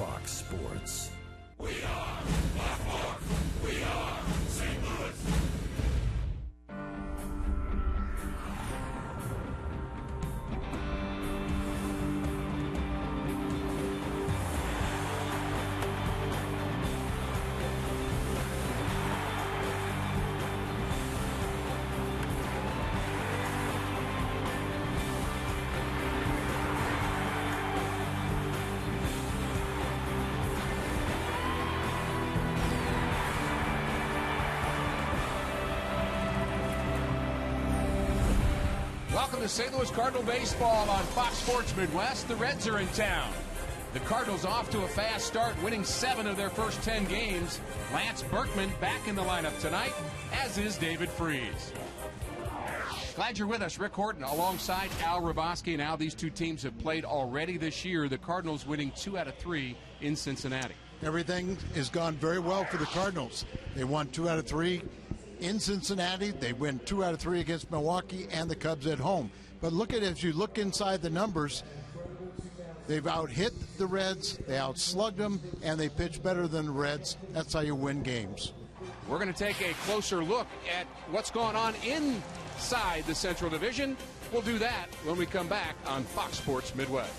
Fox Sports. We are Fox. We are St. Louis. Welcome to St. Louis Cardinal baseball on Fox Sports Midwest. The Reds are in town. The Cardinals off to a fast start, winning 7 of their first 10 games. Lance Berkman back in the lineup tonight, as is David Freese. Glad you're with us. Rick Horton alongside Al Raboski. Now these two teams have played already this year. The Cardinals winning 2 out of 3 in Cincinnati. Everything has gone very well for the Cardinals. They won 2 out of 3 in Cincinnati. They win 2 out of 3 against Milwaukee and the Cubs at home. But look at it, as you look inside the numbers, they've out-hit the Reds, they out-slugged them, and they pitch better than the Reds. That's how you win games. We're going to take a closer look at what's going on inside the Central Division. We'll do that when we come back on Fox Sports Midwest.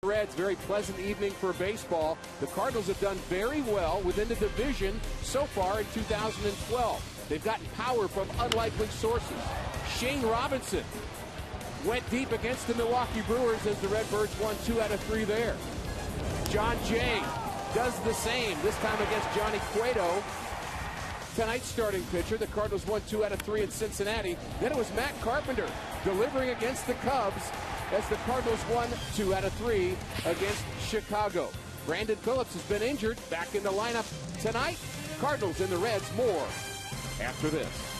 Reds, very pleasant evening for baseball. The Cardinals have done very well within the division so far in 2012. They've gotten power from unlikely sources. Shane Robinson went deep against the Milwaukee Brewers as the Redbirds won 2 out of 3 there. John Jay does the same, this time against Johnny Cueto. Tonight's starting pitcher, the Cardinals won 2 out of 3 in Cincinnati. Then it was Matt Carpenter delivering against the Cubs as the Cardinals won 2 out of 3 against Chicago. Brandon Phillips has been injured. Back in the lineup tonight. Cardinals and the Reds, more after this.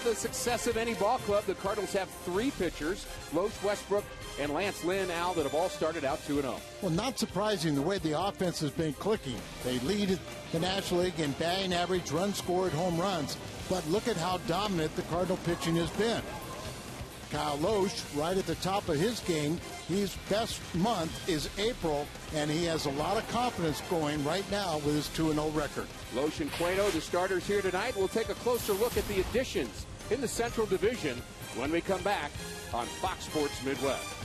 The success of any ball club, the Cardinals have three pitchers, Lohse, Westbrook, and Lance Lynn, Al, that have all started out 2-0. Well, not surprising the way the offense has been clicking. They lead the National League in batting average, runs scored, home runs. But look at how dominant the Cardinal pitching has been. Kyle Lohse, right at the top of his game, his best month is April, and he has a lot of confidence going right now with his 2-0 record. Lohse and Cueto, the starters here tonight. We'll take a closer look at the additions in the Central Division when we come back on Fox Sports Midwest.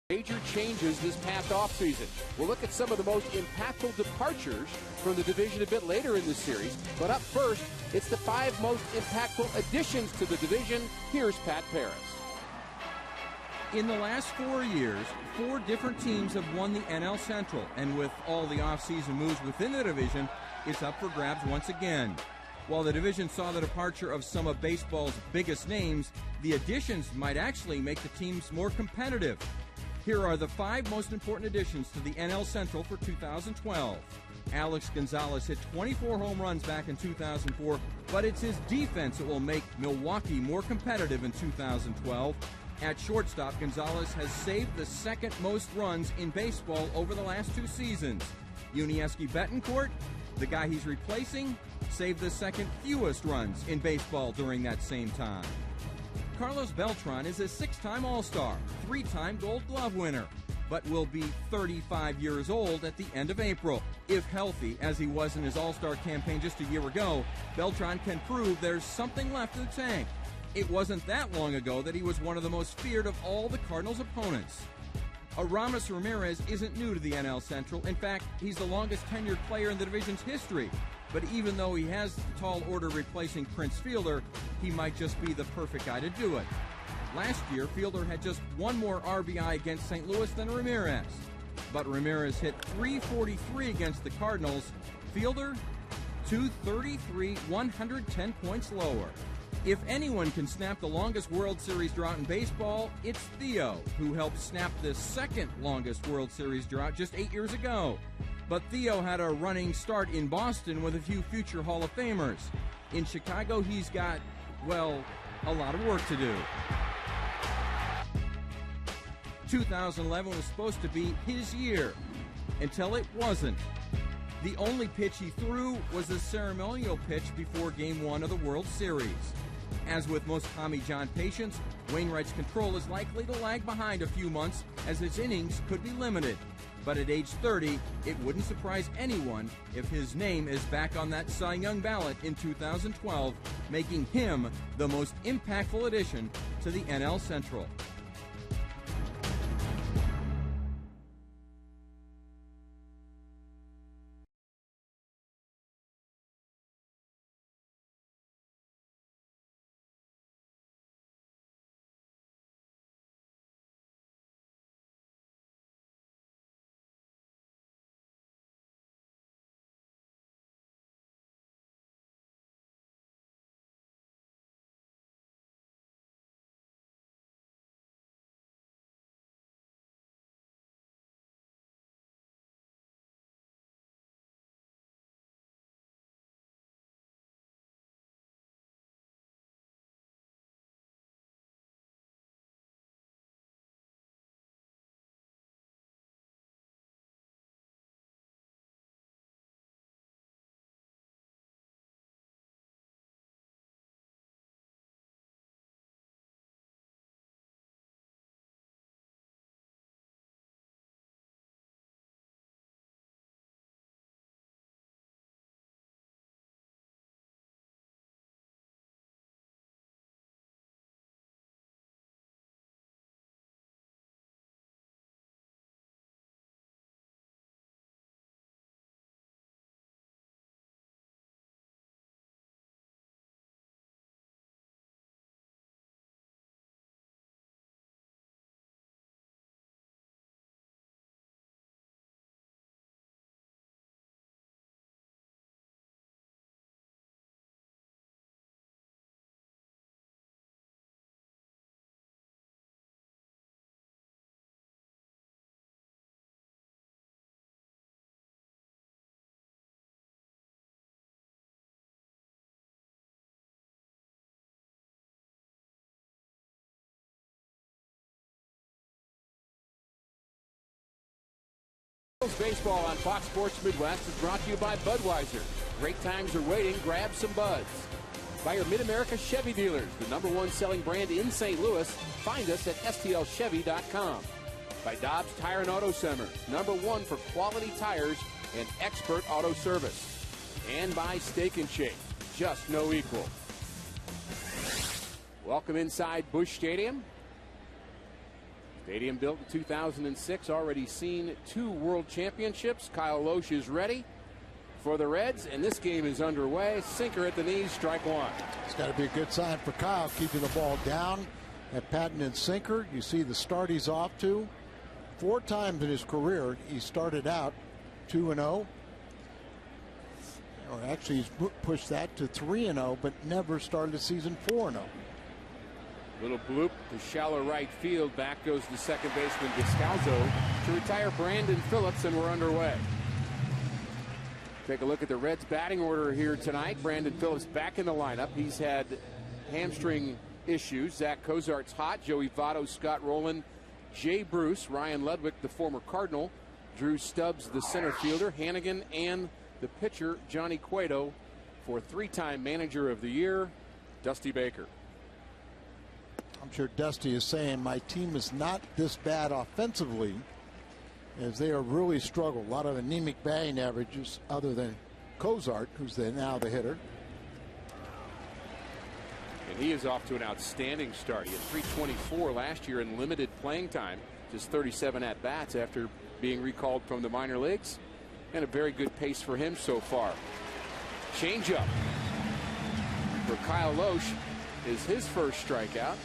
Major changes this past offseason. We'll look at some of the most impactful departures from the division a bit later in this series. But up first, it's the 5 most impactful additions to the division. Here's Pat Paris. In the last 4 years, 4 different teams have won the NL Central. And with all the offseason moves within the division, it's up for grabs once again. While the division saw the departure of some of baseball's biggest names, the additions might actually make the teams more competitive. Here are the 5 most important additions to the NL Central for 2012. Alex Gonzalez hit 24 home runs back in 2004, but it's his defense that will make Milwaukee more competitive in 2012. At shortstop, Gonzalez has saved the 2nd most runs in baseball over the last 2 seasons. Yuniesky Betancourt, the guy he's replacing, saved the 2nd fewest runs in baseball during that same time. Carlos Beltran is a 6-time All-Star, 3-time Gold Glove winner, but will be 35 years old at the end of April. If healthy, as he was in his All-Star campaign just a year ago, Beltran can prove there's something left in the tank. It wasn't that long ago that he was one of the most feared of all the Cardinals' opponents. Aramis Ramirez isn't new to the NL Central. In fact, he's the longest tenured player in the division's history. But even though he has the tall order replacing Prince Fielder, he might just be the perfect guy to do it. Last year, Fielder had just 1 more RBI against St. Louis than Ramirez. But Ramirez hit .343 against the Cardinals. Fielder, .233, 110 points lower. If anyone can snap the longest World Series drought in baseball, it's Theo, who helped snap the 2nd longest World Series drought just 8 years ago. But Theo had a running start in Boston with a few future Hall of Famers. In Chicago, he's got, well, a lot of work to do. 2011 was supposed to be his year, until it wasn't. The only pitch he threw was a ceremonial pitch before Game 1 of the World Series. As with most Tommy John patients, Wainwright's control is likely to lag behind a few months as his innings could be limited. But at age 30, it wouldn't surprise anyone if his name is back on that Cy Young ballot in 2012, making him the most impactful addition to the NL Central. Baseball on Fox Sports Midwest is brought to you by Budweiser. Great times are waiting. Grab some buds. By your Mid-America Chevy dealers, the #1 selling brand in St. Louis. Find us at stlchevy.com. By Dobbs Tire and Auto Center, #1 for quality tires and expert auto service. And by Steak and Shake, just no equal. Welcome inside Busch Stadium. Stadium built in 2006, already seen 2 world championships. Kyle Lohse is ready for the Reds, and this game is underway. Sinker at the knees, strike 1. It's got to be a good sign for Kyle, keeping the ball down. That patented sinker, you see the start he's off to. 4 times in his career, he started out 2-0. Or actually, he's pushed that to 3-0, but never started the season 4-0. Little bloop to shallow right field. Back goes the second baseman Descalzo to retire Brandon Phillips, and we're underway. Take a look at the Reds batting order here tonight. Brandon Phillips back in the lineup. He's had hamstring issues. Zach Cozart's hot. Joey Votto, Scott Rowland, Jay Bruce, Ryan Ludwig, the former Cardinal, Drew Stubs, the center fielder, Hannigan, and the pitcher Johnny Cueto for 3-time manager of the year, Dusty Baker. I'm sure Dusty is saying my team is not this bad offensively, as they are really struggled. A lot of anemic batting averages other than Cozart, who's now the hitter. And he is off to an outstanding start. He had 324 last year in limited playing time, just 37 at-bats after being recalled from the minor leagues. And a very good pace for him so far. Changeup for Kyle Lohse is his first strikeout.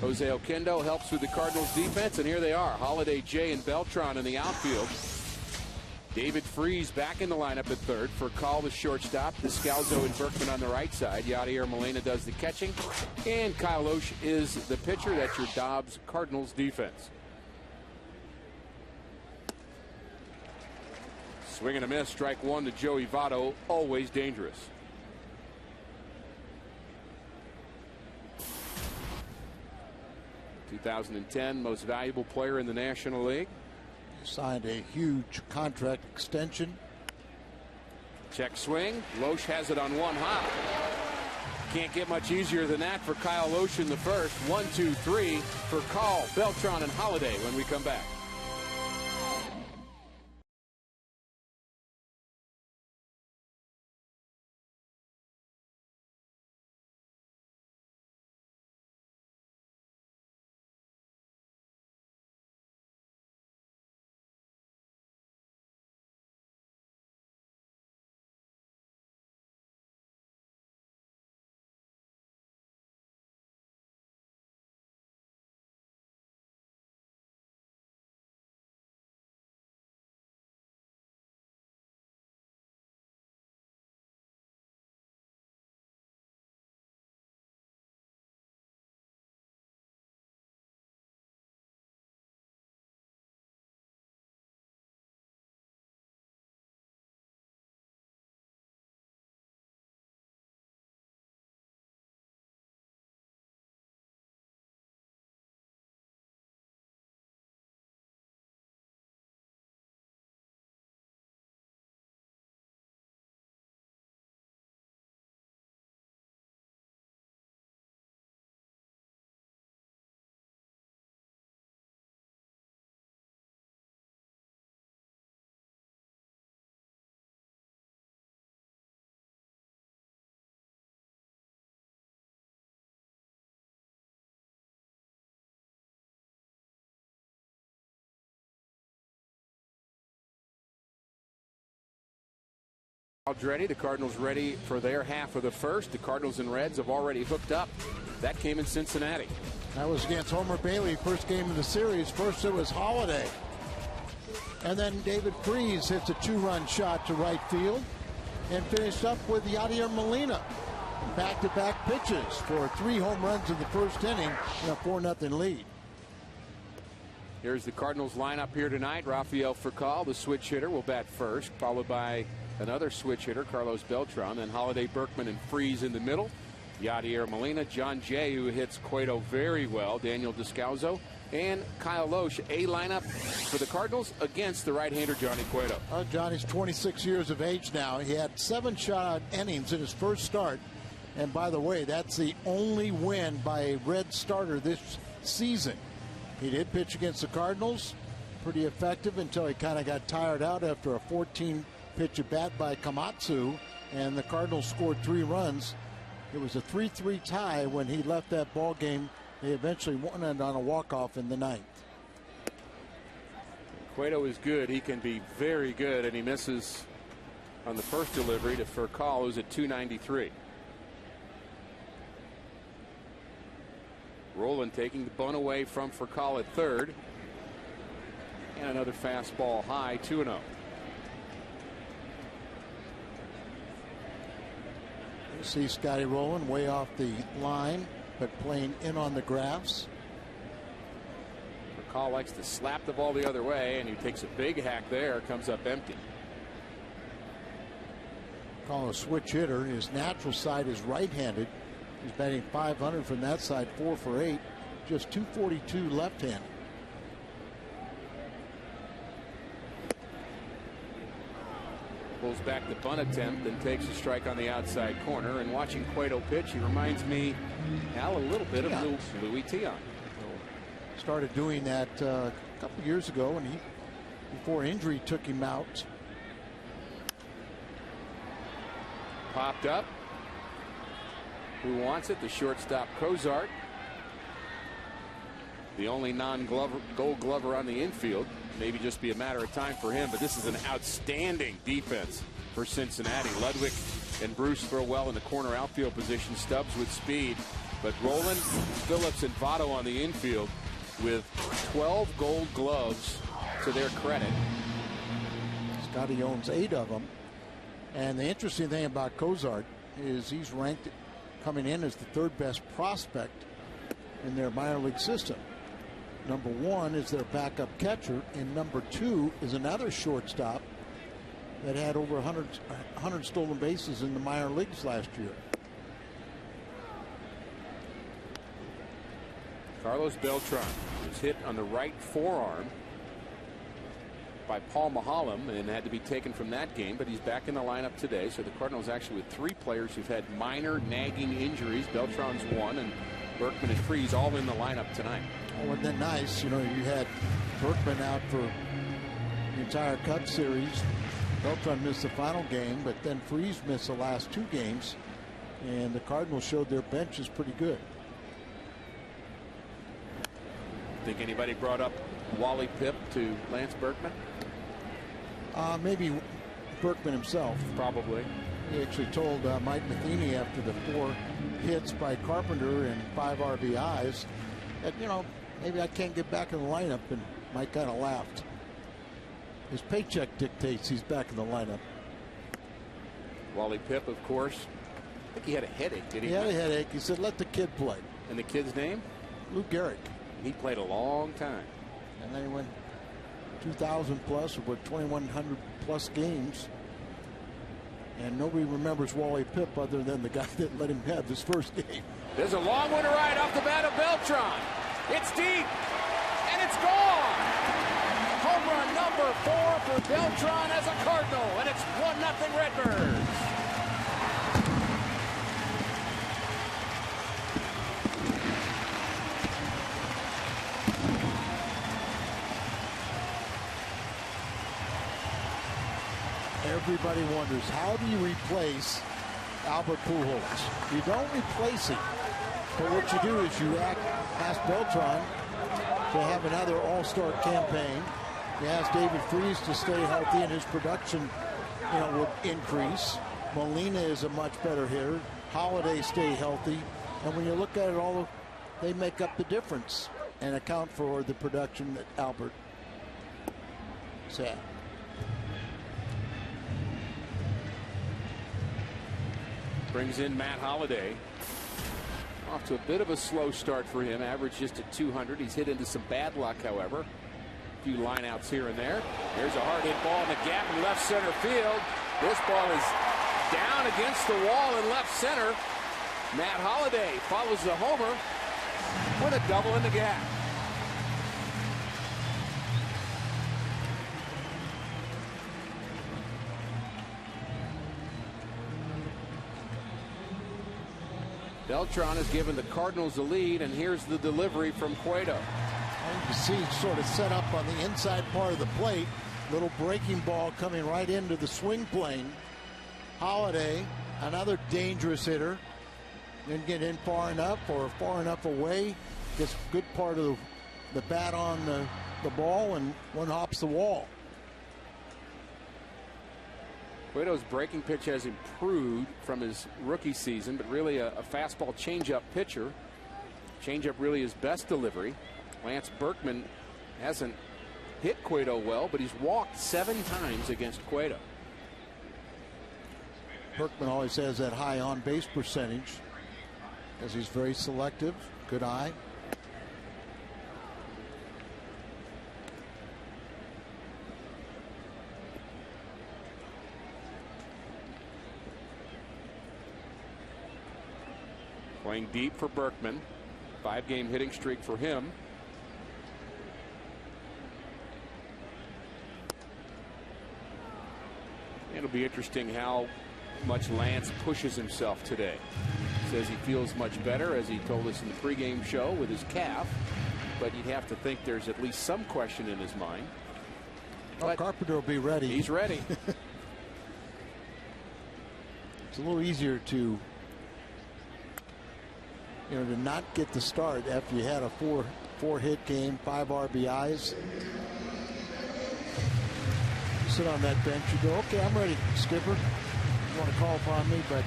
Jose Oquendo helps with the Cardinals defense, and here they are, Holiday, Jay, and Beltran in the outfield. David Freese back in the lineup at third. For Call, the shortstop. Descalzo and Berkman on the right side. Yadier Molina does the catching. And Kyle Lohse is the pitcher. That's your Dobbs Cardinals defense. Swing and a miss. Strike 1 to Joey Votto. Always dangerous. '10 most valuable player in the National League. He signed a huge contract extension. Check swing. Lohse has it on 1 hop. Can't get much easier than that for Kyle Lohse in the first. 1, 2, 3 for Call, Beltran, and Holiday when we come back. Ready. The Cardinals ready for their half of the first. The Cardinals and Reds have already hooked up. That came in Cincinnati. That was against Homer Bailey, first game of the series. First it was Holiday. And then David Freese hits a 2-run shot to right field and finished up with Yadier Molina. Back-to-back pitches for 3 home runs in the first inning in a 4-0 lead. Here's the Cardinals lineup here tonight. Rafael Furcal, the switch hitter, will bat first, followed by another switch hitter, Carlos Beltran, then Holiday, Berkman, and Freese in the middle. Yadier Molina, John Jay, who hits Cueto very well, Daniel Descalzo, and Kyle Lohse. A lineup for the Cardinals against the right-hander Johnny Cueto. Johnny's 26 years of age now. He had 7 shutout innings in his first start. And by the way, that's the only win by a Red starter this season. He did pitch against the Cardinals, pretty effective until he kind of got tired out after a 14-pitch at bat by Komatsu, and the Cardinals scored 3 runs. It was a 3-3 tie when he left that ball game. They eventually won it on a walk-off in the 9th. Cueto is good. He can be very good, and he misses on the first delivery to Furcal, who's at 293. Roland taking the bunt away from Furcal at third. And another fastball high, 2-0. You see Scotty Rowland way off the line, but playing in on the graphs. Furcal likes to slap the ball the other way, and he takes a big hack there, comes up empty. Call a switch hitter. His natural side is right-handed. He's batting .500 from that side, 4 for 8, just .242 left-handed. Pulls back the bunt attempt and takes a strike on the outside corner. And watching Cueto pitch, he reminds me, Al, a little bit of Louis Tion. Started doing that a couple years ago, and he, before injury, took him out. Popped up. Who wants it? The shortstop, Cozart. The only non-Gold Glover on the infield. Maybe just be a matter of time for him, but this is an outstanding defense for Cincinnati. Ludwig and Bruce throw well in the corner outfield position. Stubs with speed, but Roland, Phillips, and Votto on the infield with 12 Gold Gloves to their credit. Scotty owns 8 of them, and the interesting thing about Cozart is he's ranked coming in as the 3rd best prospect in their minor league system. Number 1 is their backup catcher, and number 2 is another shortstop that had over 100 stolen bases in the minor leagues last year. Carlos Beltran was hit on the right forearm by Paul Mahalam and had to be taken from that game, but he's back in the lineup today. So the Cardinals actually with 3 players who've had minor nagging injuries. Beltran's 1, and Berkman and Freese all in the lineup tonight. Oh, wasn't that nice? You know, you had Berkman out for the entire Cup Series. Beltran missed the final game, but then Freese missed the last 2 games, and the Cardinals showed their bench is pretty good. Think anybody brought up Wally Pipp to Lance Berkman? Maybe Berkman himself. Probably. He actually told Mike Matheny after the 4 hits by Carpenter and 5 RBIs that, you know, maybe I can't get back in the lineup, and Mike kind of laughed. His paycheck dictates he's back in the lineup. Wally Pipp, of course. I think he had a headache, did he? He had a headache. He said, let the kid play. And the kid's name? Lou Gehrig. He played a long time. And then he went 2,000 plus, or 2,100 plus games. And nobody remembers Wally Pipp other than the guy that let him have his first game. There's a long one to right off the bat of Beltran. It's deep, and it's gone. Home run number 4 for Beltran as a Cardinal, and it's 1-0 Redbirds. Everybody wonders, how do you replace Albert Pujols? You don't replace him, but what you do is you ask Beltran to have another all-star campaign. You ask David Freese to stay healthy, and his production, you know, will increase. Molina is a much better hitter. Holiday stay healthy, and when you look at it all, they make up the difference and account for the production that Albert had. Brings in Matt Holliday. Off to a bit of a slow start for him. Average just at 200. He's hit into some bad luck, however. A few lineouts here and there. There's a hard hit ball in the gap in left center field. This ball is down against the wall in left center. Matt Holliday follows the homer with a double in the gap. Beltran has given the Cardinals the lead, and here's the delivery from Cueto. You can see sort of set up on the inside part of the plate. Little breaking ball coming right into the swing plane. Holiday, another dangerous hitter. Didn't get in far enough or far enough away. Gets a good part of the bat on the the ball and one hops the wall. Cueto's breaking pitch has improved from his rookie season, but really a fastball changeup pitcher. Changeup really his best delivery. Lance Berkman hasn't hit Cueto well, but he's walked 7 times against Cueto. Berkman always has that high on-base percentage because he's very selective. Good eye. Playing deep for Berkman. 5-game hitting streak for him. It'll be interesting how much Lance pushes himself today. Says he feels much better, as he told us in the pregame show, with his calf. But you'd have to think there's at least some question in his mind. Well, Carpenter will be ready. He's ready. It's a little easier to, to not get the start after you had a four hit game, 5 RBIs. Sit on that bench, you go, okay, I'm ready, skipper. You want to call upon me, but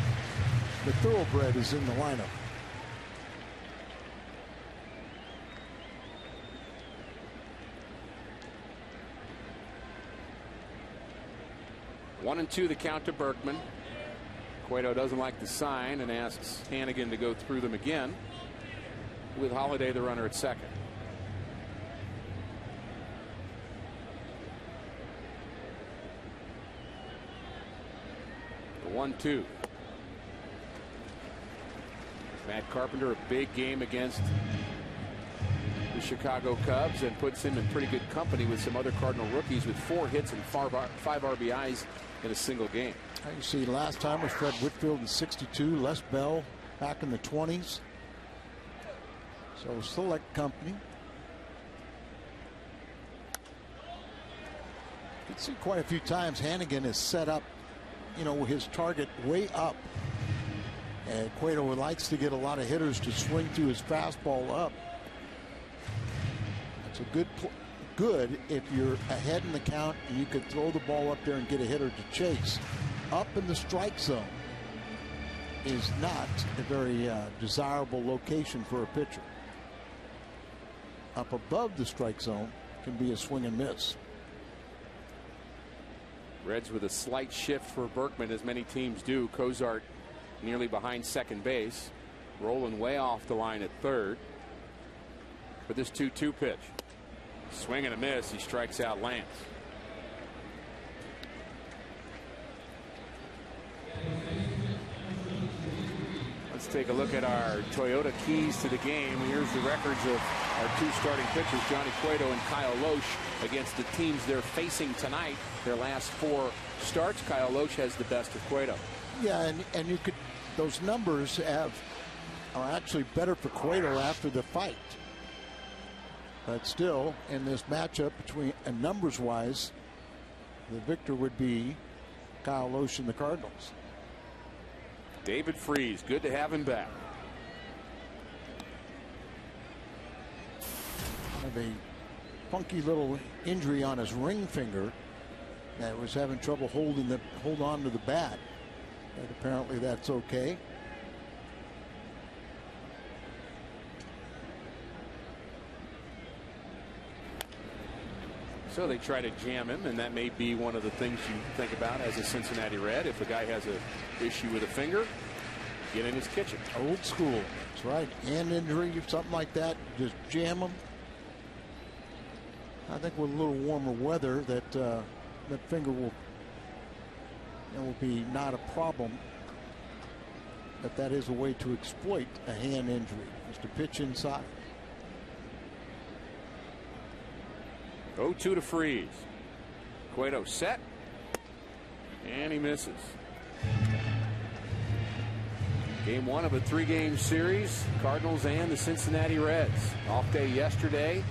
the thoroughbred is in the lineup. One and 2 the count to Berkman. Cueto doesn't like the sign and asks Hannigan to go through them again, with Holiday the runner at second. The 1-2. Matt Carpenter, a big game against the Chicago Cubs, and puts him in pretty good company with some other Cardinal rookies with 4 hits and 5 RBIs in a single game. You see, last time was Fred Whitfield in '62, Les Bell back in the 20s. So select company. You can see quite a few times Hannigan is set up, his target way up. And Cueto likes to get a lot of hitters to swing through his fastball up. That's a good if you're ahead in the count and you could throw the ball up there and get a hitter to chase. Up in the strike zone is not a very desirable location for a pitcher. Up above the strike zone can be a swing and miss. Reds with a slight shift for Berkman, as many teams do. Cozart nearly behind second base, rolling way off the line at third. For this 2-2 pitch, swing and a miss. He strikes out Lance. Let's take a look at our Toyota keys to the game. Here's the records of our 2 starting pitchers, Johnny Cueto and Kyle Lohse, against the teams they're facing tonight. Their last 4 starts, Kyle Lohse has the best of Cueto. Yeah, and you could, those numbers are actually better for Cueto after the fight. But still, in this matchup between, and numbers wise, the victor would be Kyle Lohse and the Cardinals. David Freese, good to have him back. Have a funky little injury on his ring finger that was having trouble hold on to the bat. But apparently that's okay. So they try to jam him, and that may be one of the things you think about as a Cincinnati Red. If a guy has an issue with a finger, get in his kitchen. Old school. That's right. Hand injury, something like that, just jam him. I think with a little warmer weather, that finger will be not a problem. But that is a way to exploit a hand injury, is to pitch inside. 0-2 to Freese. Cueto set, and he misses. Game 1 of a 3-game series, Cardinals and the Cincinnati Reds. Off day yesterday.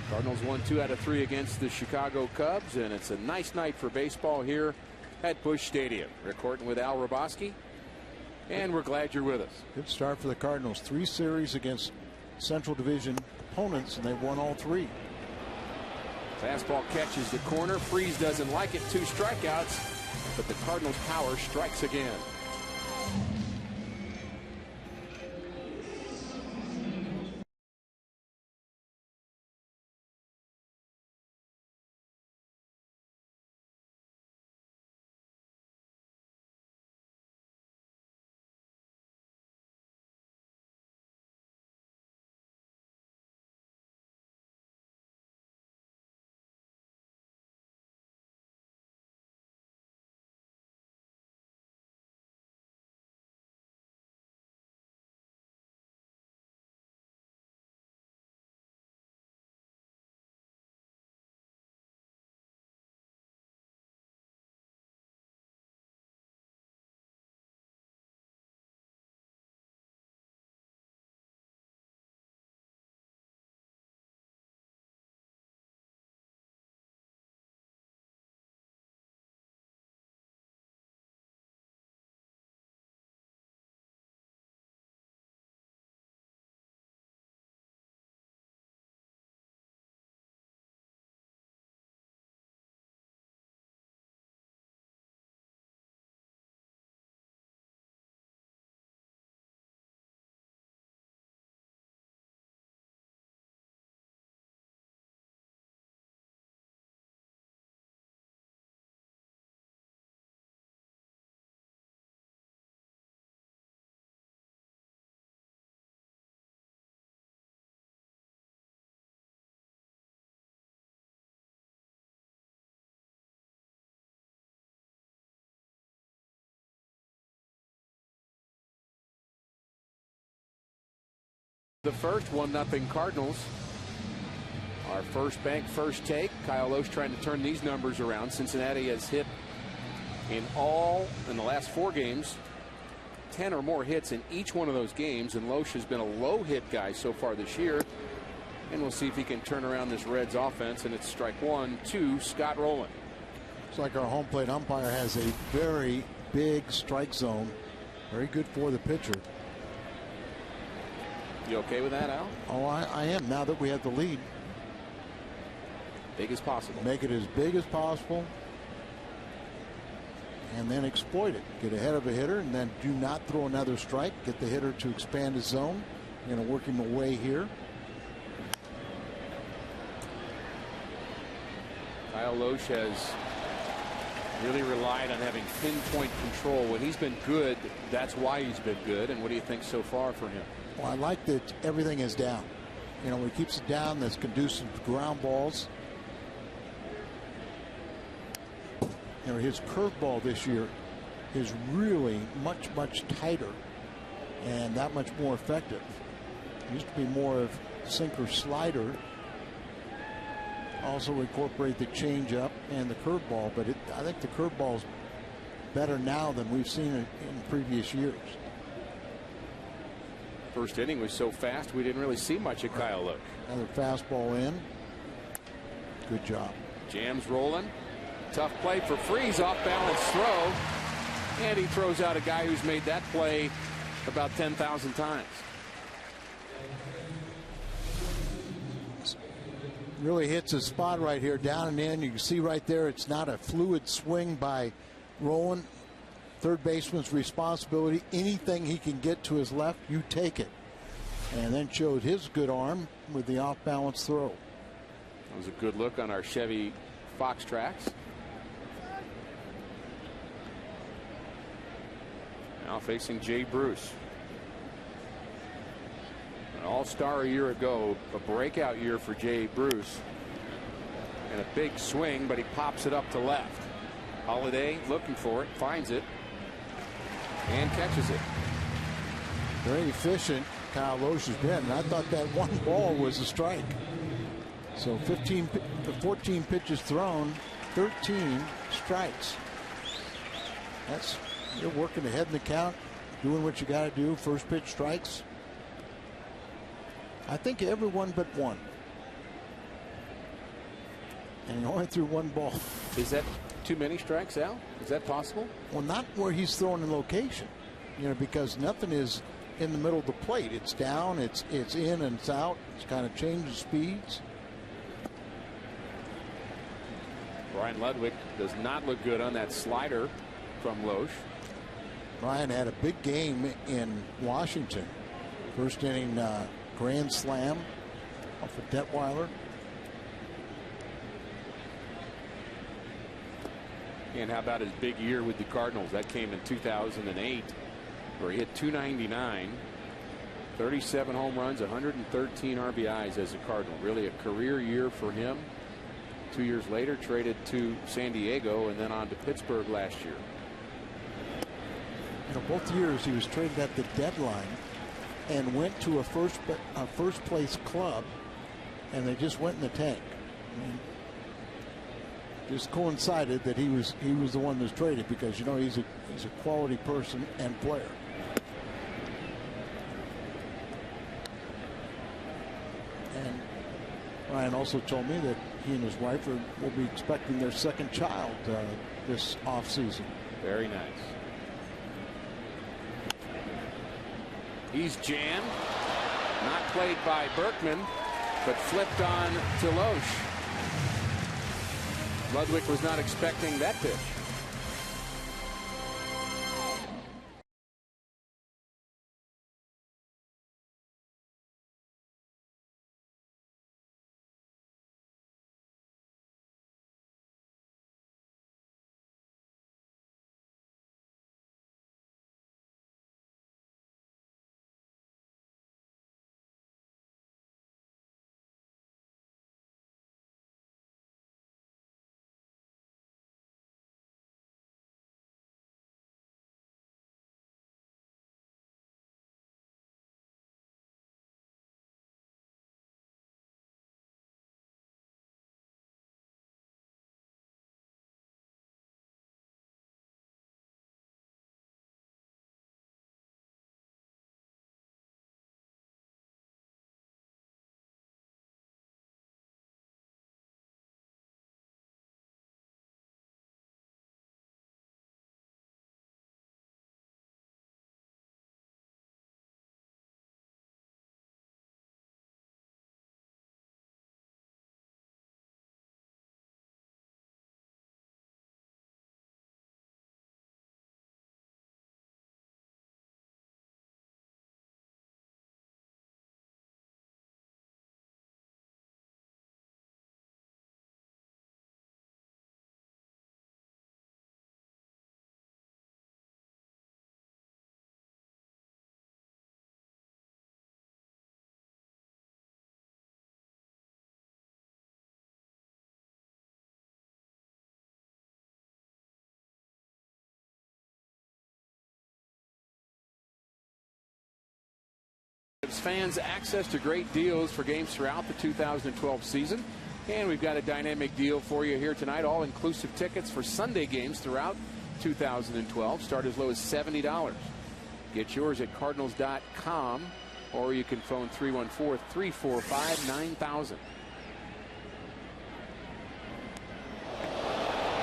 Cardinals won 2 out of 3 against the Chicago Cubs, and it's a nice night for baseball here at Busch Stadium. Rick Horton with Al Roboski, and we're glad you're with us. Good start for the Cardinals. 3 series against Central Division opponents, and they've won all 3. Fastball catches the corner. Freeze doesn't like it. 2 strikeouts, but the Cardinals' power strikes again. The first 1-0 Cardinals. Our first bank, first take. Kyle Lohse trying to turn these numbers around. Cincinnati has hit in the last 4 games, 10 or more hits in each one of those games, and Lohse has been a low hit guy so far this year. And we'll see if he can turn around this Reds offense. And it's strike 1 to Scott Rowland. It's like our home plate umpire has a very big strike zone. Very good for the pitcher. You okay with that, Al? Oh, I am, now that we have the lead. Big as possible. Make it as big as possible. And then exploit it. Get ahead of a hitter and then do not throw another strike. Get the hitter to expand his zone. You're going to work him away here. Kyle Lohse has really relied on having pinpoint control. When he's been good, that's why he's been good. And what do you think so far for him? Well, I like that everything is down. You know, when he keeps it down, that's conducive to ground balls. You know, his curveball this year is really much tighter and that much more effective. It used to be more of sinker slider. Also incorporate the changeup and the curveball, but I think the curveball is better now than we've seen it in previous years. First inning was so fast we didn't really see much of Kyle Lohse. Another fastball in. Good job. Jams rolling. Tough play for Freeze, off balance throw. And he throws out a guy who's made that play about 10,000 times. Really hits his spot right here, down and in. You can see right there it's not a fluid swing by Rowland. Third baseman's responsibility. Anything he can get to his left, you take it. And then showed his good arm with the off balance throw. That was a good look on our Chevy Fox tracks. Now facing Jay Bruce. An all-star a year ago, a breakout year for Jay Bruce. And a big swing, but he pops it up to left. Holiday looking for it, finds it, and catches it. Very efficient, Kyle Lohse has been. And I thought that one ball was a strike. So 14 pitches thrown, 13 strikes. You're working ahead in the count, doing what you got to do. First pitch strikes. I think everyone but one. And he only threw one ball. Is that too many strikes, Al? Is that possible? Well, not where he's throwing in location. You know, because nothing is in the middle of the plate. It's down, it's in and it's out. It's kind of changing speeds. Ryan Ludwig does not look good on that slider from Lohse. Ryan had a big game in Washington. First inning grand slam off of Detweiler. And how about his big year with the Cardinals? That came in 2008, where he hit .299, 37 home runs, 113 RBIs as a Cardinal. Really a career year for him. 2 years later, traded to San Diego and then on to Pittsburgh last year. You know, both years he was traded at the deadline and went to a first place club, and they just went in the tank. I mean, just coincided that he was the one that was traded, because you know he's a quality person and player. And Ryan also told me that he and his wife will be expecting their second child this offseason. Very nice. He's jammed. Not played by Berkman, but flipped on to Lohse. Ludwig was not expecting that pitch. Gives fans access to great deals for games throughout the 2012 season. And we've got a dynamic deal for you here tonight. All-inclusive tickets for Sunday games throughout 2012. Start as low as $70. Get yours at Cardinals.com, or you can phone 314-345-9000.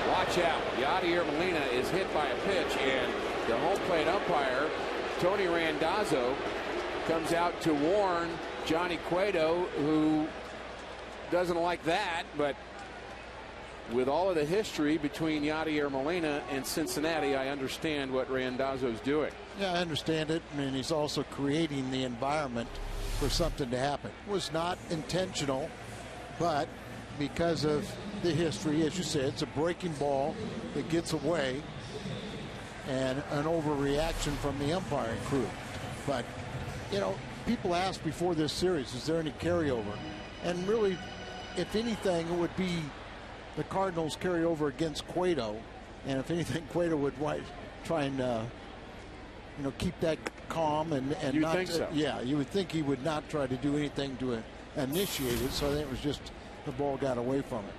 Watch out. Yadier Molina is hit by a pitch, and the home plate umpire, Tony Randazzo, comes out to warn Johnny Cueto, who doesn't like that. But with all of the history between Yadier Molina and Cincinnati, I understand what Randazzo's doing. Yeah, I understand it. I mean, he's also creating the environment for something to happen. It was not intentional, but because of the history, as you said, it's a breaking ball that gets away, and an overreaction from the umpiring crew. But you know, people asked before this series, is there any carryover? And really, if anything, it would be the Cardinals carryover against Cueto. And if anything, Cueto would try and, you know, keep that calm and you not. Think so? Yeah, you would think he would not try to do anything to initiate it. So I think it was just the ball got away from it.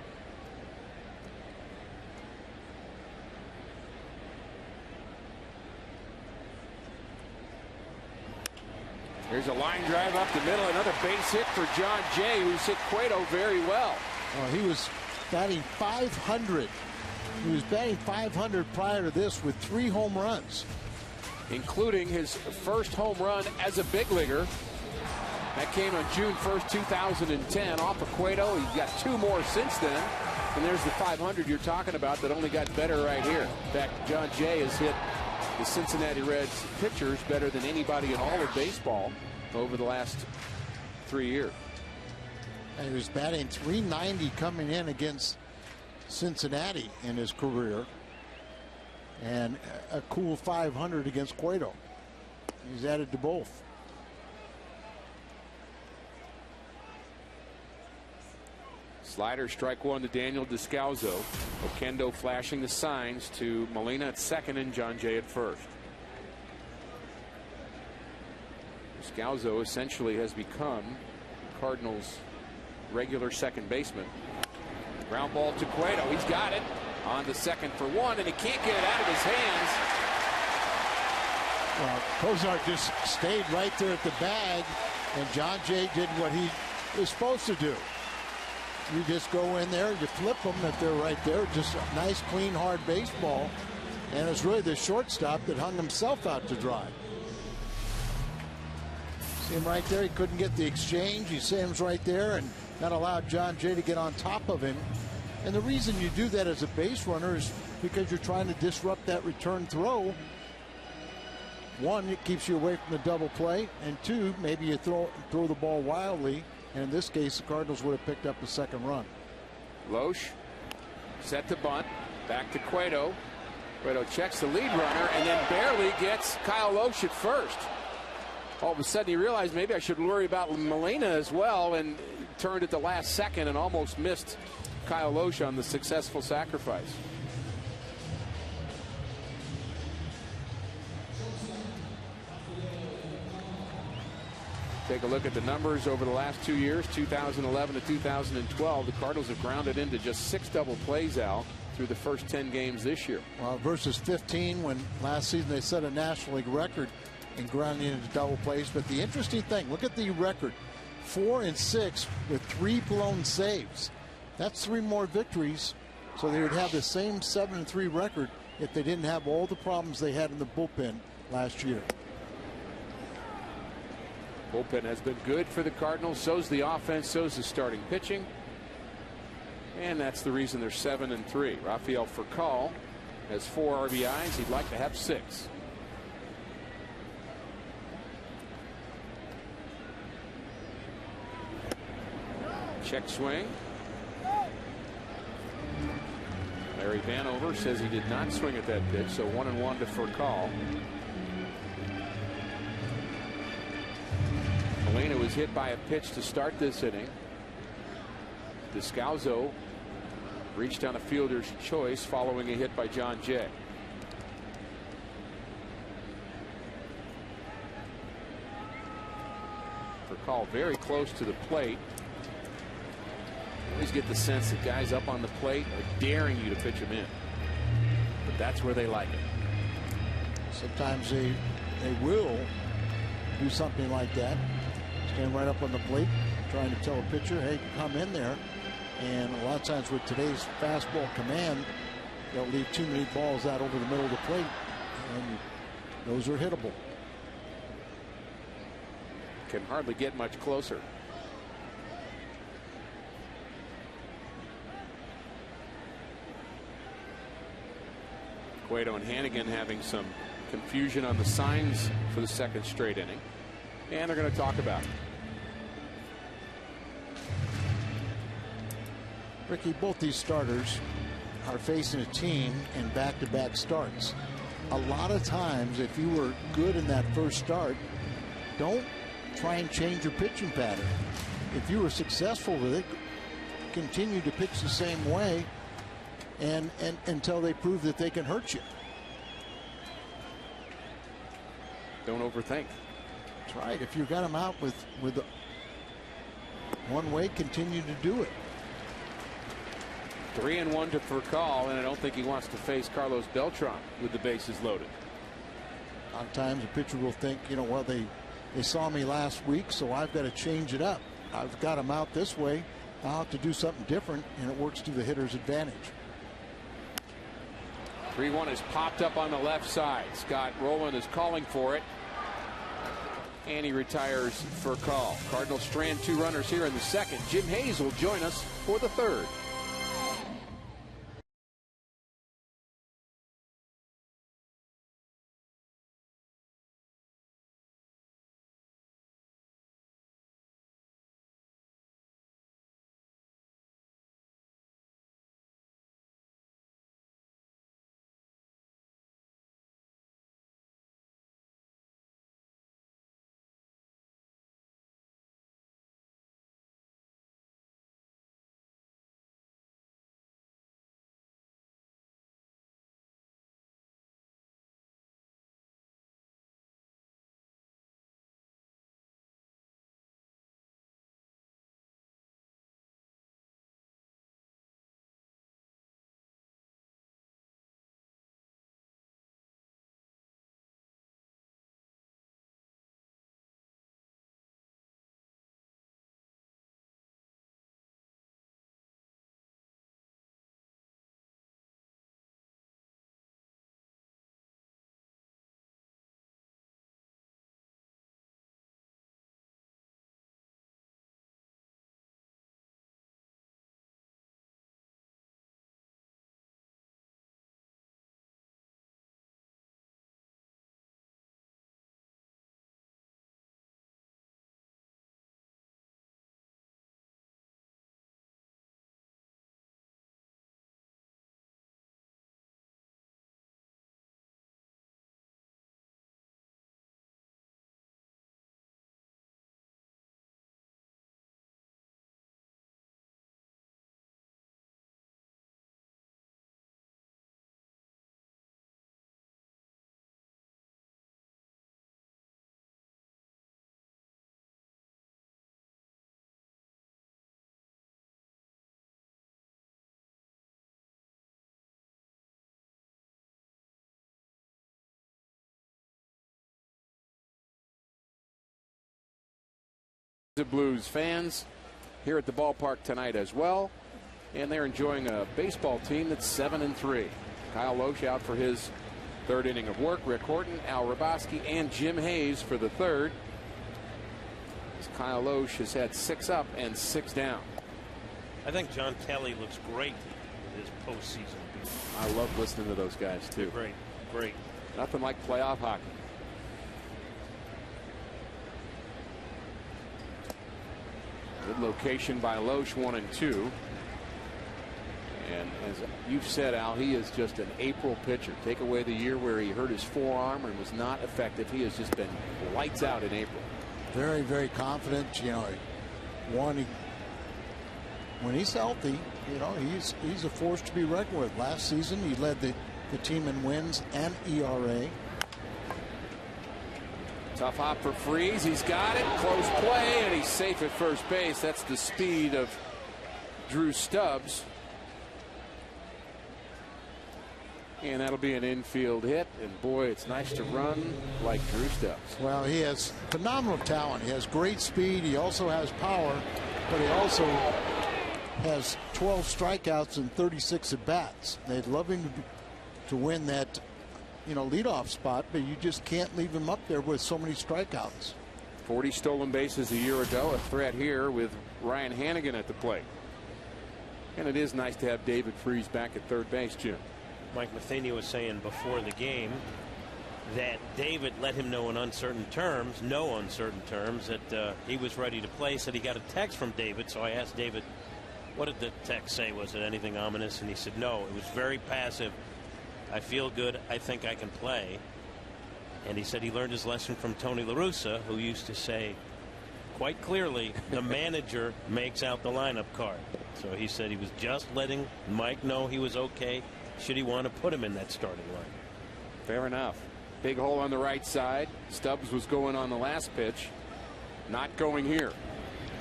Here's a line drive up the middle. Another base hit for John Jay, who's hit Cueto very well. He was batting .500. He was batting .500 prior to this with 3 home runs, including his first home run as a big leaguer. That came on June 1st, 2010, off of Cueto. He's got 2 more since then. And there's the 500 you're talking about that only got better right here. In fact, John Jay has hit the Cincinnati Reds pitchers better than anybody in all of baseball over the last 3 years. And he was batting .390 coming in against Cincinnati in his career, and a cool .500 against Cueto. He's added to both. Slider, strike one to Daniel Descalzo. Oquendo flashing the signs to Molina at second and John Jay at first. Descalzo essentially has become Cardinals' regular second baseman. Ground ball to Cueto. He's got it on the second for one, and he can't get it out of his hands. Well, Cozart just stayed right there at the bag, and John Jay did what he was supposed to do. You just go in there, you flip them if they're right there. Just a nice, clean, hard baseball. And it's really the shortstop that hung himself out to dry. See him right there? He couldn't get the exchange. He Sam's right there, and that allowed John Jay to get on top of him. And the reason you do that as a base runner is because you're trying to disrupt that return throw. One, it keeps you away from the double play, and two, maybe you throw the ball wildly. And in this case, the Cardinals would have picked up the second run. Lohse set to bunt. Back to Cueto. Cueto checks the lead runner and then barely gets Kyle Lohse at first. All of a sudden he realized maybe I should worry about Molina as well, and turned at the last second and almost missed Kyle Lohse on the successful sacrifice. Take a look at the numbers over the last 2 years, 2011 to 2012. The Cardinals have grounded into just 6 double plays, Al, through the first 10 games this year. Well, versus 15 when last season they set a National League record in grounding into double plays. But the interesting thing, look at the record. 4 and 6 with 3 blown saves. That's 3 more victories. So they would have the same 7-3 record if they didn't have all the problems they had in the bullpen last year. Bullpen has been good for the Cardinals. So's the offense, so's the starting pitching. And that's the reason they're 7-3. Rafael Furcal has 4 RBIs. He'd like to have 6. Check swing. Larry Vanover says he did not swing at that pitch, so 1-1 to Furcal. Molina was hit by a pitch to start this inning. Descalzo reached on a fielder's choice following a hit by John Jay. Furcal very close to the plate. You always get the sense that guys up on the plate are daring you to pitch them in. But that's where they like it. Sometimes they will do something like that. Stand right up on the plate, trying to tell a pitcher, hey, come in there. And a lot of times with today's fastball command, they'll leave too many balls out over the middle of the plate, and those are hittable. Can hardly get much closer. Cueto and Hannigan having some confusion on the signs for the second straight inning. And they're going to talk about it. Ricky, both these starters are facing a team in back-to-back starts. A lot of times, if you were good in that first start, don't try and change your pitching pattern. If you were successful with it, continue to pitch the same way and until they prove that they can hurt you. Don't overthink. That's right. If you got them out with one way, continue to do it. 3-1 to Furcal, and I don't think he wants to face Carlos Beltran with the bases loaded. A lot of times a pitcher will think, you know, well, they saw me last week, so I've got to change it up. I've got them out this way. I'll have to do something different, and it works to the hitter's advantage. 3-1 is popped up on the left side. Scott Rowland is calling for it. And he retires Furcal. Cardinals strand 2 runners here in the second. Jim Hayes will join us for the third. The Blues fans here at the ballpark tonight as well, and they're enjoying a baseball team that's 7-3. Kyle Lohse out for his third inning of work. Rick Horton, Al Raboski, and Jim Hayes for the third. Kyle Lohse has had 6 up and 6 down. I think John Kelly looks great in his postseason. I love listening to those guys too. Great. Nothing like playoff hockey. Good location by Lohse, 1 and 2. And as you've said, Al, he is just an April pitcher. Take away the year where he hurt his forearm and was not effective. He has just been lights out in April. Very, very confident. You know, when he's healthy, you know, he's a force to be reckoned with. Last season, he led the team in wins and ERA. Tough hop for Freese. He's got it. Close play, and he's safe at first base. That's the speed of Drew Stubs. And that'll be an infield hit. And boy, it's nice to run like Drew Stubs. Well, he has phenomenal talent. He has great speed. He also has power, but he also has 12 strikeouts and 36 at bats. They'd love him to win that, you know, leadoff spot, but you just can't leave him up there with so many strikeouts. 40 stolen bases a year ago. A threat here with Ryan Hannigan at the plate. And it is nice to have David Freese back at third base, Jim. Mike Matheny was saying before the game that David let him know in no uncertain terms, that he was ready to play. Said he got a text from David, so I asked David, what did the text say? Was it anything ominous? And he said, no, it was very passive. I feel good. I think I can play. And he said he learned his lesson from Tony La Russa, who used to say quite clearly, the manager makes out the lineup card. So he said he was just letting Mike know he was okay should he want to put him in that starting line. Fair enough. Big hole on the right side. Stubbs was going on the last pitch. Not going here.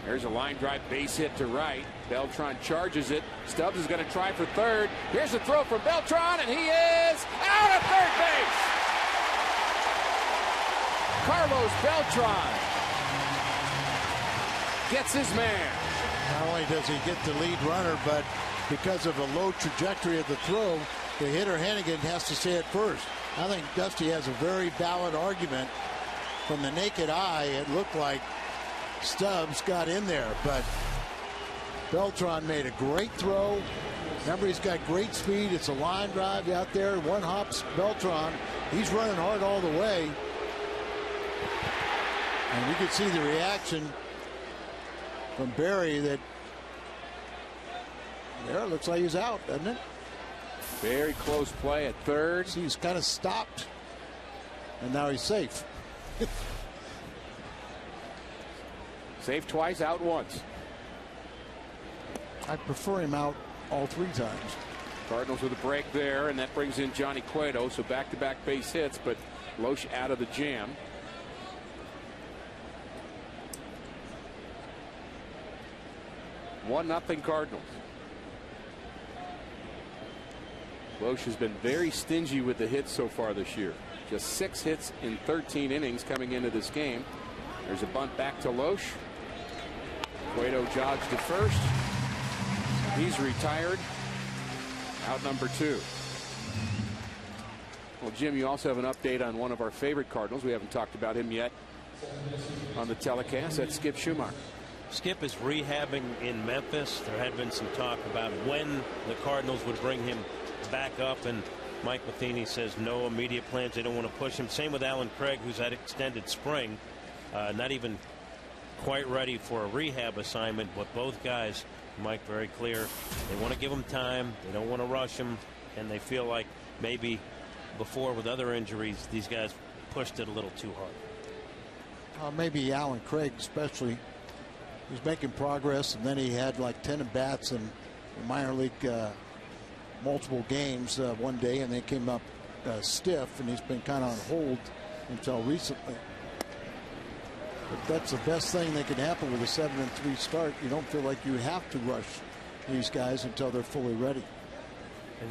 There's a line drive base hit to right. Beltran charges it. Stubbs is going to try for third. Here's a throw from Beltran, and he is out at third base. Carlos Beltran gets his man. Not only does he get the lead runner, but because of the low trajectory of the throw, the hitter Hannigan has to stay at first. I think Dusty has a very valid argument. From the naked eye, it looked like Stubbs got in there, but Beltran made a great throw. Remember, he's got great speed. It's a line drive out there. One hops Beltran. He's running hard all the way. And you can see the reaction from Barry that there, it looks like he's out, doesn't it? Very close play at third. See, he's kind of stopped, and now he's safe. Safe twice, out once. I prefer him out all 3 times. Cardinals with a break there, and that brings in Johnny Cueto. So back-to-back base hits, but Lohse out of the jam. One nothing Cardinals. Lohse has been very stingy with the hits so far this year. Just 6 hits in 13 innings coming into this game. There's a bunt back to Lohse. Cueto jogs to first. He's retired. Out number 2. Well, Jim, you also have an update on one of our favorite Cardinals. We haven't talked about him yet on the telecast. That's Skip Schumacher. Skip is rehabbing in Memphis. There had been some talk about when the Cardinals would bring him back up, and Mike Matheny says no immediate plans. They don't want to push him. Same with Alan Craig, who's had extended spring. Not even quite ready for a rehab assignment, but both guys, Mike, very clear. They want to give him time. They don't want to rush him, and they feel like maybe before with other injuries, these guys pushed it a little too hard. Maybe Alan Craig especially. He was making progress, and then he had like 10 at-bats in the minor league multiple games one day, and they came up stiff, and he's been kind of on hold until recently. But that's the best thing that can happen with a 7-3 start. You don't feel like you have to rush these guys until they're fully ready.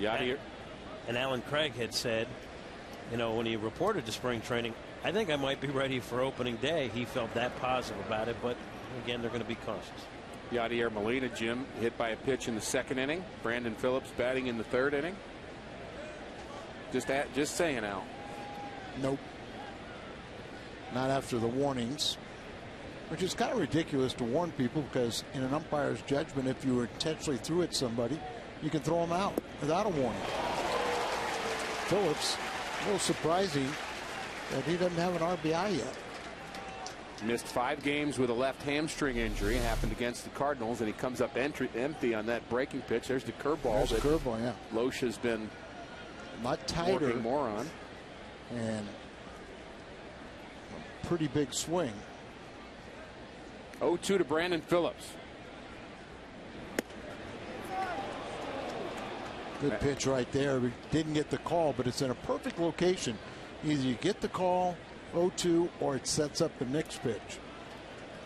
And Alan Craig had said, you know, when he reported to spring training, I think I might be ready for opening day. He felt that positive about it, but again, they're going to be cautious. Yadier Molina, Jim, hit by a pitch in the second inning. Brandon Phillips batting in the third inning. Just saying, Al. Nope. Not after the warnings, which is kind of ridiculous to warn people, because in an umpire's judgment, if you intentionally threw at somebody, you can throw them out without a warning. Phillips, a little surprising that he doesn't have an RBI yet. Missed 5 games with a left hamstring injury. It happened against the Cardinals, and he comes up empty on that breaking pitch. There's the curveball. There's the curveball, yeah. Lohse has been a lot tighter, working more on, and a pretty big swing. 0-2 to Brandon Phillips. Good pitch right there. We didn't get the call, but it's in a perfect location. Either you get the call, 0-2, or it sets up the next pitch.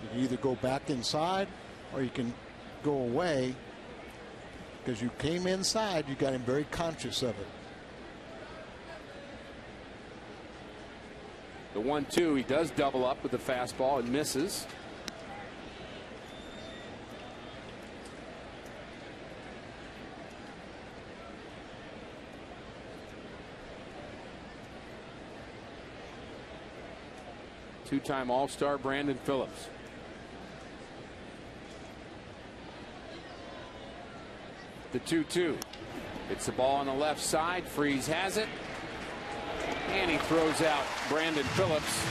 You can either go back inside or you can go away, because you came inside. You got him very conscious of it. The 1-2, he does double up with the fastball and misses. Two-time All-Star Brandon Phillips. The 2-2. It's the ball on the left side. Freeze has it. And he throws out Brandon Phillips.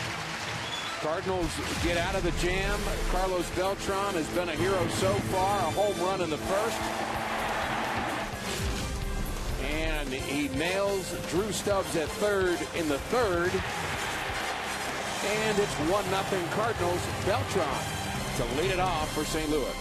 Cardinals get out of the jam. Carlos Beltran has been a hero so far. A home run in the first. And he nails Drew Stubs at third in the third. And it's 1-0 Cardinals. Beltran to lead it off for St. Louis.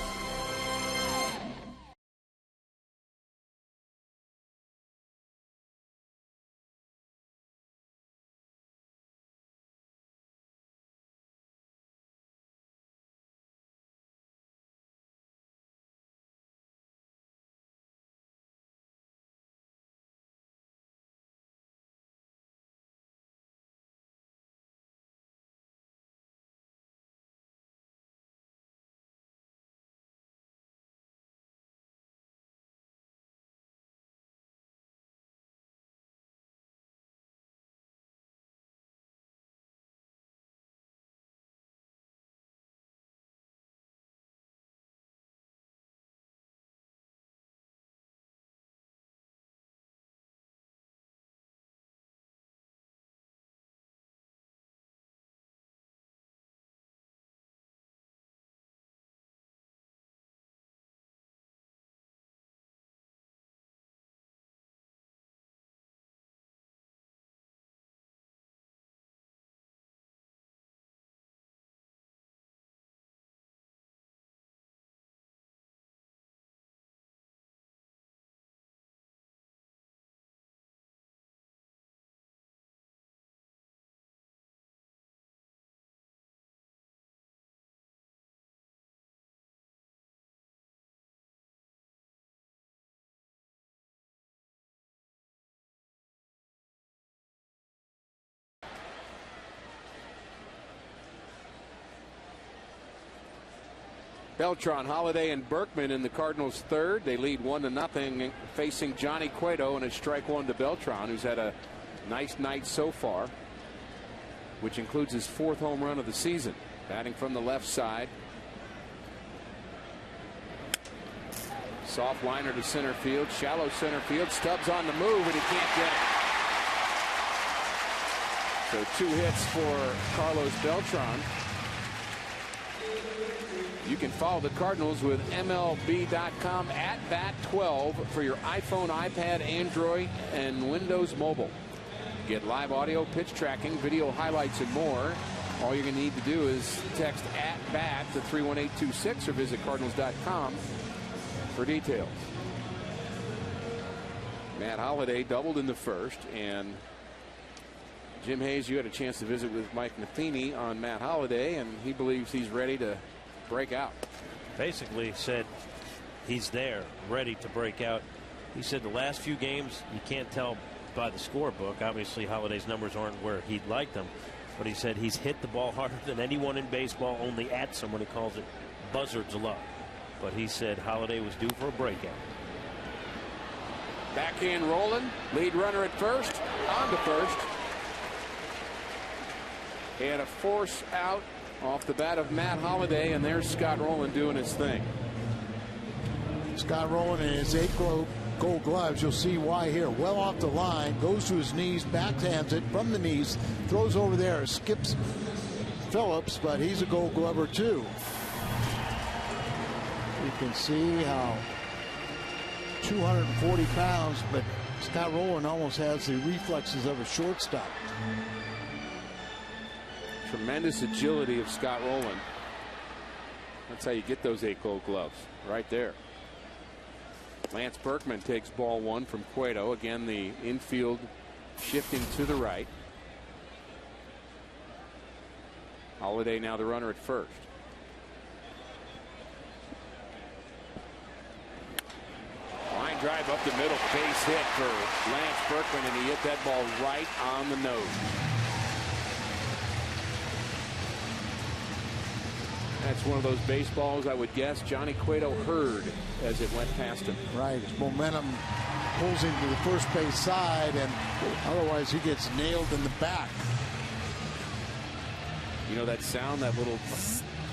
Beltran, Holiday, and Berkman in the Cardinals' third. They lead 1-0, facing Johnny Cueto, and a strike one to Beltran, who's had a nice night so far, which includes his 4th home run of the season. Batting from the left side. Soft liner to center field, shallow center field. Stubs on the move, and he can't get it. So 2 hits for Carlos Beltran. You can follow the Cardinals with MLB.com @bat12 for your iPhone, iPad, Android, and Windows Mobile. Get live audio, pitch tracking, video highlights, and more. All you're going to need to do is text @bat to 31826 or visit Cardinals.com for details. Matt Holliday doubled in the first, and Jim Hayes, you had a chance to visit with Mike Matheny on Matt Holliday, and he believes he's ready to break out. Basically said he's there, ready to break out. He said the last few games, you can't tell by the scorebook. Obviously, Holliday's numbers aren't where he'd like them. But he said he's hit the ball harder than anyone in baseball, only at someone who calls it buzzard's luck. But he said Holiday was due for a breakout. Backhand rolling. Lead runner at first. On to first. And a force out off the bat of Matt Holliday, and there's Scott Rowland doing his thing. Scott Rowland in his 8 gold gloves. You'll see why here. Well off the line, goes to his knees, backhands it from the knees, throws over there, skips Phillips, but he's a gold glover too. You can see how 240 pounds, but Scott Rowland almost has the reflexes of a shortstop. Tremendous agility of Scott Rowland. That's how you get those 8 gold gloves, right there. Lance Berkman takes ball 1 from Cueto. Again, the infield shifting to the right. Holiday now the runner at first. Line drive up the middle, base hit for Lance Berkman, and he hit that ball right on the nose. That's one of those baseballs I would guess Johnny Cueto heard as it went past him. Right, his momentum pulls him to the first base side, and otherwise he gets nailed in the back. You know that sound, that little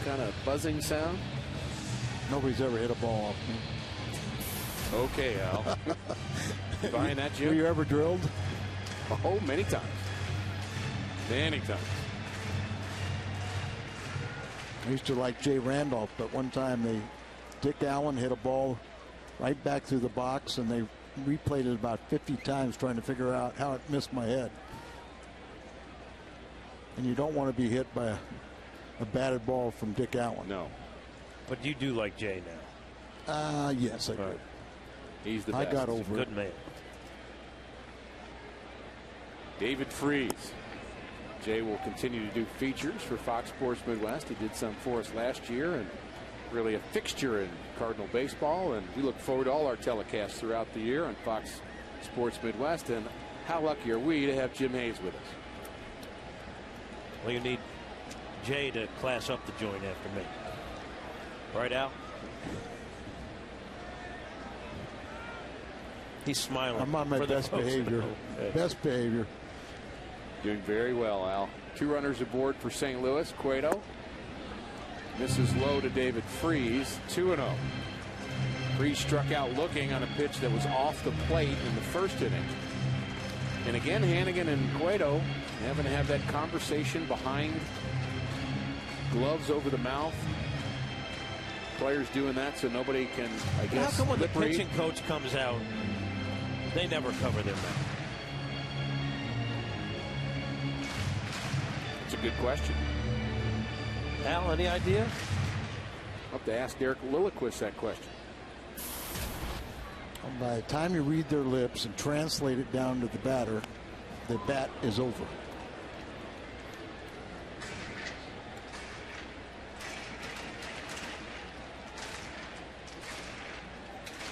kind of buzzing sound? Nobody's ever hit a ball off me. Okay, Al. You buying that, Jim? Were you ever drilled? Oh, many times. Many times. I used to like Jay Randolph, but one time Dick Allen hit a ball right back through the box, and they replayed it about 50 times trying to figure out how it missed my head. And you don't want to be hit by a batted ball from Dick Allen. No. But you do like Jay now. Yes, I do. Right. He's the best. I got over Good it. man. David Freese. Jay will continue to do features for Fox Sports Midwest. He did some for us last year and really a fixture in Cardinal baseball. And we look forward to all our telecasts throughout the year on Fox Sports Midwest. And how lucky are we to have Jim Hayes with us? Well, you need Jay to class up the joint after me. Right, Al? He's smiling. I'm on my best behavior. Best behavior. Doing very well, Al. 2 runners aboard for St. Louis. Cueto misses low to David Freese. 2-0. Freese struck out looking on a pitch that was off the plate in the first inning. And again, Hannigan and Cueto having to have that conversation behind gloves over the mouth. Players doing that so nobody can, I guess, how come when the pitching coach comes out, they never cover their mouth? That's a good question. Al, any idea? I'll have to ask Derek Lilliquist that question. And by the time you read their lips and translate it down to the batter, the bat is over.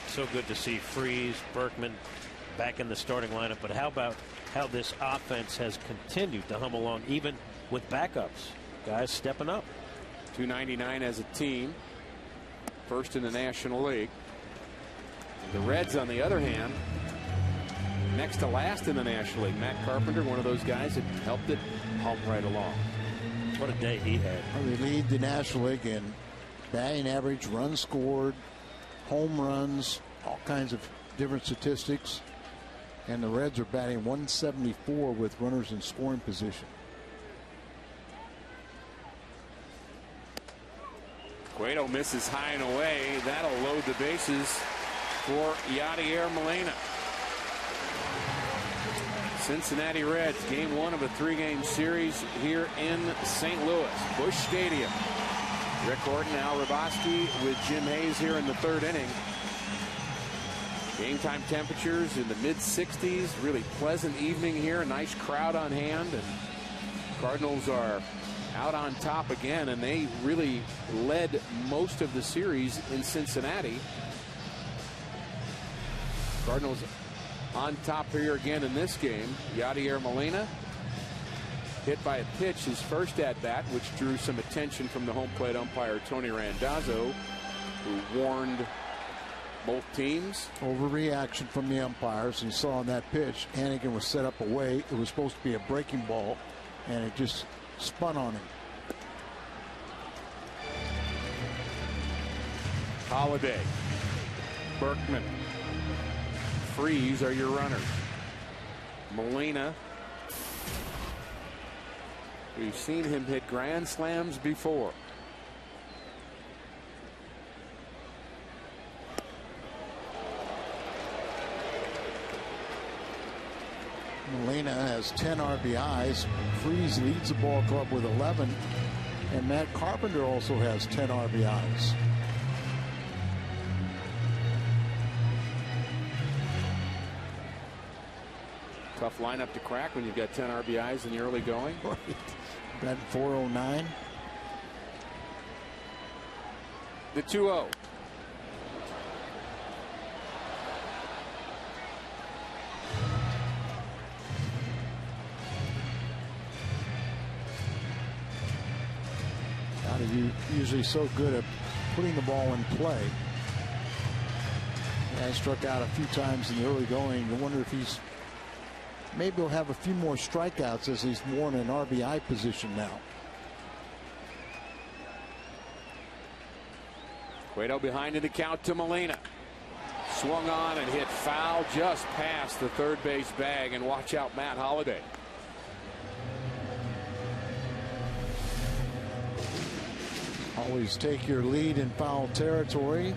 So good to see Freese, Berkman back in the starting lineup. But how about how this offense has continued to hum along, even with backups? Guys stepping up. 299 as a team. First in the National League. The Reds, on the other hand, next to last in the National League. Matt Carpenter, one of those guys that helped it hum right along. What a day he had. They lead the National League in batting average, runs scored, home runs, all kinds of different statistics. And the Reds are batting 174 with runners in scoring position. Cueto misses high and away. That'll load the bases for Yadier Molina. Cincinnati Reds, game 1 of a 3-game series here in St. Louis. Busch Stadium. Rick Horton, Al Raboski with Jim Hayes here in the 3rd inning. Game time temperatures in the mid-60s. Really pleasant evening here. Nice crowd on hand. And Cardinals are out on top again, and they really led most of the series in Cincinnati. Cardinals on top here again in this game. Yadier Molina hit by a pitch his first at-bat, which drew some attention from the home plate umpire Tony Randazzo, who warned both teams. Overreaction from the umpires. You saw on that pitch, Hannigan was set up away. It was supposed to be a breaking ball, and it just spun on him. Holiday, Berkman, Freeze are your runners. Molina, we've seen him hit grand slams before. Molina has 10 RBIs. Freeze leads the ball club with 11. And Matt Carpenter also has 10 RBIs. Tough lineup to crack when you've got 10 RBIs in the early going. Right. Batting .409. The 2-0. Usually so good at putting the ball in play. And struck out a few times in the early going. You wonder if he's maybe he'll have a few more strikeouts as he's more in an RBI position now. Cueto behind in the count to Molina. Swung on and hit foul just past the third base bag, and watch out Matt Holliday. Always take your lead in foul territory,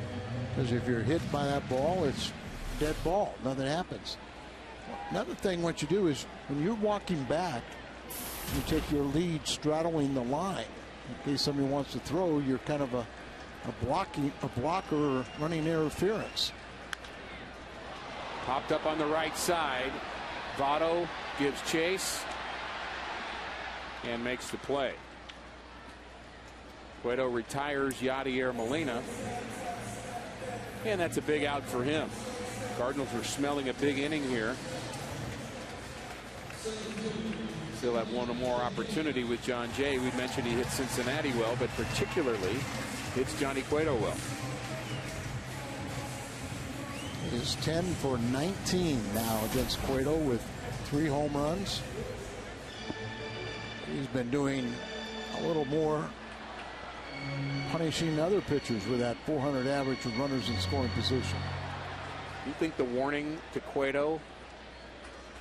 because if you're hit by that ball, it's dead ball. Nothing happens. Another thing what you do is when you're walking back, you take your lead straddling the line. In case somebody wants to throw, you're kind of a blocker running interference. Popped up on the right side. Votto gives chase and makes the play. Cueto retires Yadier Molina, and that's a big out for him. Cardinals are smelling a big inning here. Still have one more opportunity with John Jay. We mentioned he hit Cincinnati well, but particularly hits Johnny Cueto well. He's 10 for 19 now against Cueto with 3 home runs. He's been doing a little more punishing other pitchers with that 400 average with runners in scoring position. You think the warning to Cueto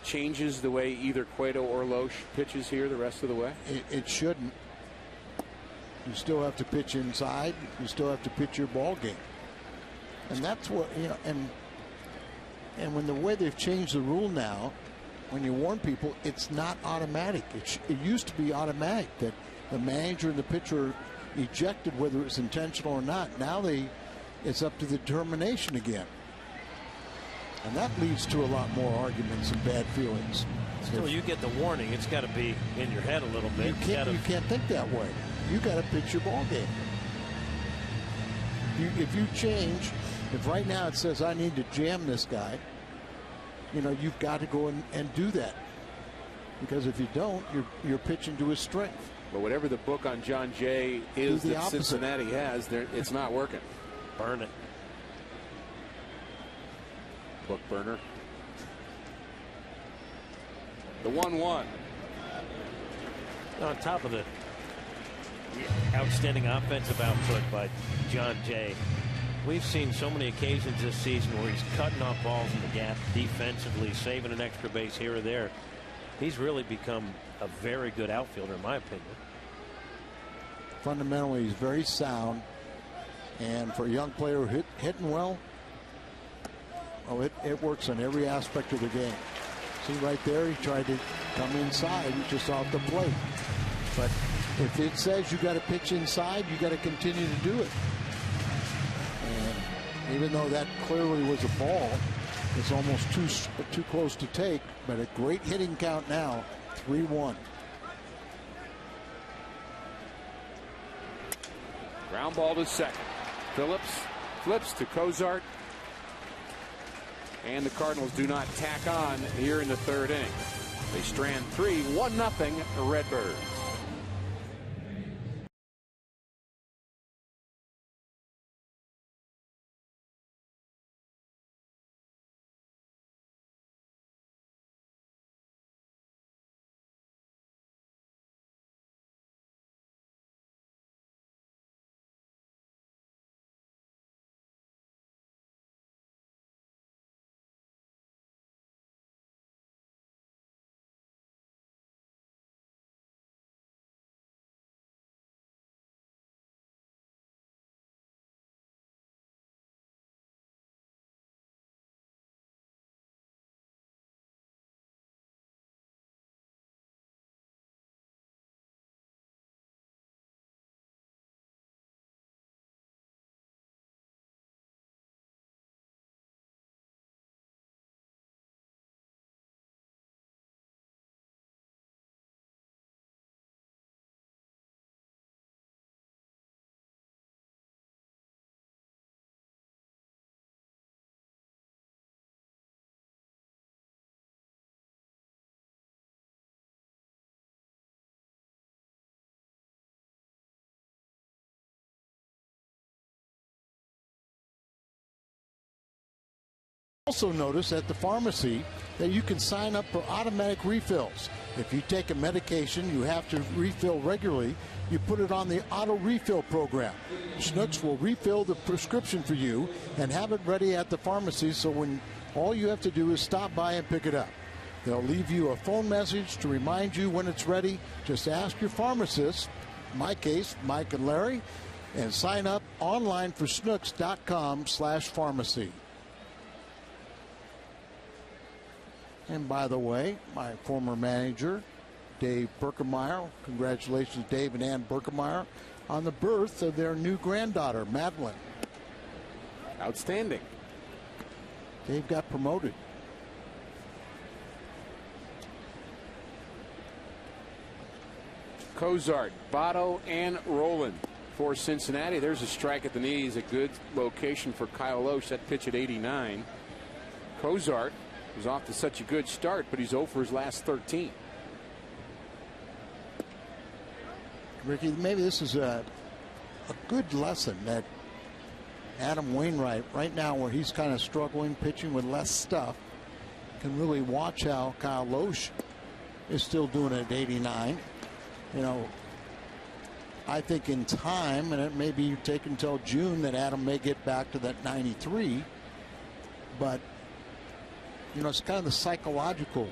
changes the way either Cueto or Lohse pitches here the rest of the way? It shouldn't. You still have to pitch inside. You still have to pitch your ball game. And that's what, you know, and when the way they've changed the rule now, when you warn people, it's not automatic. It used to be automatic that the manager and the pitcher ejected whether it's intentional or not. Now it's up to the determination again. And that leads to a lot more arguments and bad feelings. Still, you get the warning. It's got to be in your head a little bit. You can't think that way. You got to pitch your ball game. If you change, if right now it says I need to jam this guy, you know, you've got to go and do that. Because if you don't, you're pitching to his strength. But whatever the book on John Jay is that opposite. Cincinnati has, it's not working. Burn it. Book burner. The 1-1. On top of the outstanding offensive output by John Jay, we've seen so many occasions this season where he's cutting off balls in the gap defensively, saving an extra base here or there. He's really become a very good outfielder, in my opinion. Fundamentally, he's very sound. And for a young player hitting well, it works on every aspect of the game. See right there, he tried to come inside just off the plate. But if it says you got to pitch inside, you got to continue to do it. And even though that clearly was a ball, it's almost too close to take. But a great hitting count now, 3-1. Ground ball to second. Phillips flips to Cozart. And the Cardinals do not tack on here in the third inning. They strand 3, 1-0 Redbirds. Also notice at the pharmacy that you can sign up for automatic refills. If you take a medication you have to refill regularly, you put it on the auto refill program. Schnucks will refill the prescription for you and have it ready at the pharmacy, so when all you have to do is stop by and pick it up. They'll leave you a phone message to remind you when it's ready. Just ask your pharmacist, in my case, Mike and Larry, and sign up online for snooks.com/pharmacy. And by the way, my former manager, Dave Berkemeyer, congratulations Dave and Ann Berkemeyer on the birth of their new granddaughter, Madeline. Outstanding. Dave got promoted. Cozart, Votto, and Roland for Cincinnati. There's a strike at the knees, a good location for Kyle Lohse. That pitch at 89. Cozart was off to such a good start, but he's 0 for his last 13. Ricky, maybe this is a good lesson that Adam Wainwright, right now where he's kind of struggling, pitching with less stuff, can really watch how Kyle Lohse is still doing it at 89. You know, I think in time, and it may be take until June, that Adam may get back to that 93, but you know, it's kind of the psychological,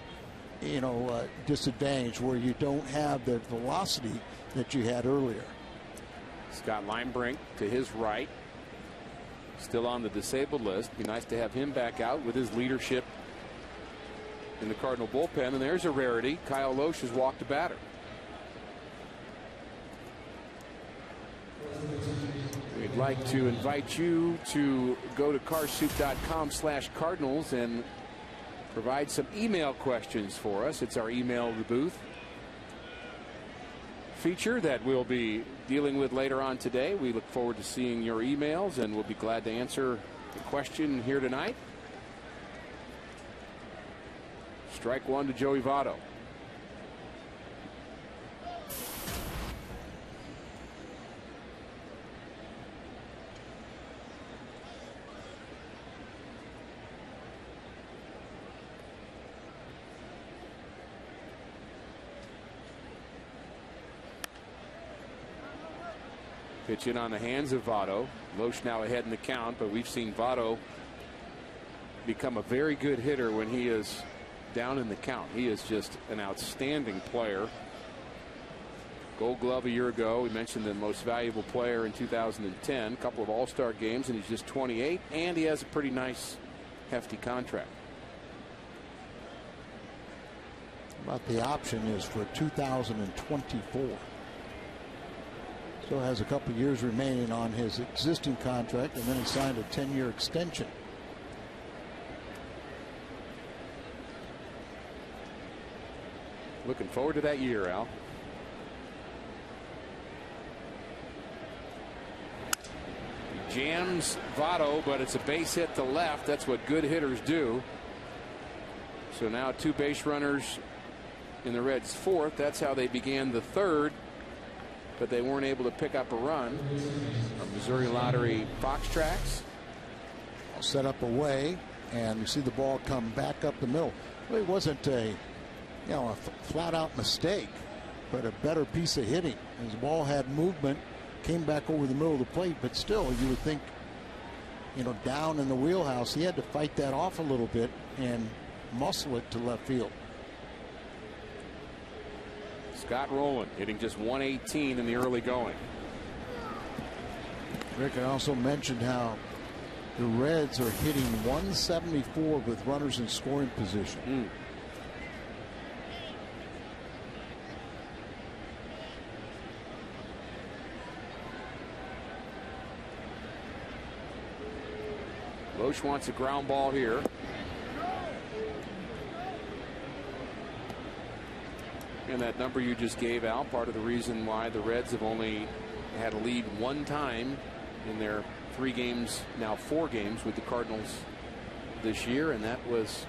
you know, disadvantage where you don't have the velocity that you had earlier. Scott Linebrink to his right, still on the disabled list. Be nice to have him back out with his leadership in the Cardinal bullpen. And there's a rarity. Kyle Lohse has walked a batter. We'd like to invite you to go to carsoup.com/Cardinals and provide some email questions for us. It's our email the booth feature that we'll be dealing with later on today. We look forward to seeing your emails, and we'll be glad to answer the question here tonight. Strike one to Joey Votto. Pitch in on the hands of Votto. Lohse now ahead in the count, but we've seen Votto become a very good hitter when he is down in the count. He is just an outstanding player. Gold Glove a year ago. We mentioned the most valuable player in 2010. A couple of All-Star games, and he's just 28, and he has a pretty nice, hefty contract. But the option is for 2024. Still has a couple years remaining on his existing contract, and then he signed a 10-year extension. Looking forward to that year, Al. Jams Votto, but it's a base hit to left. That's what good hitters do. So now two base runners in the Reds' fourth. That's how they began the third, but they weren't able to pick up a run. On Missouri Lottery Fox tracks. Set up away, and you see the ball come back up the middle. Well, it wasn't a flat out mistake, but a better piece of hitting. His ball had movement, came back over the middle of the plate, but still you would think, down in the wheelhouse, he had to fight that off a little bit and muscle it to left field. Scott Rowland hitting just 118 in the early going. Rick, I also mentioned how the Reds are hitting 174 with runners in scoring position. Lohse wants a ground ball here. And that number you just gave out, part of the reason why the Reds have only had a lead one time in their 3 games, now 4 games with the Cardinals this year, and that was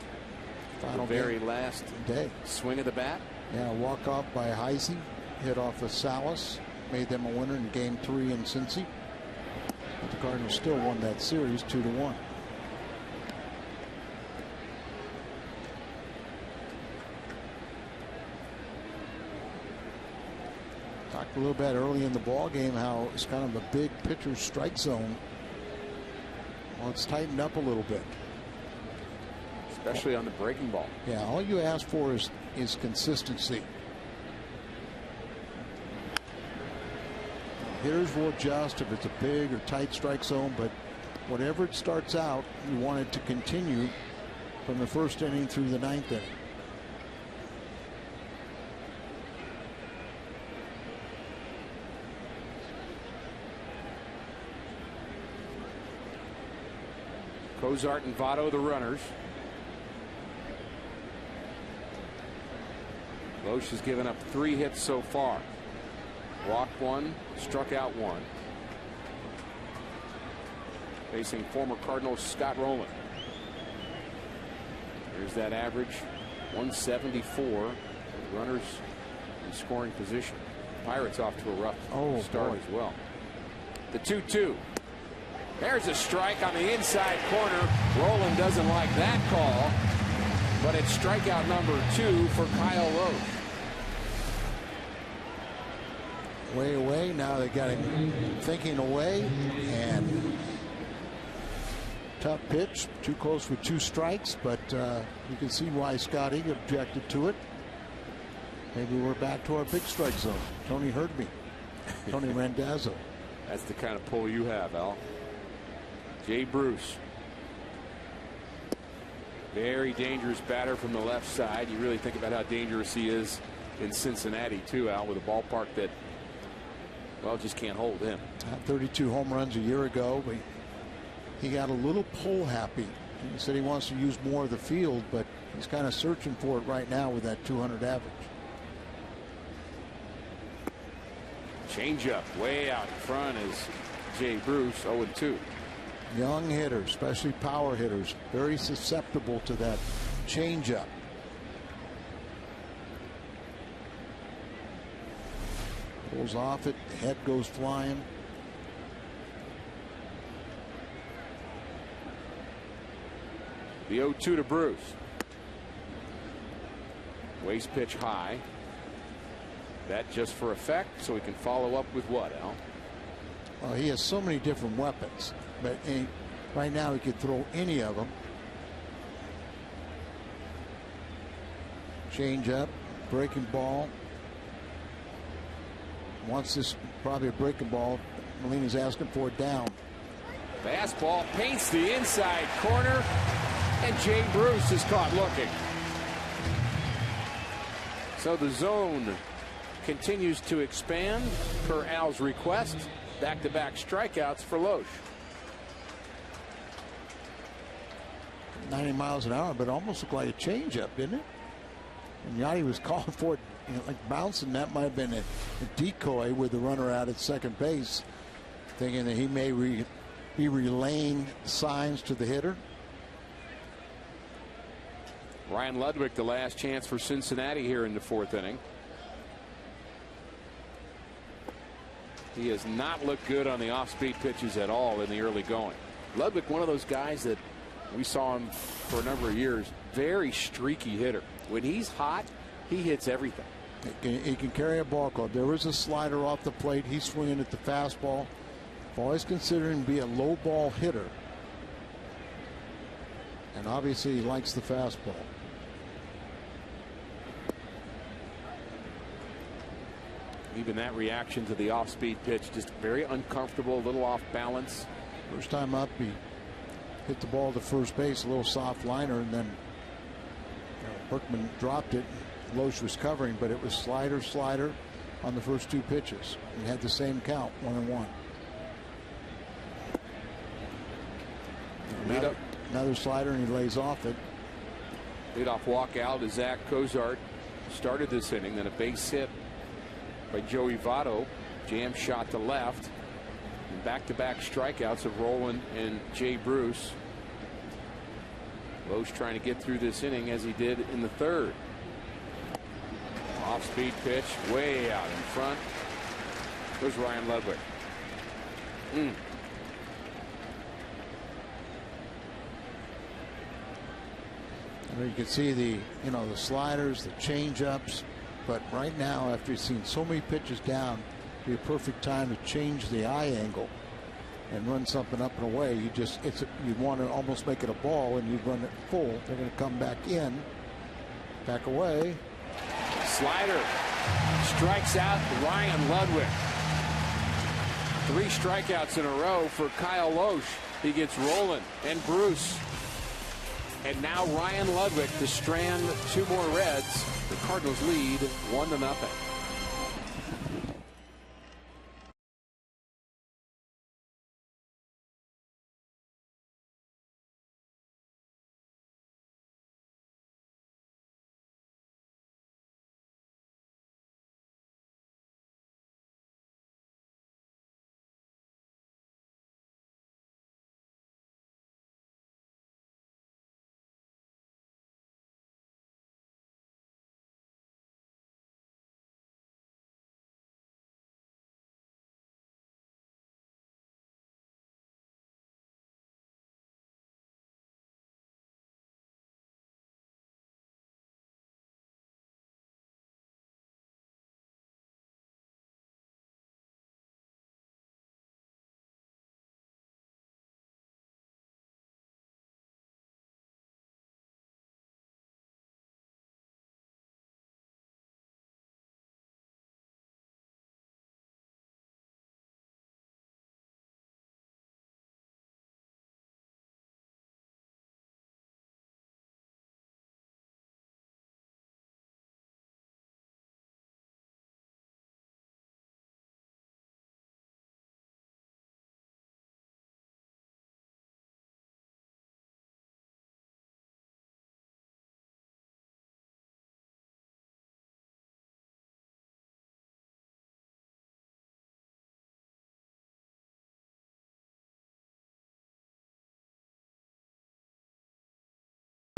the very last day swing of the bat. Yeah, walk off by Heisey, hit off of Salas, made them a winner in Game 3 in Cincy. But the Cardinals still won that series 2-1. Talked a little bit early in the ball game how it's kind of a big pitcher's strike zone. Well, it's tightened up a little bit, especially on the breaking ball. Yeah, all you ask for is consistency. Hitters will adjust if it's a big or tight strike zone, but whatever it starts out, you want it to continue from the first inning through the 9th inning. Cozart and Votto, the runners. Lohse has given up 3 hits so far. Walked 1, struck out 1. Facing former Cardinal Scott Rowland. Here's that average, 174. Runners in scoring position. Pirates off to a rough start as well. The 2-2. There's a strike on the inside corner. Rowland doesn't like that call, but it's strikeout number 2 for Kyle Lohse. Way away. Now they got him thinking away, and tough pitch. Too close with 2 strikes, but you can see why Scotty objected to it. Maybe we're back to our big strike zone. Tony heard me. Tony Randazzo. That's the kind of pull you have, Al. Jay Bruce. Very dangerous batter from the left side. You really think about how dangerous he is in Cincinnati too, Al, with a ballpark that, well, just can't hold him. 32 home runs a year ago. He got a little pull happy. He said he wants to use more of the field, but he's kind of searching for it right now with that 200 average. Changeup way out in front is Jay Bruce, 0-2. Young hitters, especially power hitters, very susceptible to that changeup. Pulls off it, the head goes flying. The 0-2 to Bruce. Waste pitch high. That just for effect, so he can follow up with what, Al? Well, he has so many different weapons, but right now he could throw any of them. Change up, breaking ball. Wants this probably a breaking ball. Molina's asking for it down. Fastball paints the inside corner, and Jay Bruce is caught looking. So the zone continues to expand per Al's request. Back-to-back strikeouts for Lohse. 90 miles an hour, but almost looked like a changeup, didn't it? And Yachty was calling for it, like bouncing. That might have been a decoy with the runner out at second base, thinking that he may be relaying signs to the hitter. Ryan Ludwig, the last chance for Cincinnati here in the 4th inning. He has not looked good on the off-speed pitches at all in the early going. Ludwig, one of those guys that we saw him for a number of years, very streaky hitter. When he's hot, he hits everything. He can carry a ball club. There was a slider off the plate. He's swinging at the fastball. Always considering to be a low ball hitter. And obviously he likes the fastball. Even that reaction to the off-speed pitch, just very uncomfortable, a little off balance. First time up, he hit the ball to first base, a little soft liner, and then Berkman dropped it. Lohse was covering, but it was slider on the first 2 pitches. He had the same count, 1-1. Another slider, and he lays off it. Leadoff walk out as Zach Cozart started this inning. Then a base hit by Joey Votto. Jam shot to left. And back-to-back strikeouts of Roland and Jay Bruce. Lohse trying to get through this inning as he did in the 3rd. Off-speed pitch way out in front. There's Ryan Ludwig. You can see the sliders, the change-ups, but right now, after you've seen so many pitches down, it'd be a perfect time to change the eye angle and run something up and away. You want to almost make it a ball, and you run it full. They're going to come back in, back away. Slider strikes out Ryan Ludwig. 3 strikeouts in a row for Kyle Lohse. He gets Roland and Bruce. And now Ryan Ludwig to strand 2 more Reds. The Cardinals lead 1-0.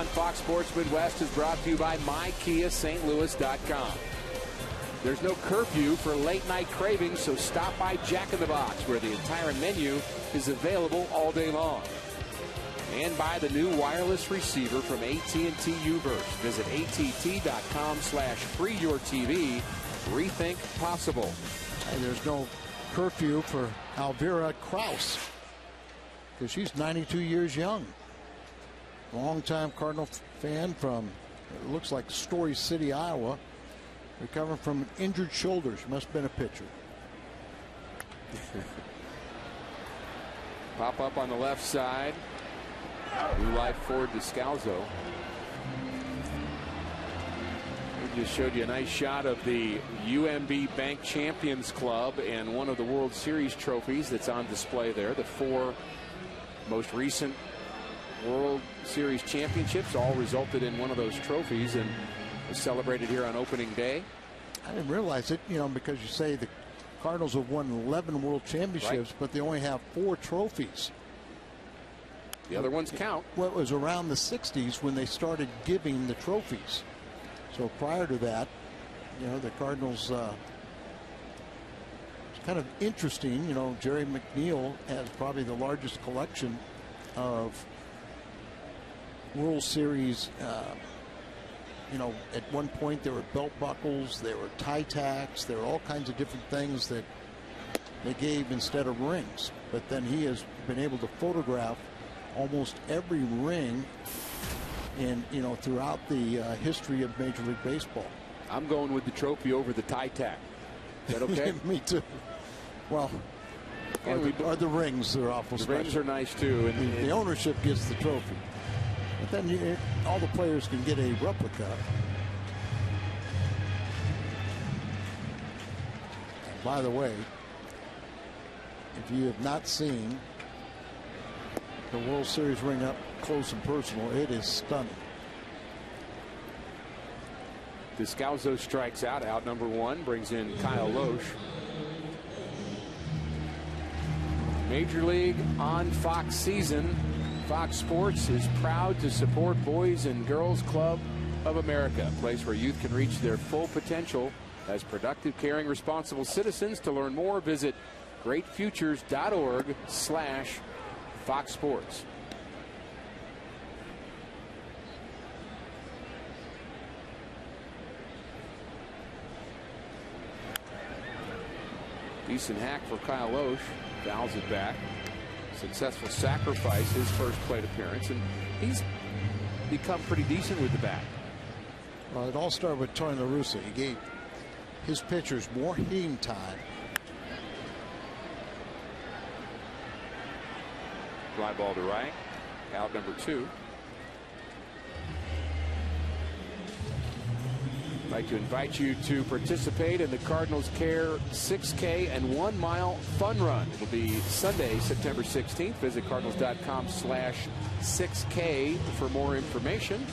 Fox Sports Midwest is brought to you by MyKiaSt.Louis.com. There's no curfew for late night cravings, so stop by Jack in the Box, where the entire menu is available all day long. And by the new wireless receiver from AT&T Uverse. Visit att.com/freeyourtv. Rethink possible. And there's no curfew for Alvira Kraus, because she's 92 years young. Longtime Cardinal fan from, it looks like Story City, Iowa. Recovering from an injured shoulder. She must have been a pitcher. Pop up on the left side. New life for Descalzo. We just showed you a nice shot of the UMB Bank Champions Club and one of the World Series trophies that's on display there. The 4 most recent World Series championships all resulted in one of those trophies and was celebrated here on opening day. I didn't realize it, because you say the Cardinals have won 11 World Championships, right, but they only have 4 trophies. The other ones count. Well, it was around the 60s when they started giving the trophies. So prior to that, you know, the Cardinals, it's kind of interesting. You know, Jerry McNeil has probably the largest collection of World Series. You know, at one point there were belt buckles, there were tie tacks, there were all kinds of different things that they gave instead of rings. But then he has been able to photograph almost every ring in, you know, throughout the history of Major League Baseball. I'm going with the trophy over the tie tack. Is that okay? Me too. Well, are the rings, they're awful the special. rings are nice too. And the ownership gets the trophy. But then all the players can get a replica. And by the way, if you have not seen the World Series ring up close and personal, it is stunning. Descalzo strikes out number 1, brings in Kyle Lohse. Major League on Fox season. Fox Sports is proud to support Boys and Girls Club of America, a place where youth can reach their full potential as productive, caring, responsible citizens. To learn more, visit greatfutures.org/Fox Sports. Decent hack for Kyle Lohse. Fouls it back. Successful sacrifice, his first plate appearance, and he's become pretty decent with the bat. Well, it all started with Tony La Russa. He gave his pitchers more hitting time. Fly ball to right. Out number 2. I'd like to invite you to participate in the Cardinals Care 6K and 1 mile fun run. It'll be Sunday, September 16th. Visit cardinals.com/6K for more information.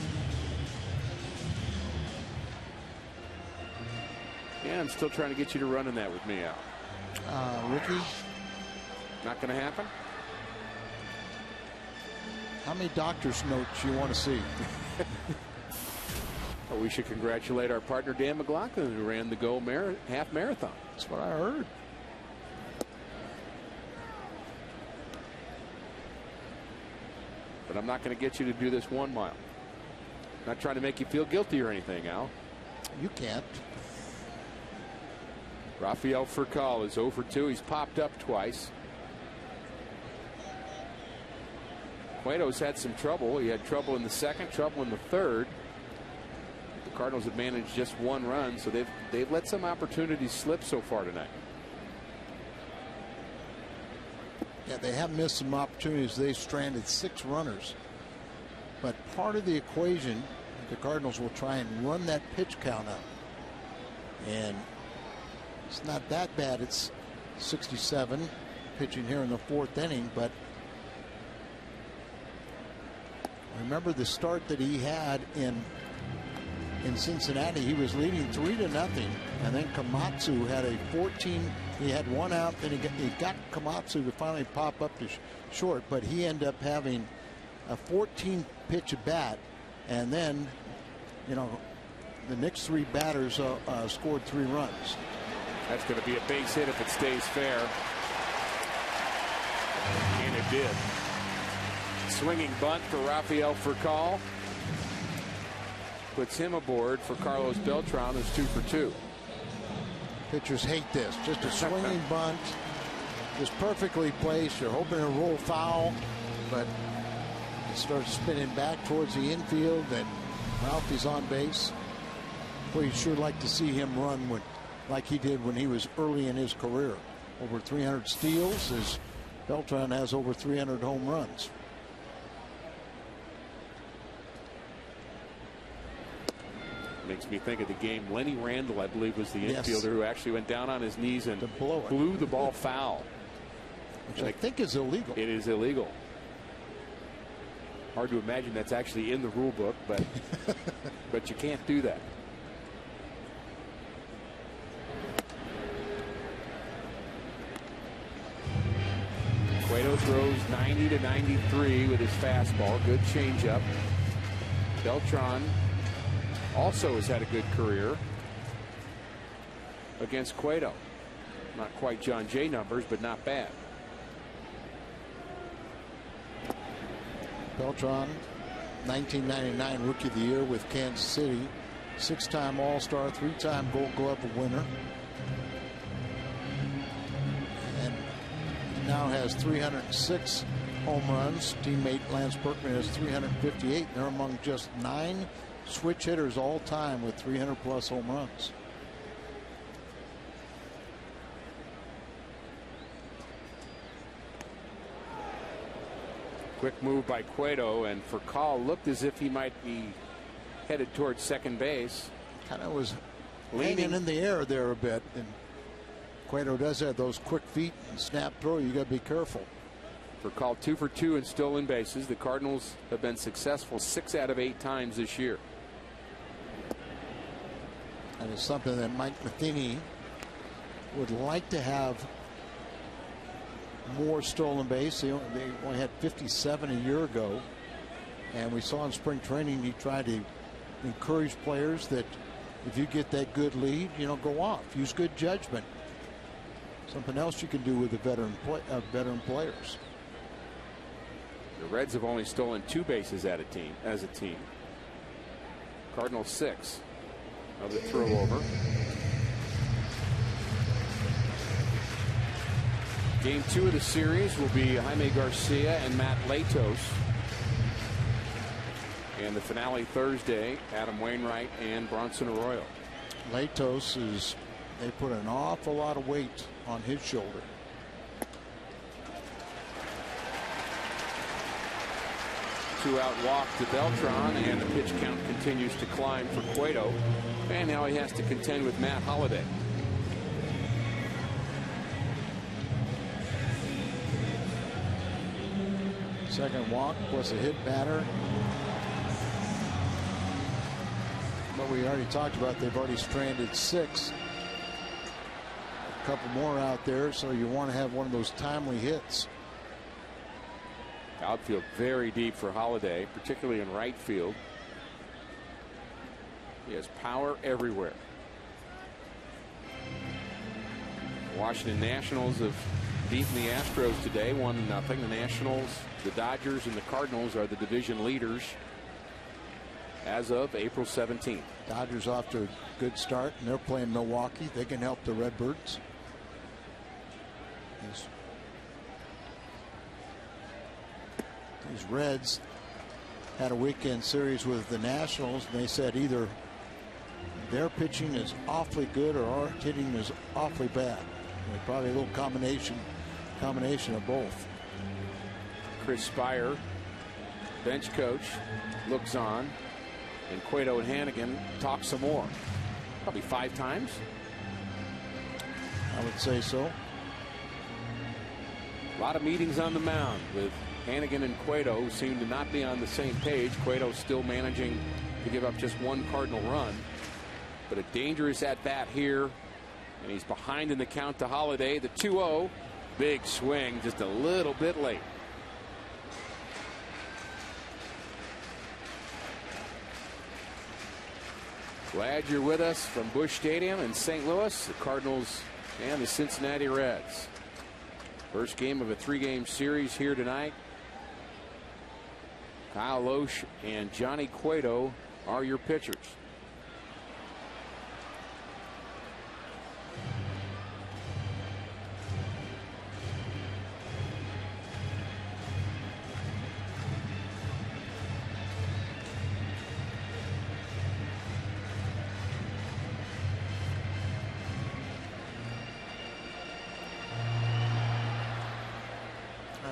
Yeah, I'm still trying to get you to run in that with me, Al. Ricky, not going to happen? How many doctor's notes you want to see? Well, we should congratulate our partner Dan McLaughlin, who ran the Go half marathon. That's what I heard. But I'm not going to get you to do this 1 mile. Not trying to make you feel guilty or anything, Al. You can't. Rafael Furcal is 0 for 2. He's popped up twice. Cueto's had some trouble. He had trouble in the second, trouble in the third. The Cardinals have managed just 1 run, so they've let some opportunities slip so far tonight. Yeah, they have missed some opportunities. They've stranded 6 runners. But part of the equation, the Cardinals will try and run that pitch count up. And it's not that bad. It's 67 pitching here in the 4th inning, but remember the start that he had in Cincinnati. He was leading 3-0, and then Komatsu had a 14. He had 1 out, then he got Komatsu to finally pop up to short, but he ended up having a 14 pitch at bat, and then, you know, the next 3 batters scored 3 runs. That's going to be a base hit if it stays fair, and it did. Swinging bunt for Rafael Furcal. Puts him aboard for Carlos Beltran, who's 2 for 2. Pitchers hate this. Just a swinging bunt. Just perfectly placed. You're hoping it'll roll foul, but it starts spinning back towards the infield, and Ralphie's on base. Well, you'd sure like to see him run like he did when he was early in his career. Over 300 steals, as Beltran has over 300 home runs. Makes me think of the game. Lenny Randall, I believe, was the infielder who actually went down on his knees and blew the ball foul. Which I think is illegal. It is illegal. Hard to imagine that's actually in the rule book, but but you can't do that. Cueto's throws 90 to 93 with his fastball. Good changeup. Beltran also has had a good career against Cueto. Not quite John Jay numbers, but not bad. Beltran, 1999 Rookie of the Year with Kansas City. 6-time All-Star, 3-time Gold Glove winner. And now has 306 home runs. Teammate Lance Berkman has 358. They're among just 9 switch hitters all time with 300+ home runs. Quick move by Cueto, and Furcal looked as if he might be headed towards second base. Kind of was leaning in the air there a bit, and Cueto does have those quick feet and snap throw. You got to be careful. Furcal 2 for 2 in stolen bases. The Cardinals have been successful 6 out of 8 times this year. And it's something that Mike Matheny would like to have more stolen base. They only had 57 a year ago, and we saw in spring training he tried to encourage players that if you get that good lead, go off, use good judgment. Something else you can do with the veteran players. The Reds have only stolen 2 bases as a team. Cardinals 6 of the throw over. Game 2 of the series will be Jaime Garcia and Matt Latos. And the finale Thursday, Adam Wainwright and Bronson Arroyo. Latos they put an awful lot of weight on his shoulder. Two-out walk to Beltran, and the pitch count continues to climb for Cueto. And now he has to contend with Matt Holliday. Second walk plus a hit batter. But we already talked about they've already stranded 6. A couple more out there, so you want to have one of those timely hits. Outfield very deep for Holliday, particularly in right field. He has power everywhere. Washington Nationals have beaten the Astros today 1-0. The Nationals, the Dodgers, and the Cardinals are the division leaders as of April 17th. Dodgers off to a good start, and they're playing Milwaukee. They can help the Redbirds. These Reds had a weekend series with the Nationals, and they said either their pitching is awfully good or our hitting is awfully bad. Probably a little combination of both. Chris Spire, bench coach, looks on, and Cueto and Hannigan talk some more. Probably 5 times. I would say so. A lot of meetings on the mound with Hannigan and Cueto, who seem to not be on the same page. Cueto still managing to give up just 1 Cardinal run, but a dangerous at bat here, and he's behind in the count to Holliday. The 2-0, big swing, just a little bit late. Glad you're with us from Busch Stadium in St. Louis. The Cardinals and the Cincinnati Reds. First game of a 3-game series here tonight. Kyle Lohse and Johnny Cueto are your pitchers.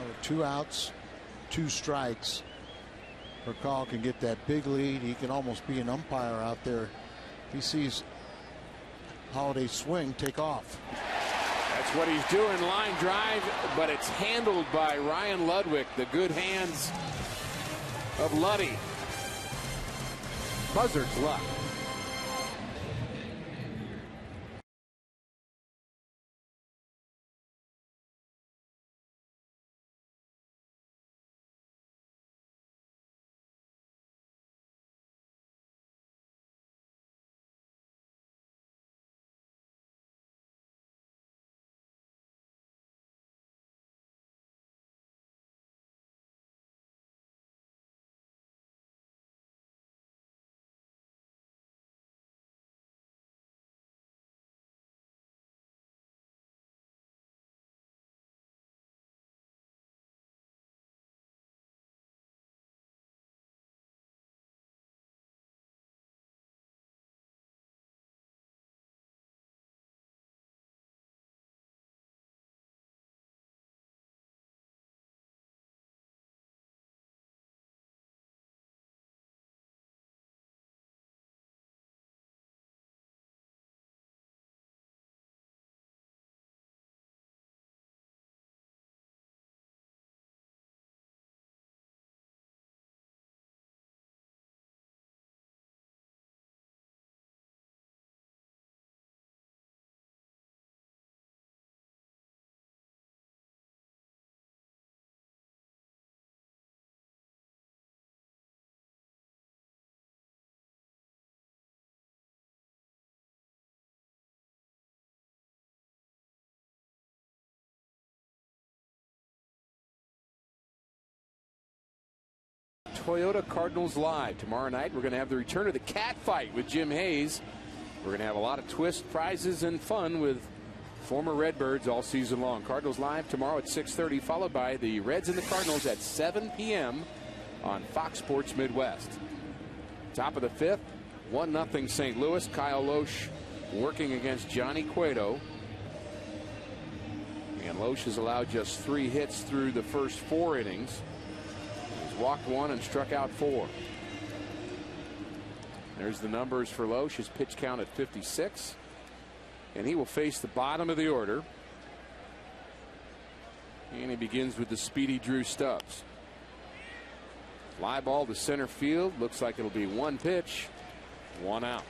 With 2 outs, 2 strikes, Furcal can get that big lead. He can almost be an umpire out there. He sees Holliday swing, take off. That's what he's doing, line drive, but it's handled by Ryan Ludwig. The good hands of Luddy. Buzzard's luck. Toyota Cardinals Live. Tomorrow night, we're going to have the return of the cat fight with Jim Hayes. We're going to have a lot of twists, prizes, and fun with former Redbirds all season long. Cardinals Live tomorrow at 6:30, followed by the Reds and the Cardinals at 7 p.m. on Fox Sports Midwest. Top of the fifth, 1-0 St. Louis. Kyle Lohse working against Johnny Cueto. And Lohse has allowed just 3 hits through the first 4 innings. He's walked 1 and struck out 4. There's the numbers for Lohse. His pitch count at 56. And he will face the bottom of the order. And he begins with the speedy Drew Stubs. Fly ball to center field. Looks like it'll be 1 pitch, 1 out.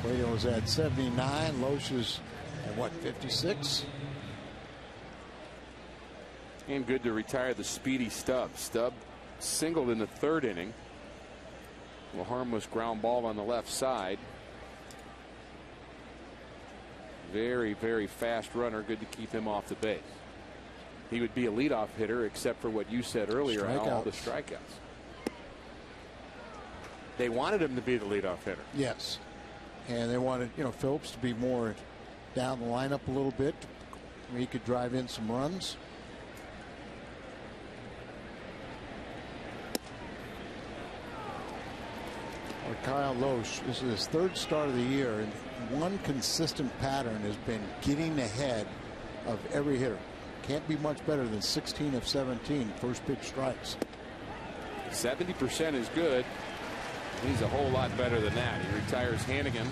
Cueto's at 79. Lohse's at what, 56? And good to retire the speedy Stubs. Stubb singled in the 3rd inning. A harmless ground ball on the left side. Very, very fast runner. Good to keep him off the base. He would be a leadoff hitter, except for what you said earlier, all the strikeouts. They wanted him to be the leadoff hitter. Yes, and they wanted, Phillips to be more down the lineup a little bit, where he could drive in some runs. Or Kyle Lohse, this is his 3rd start of the year, and one consistent pattern has been getting ahead of every hitter. Can't be much better than 16 of 17 first pitch strikes. 70% is good. He's a whole lot better than that. He retires Hannigan.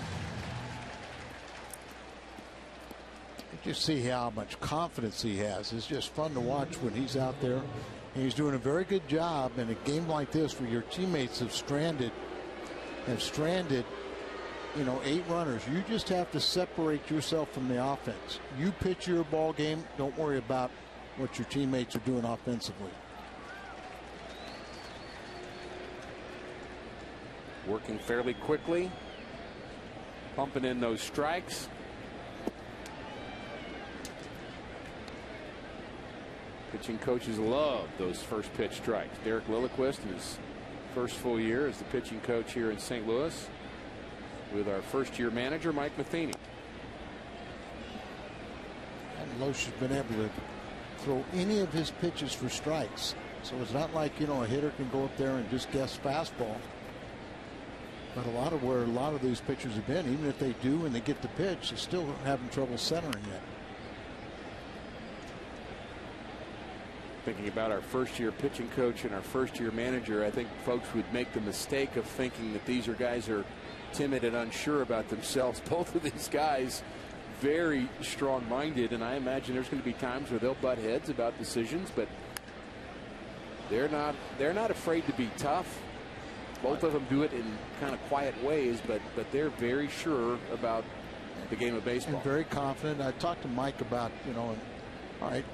You just see how much confidence he has. It's just fun to watch when he's out there. And he's doing a very good job in a game like this where your teammates have stranded 8 runners. You just have to separate yourself from the offense. You pitch your ball game. Don't worry about what your teammates are doing offensively. Working fairly quickly. Pumping in those strikes. Pitching coaches love those first pitch strikes. Derek Lilliquist in his first full year as the pitching coach here in St. Louis, with our first-year manager, Mike Matheny. And Lohse has been able to throw any of his pitches for strikes. So it's not like, a hitter can go up there and just guess fastball. But where a lot of these pitchers have been, even if they do and they get the pitch, they're still having trouble centering it. Thinking about our first-year pitching coach and our first-year manager, I think folks would make the mistake of thinking that these guys are timid and unsure about themselves. Both of these guys very strong-minded, and I imagine there's going to be times where they'll butt heads about decisions, but they're not afraid to be tough. Both of them do it in kind of quiet ways, but they're very sure about the game of baseball. And very confident. I talked to Mike about, all right,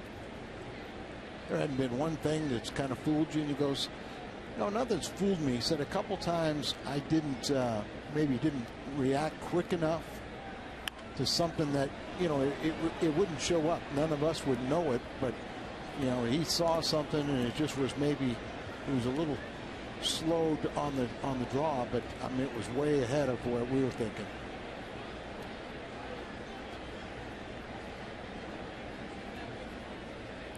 there hadn't been one thing that's kind of fooled you, and he goes, nothing's fooled me. He said a couple times I maybe didn't react quick enough to something that, it wouldn't show up. None of us would know it, but, he saw something and it just was maybe, it was a little slowed on the draw, but I mean, it was way ahead of what we were thinking.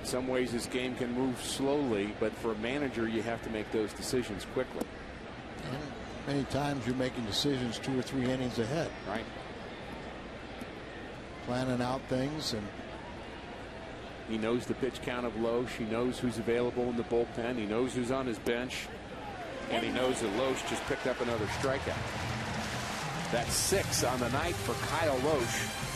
In some ways, this game can move slowly, but for a manager, you have to make those decisions quickly. And many times you're making decisions 2 or 3 innings ahead. Right. Planning out things. And he knows the pitch count of Lohse. He knows who's available in the bullpen. He knows who's on his bench. And he knows that Lohse just picked up another strikeout. That's 6 on the night for Kyle Lohse.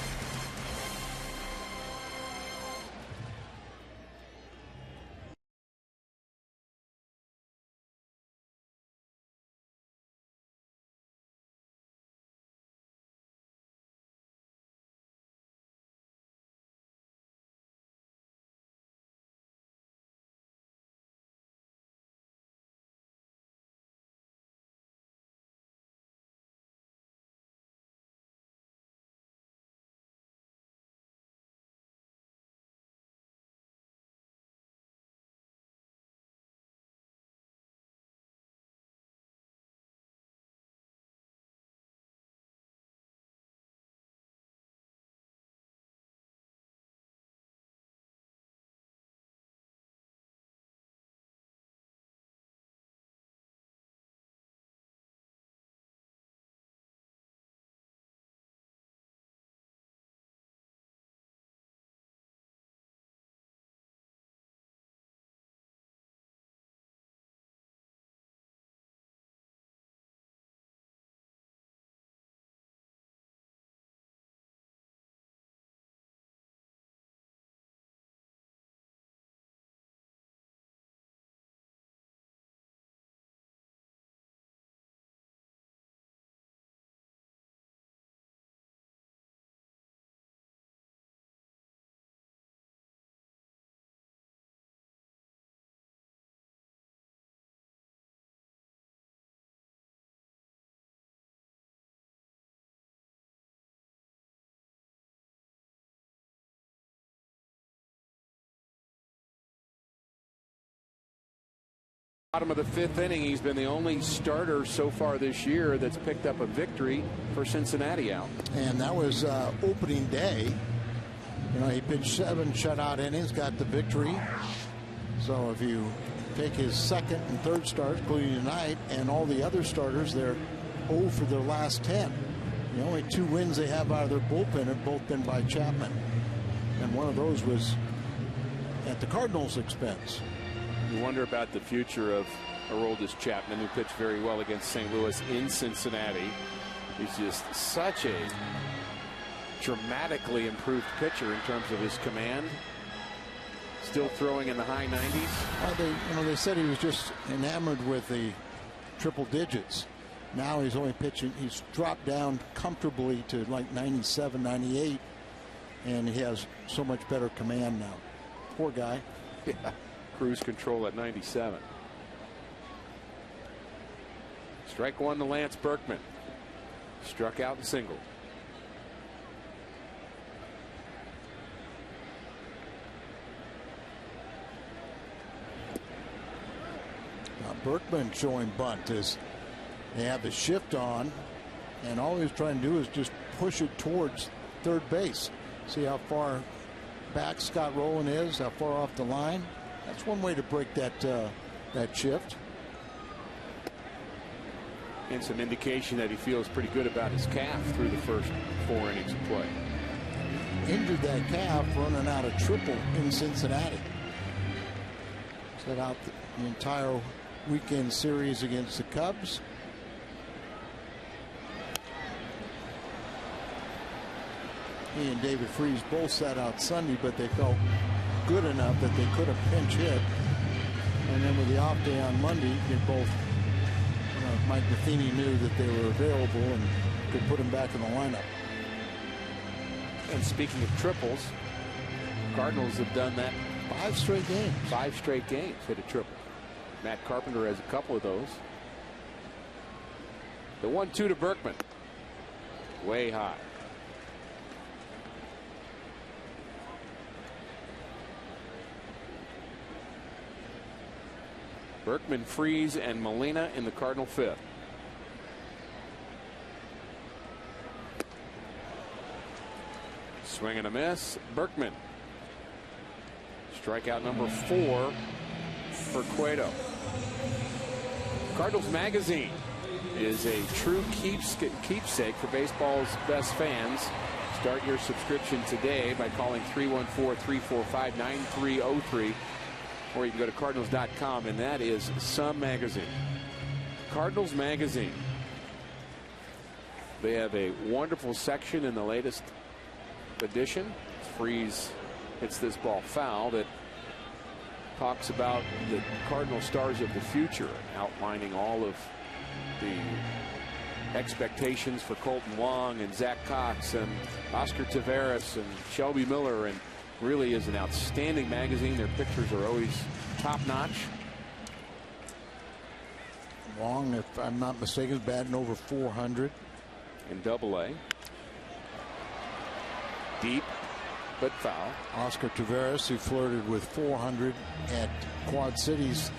Bottom of the 5th inning, he's been the only starter so far this year that's picked up a victory for Cincinnati out. And that was opening day. You know, he pitched 7 shutout innings, got the victory. So if you take his second and third starts, including tonight, and all the other starters, they're 0 for their last 10. The only 2 wins they have out of their bullpen have both been by Chapman. And one of those was at the Cardinals' expense. You wonder about the future of Aroldis Chapman, who pitched very well against St. Louis in Cincinnati. He's just such a dramatically improved pitcher in terms of his command. Still throwing in the high 90s. They said he was just enamored with the triple digits. Now he's only pitching. He's dropped down comfortably to like 97, 98, and he has so much better command now. Poor guy. Yeah. Cruise control at 97. Strike 1 to Lance Berkman. Struck out and singled. Berkman showing bunt as they have the shift on, and all he's trying to do is just push it towards third base. See how far back Scott Rowland is, how far off the line. That's one way to break that shift. And some indication that he feels pretty good about his calf through the first 4 innings of play. Injured that calf running out of triple in Cincinnati. Set out the entire weekend series against the Cubs. He and David Freese both sat out Sunday, but they felt good enough that they could have pinch hit. And then with the off day on Monday, they both, Mike Matheny knew that they were available and could put him back in the lineup. And speaking of triples, Cardinals have done that 5 straight games. 5 straight games, hit a triple. Matt Carpenter has a couple of those. The 1-2 to Berkman. Way high. Berkman, Freese, and Molina in the Cardinal 5th. Swing and a miss. Berkman. Strikeout number 4 for Cueto. Cardinals Magazine is a true keepsake for baseball's best fans. Start your subscription today by calling 314-345-9303, or you can go to Cardinals.com, and that is some magazine. Cardinals Magazine. They have a wonderful section in the latest edition. Freese hits this ball foul that talks about the Cardinal stars of the future, outlining all of the expectations for Colton Wong and Zach Cox and Oscar Taveras and Shelby Miller, and really is an outstanding magazine. Their pictures are always top-notch. Wong, if I'm not mistaken, is batting over 400 in Double-A. Deep but foul. Oscar Taveras, who flirted with 400 at Quad Cities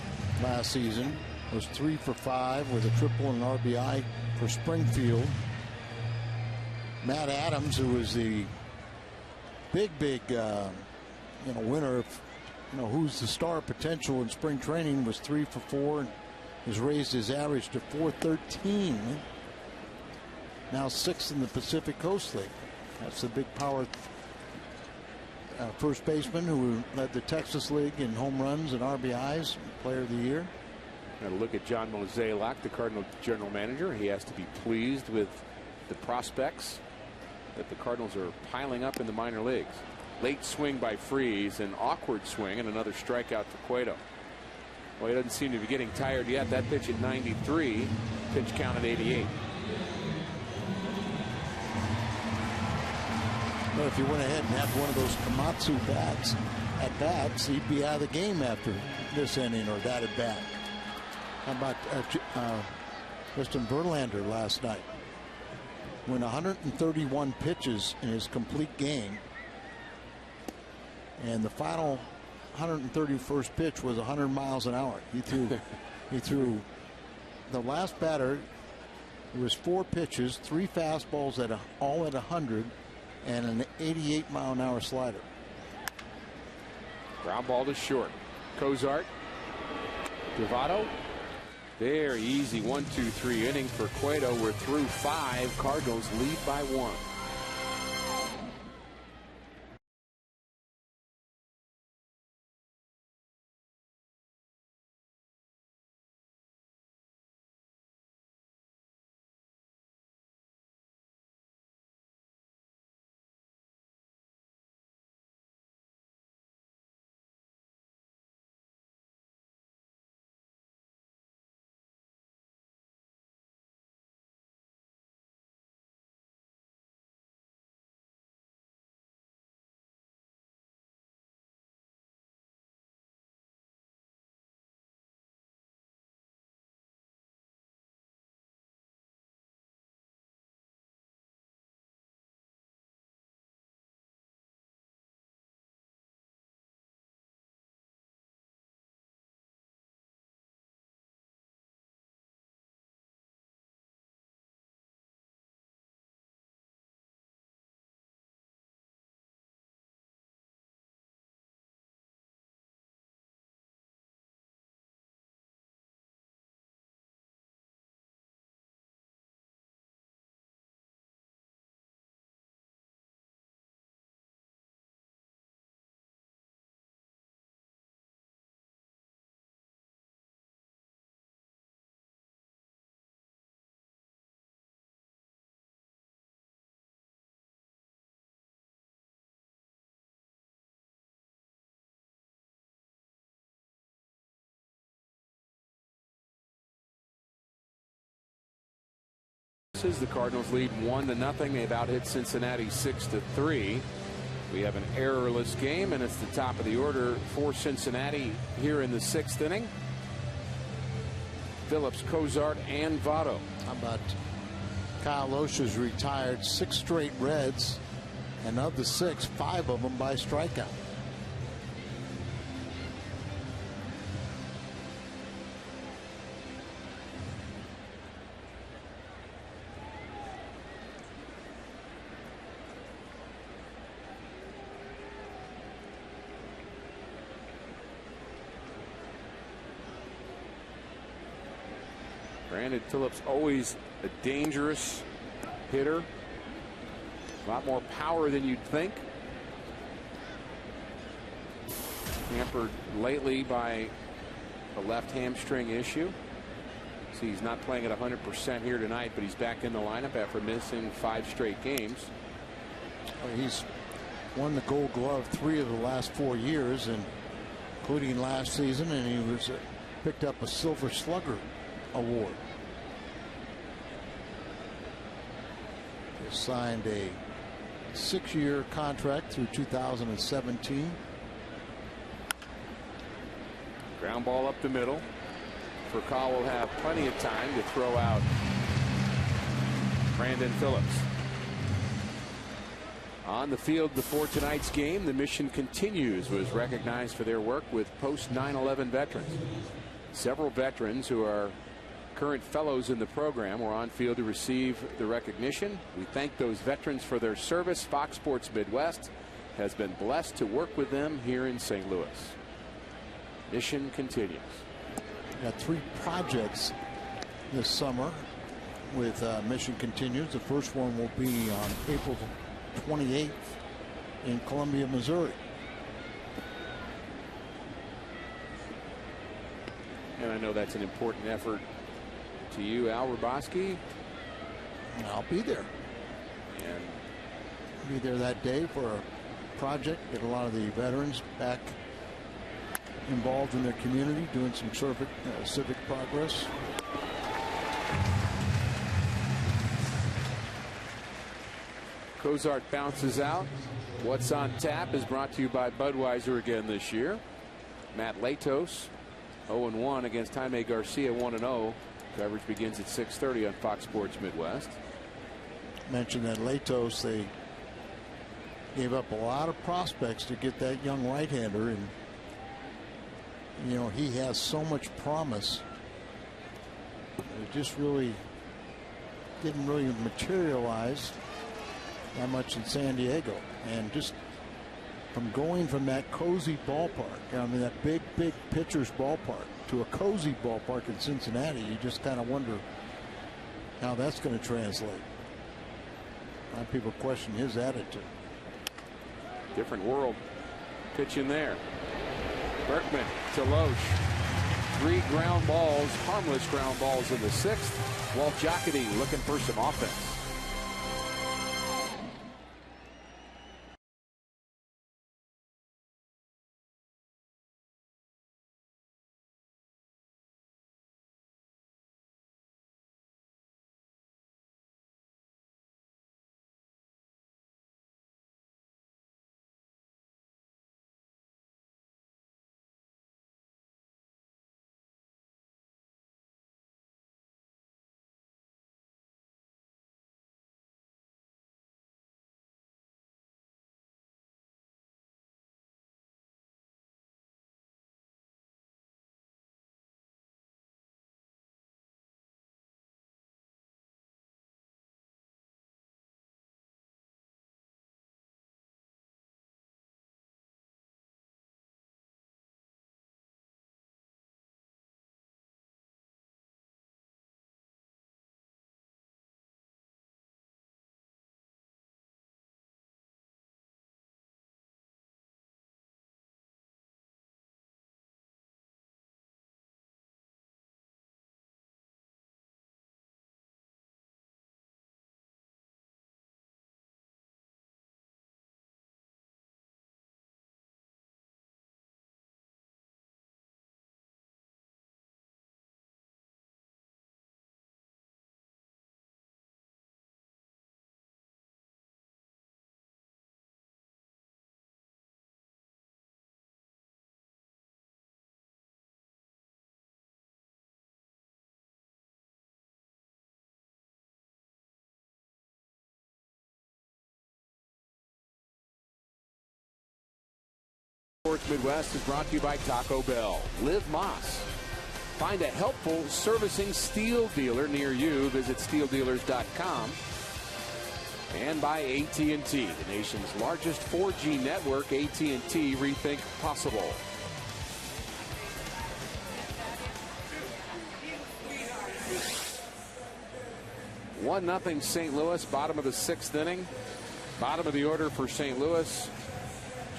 last season, was 3 for 5 with a triple and an RBI for Springfield. Matt Adams, who was the big winner of who's the star potential in spring training, was 3 for 4 and has raised his average to 413. Now 6th in the Pacific Coast League. That's the big power first baseman who led the Texas League in home runs and RBIs, player of the year. Got to look at John Mozeliak, the Cardinal general manager. He has to be pleased with the prospects that the Cardinals are piling up in the minor leagues. Late swing by Freese, an awkward swing, and another strikeout for Cueto. Well, he doesn't seem to be getting tired yet. That pitch at 93, pitch count at 88. But if he went ahead and had one of those Komatsu bats at bats, he'd be out of the game after this inning or that at bat. How about Justin Verlander last night? Went 131 pitches in his complete game, and the final 131st pitch was 100 miles an hour. He threw He threw the last batter. It was 4 pitches, 3 fastballs all at 100, and an 88-mile-an-hour slider. Ground ball to short. Cozart. Bravado. Very easy 1-2-3 inning for Cueto. We're through 5. Cardinals lead by 1. The Cardinals lead 1-0. They've out-hit Cincinnati 6-3. We have an errorless game, and it's the top of the order for Cincinnati here in the 6th inning. Phillips, Cozart, and Votto. How about Kyle Lohse's retired 6 straight Reds, and of the 6, 5 of them by strikeout. Brandon Phillips, always a dangerous hitter. A lot more power than you'd think. Hampered lately by a left hamstring issue. See, he's not playing at 100% here tonight, but he's back in the lineup after missing 5 straight games. He's won the Gold Glove 3 of the last 4 years, and including last season, and he was picked up a Silver Slugger award. He signed a 6-year contract through 2017. Ground ball up the middle. Furcal will have plenty of time to throw out Brandon Phillips. On the field before tonight's game, the Mission Continues was recognized for their work with post 9/11 veterans. Several veterans who are current fellows in the program were on field to receive the recognition. We thank those veterans for their service. Fox Sports Midwest has been blessed to work with them here in St. Louis. Mission Continues. Got 3 projects this summer with Mission Continues. The first one will be on April 28th in Columbia, Missouri. And I know that's an important effort to you, Al Raboski. I'll be there. And be there that day for a project. Get a lot of the veterans back involved in their community, doing some civic progress. Cozart bounces out. What's on tap is brought to you by Budweiser again this year. Matt Latos 0-1 against Jaime Garcia 1-0. Coverage begins at 6:30 on Fox Sports Midwest. Mentioned that Latos, they gave up a lot of prospects to get that young right-hander, and you know he has so much promise It just really didn't really materialize that much in San Diego. And just from going from that cozy ballpark, I mean that big pitcher's ballpark, to a cozy ballpark in Cincinnati, you just kind of wonder how that's going to translate. A lot of people question his attitude. Different world. Pitch in there. Berkman to Lohse. 3 ground balls, harmless ground balls in the 6th. Walt Jocketty looking for some offense. Sports Midwest is brought to you by Taco Bell. Live Moss. Find a helpful servicing steel dealer near you. Visit steeldealers.com. And by AT&T, the nation's largest 4G network. AT&T, rethink possible. One nothing St. Louis, bottom of the 6th inning. Bottom of the order for St. Louis.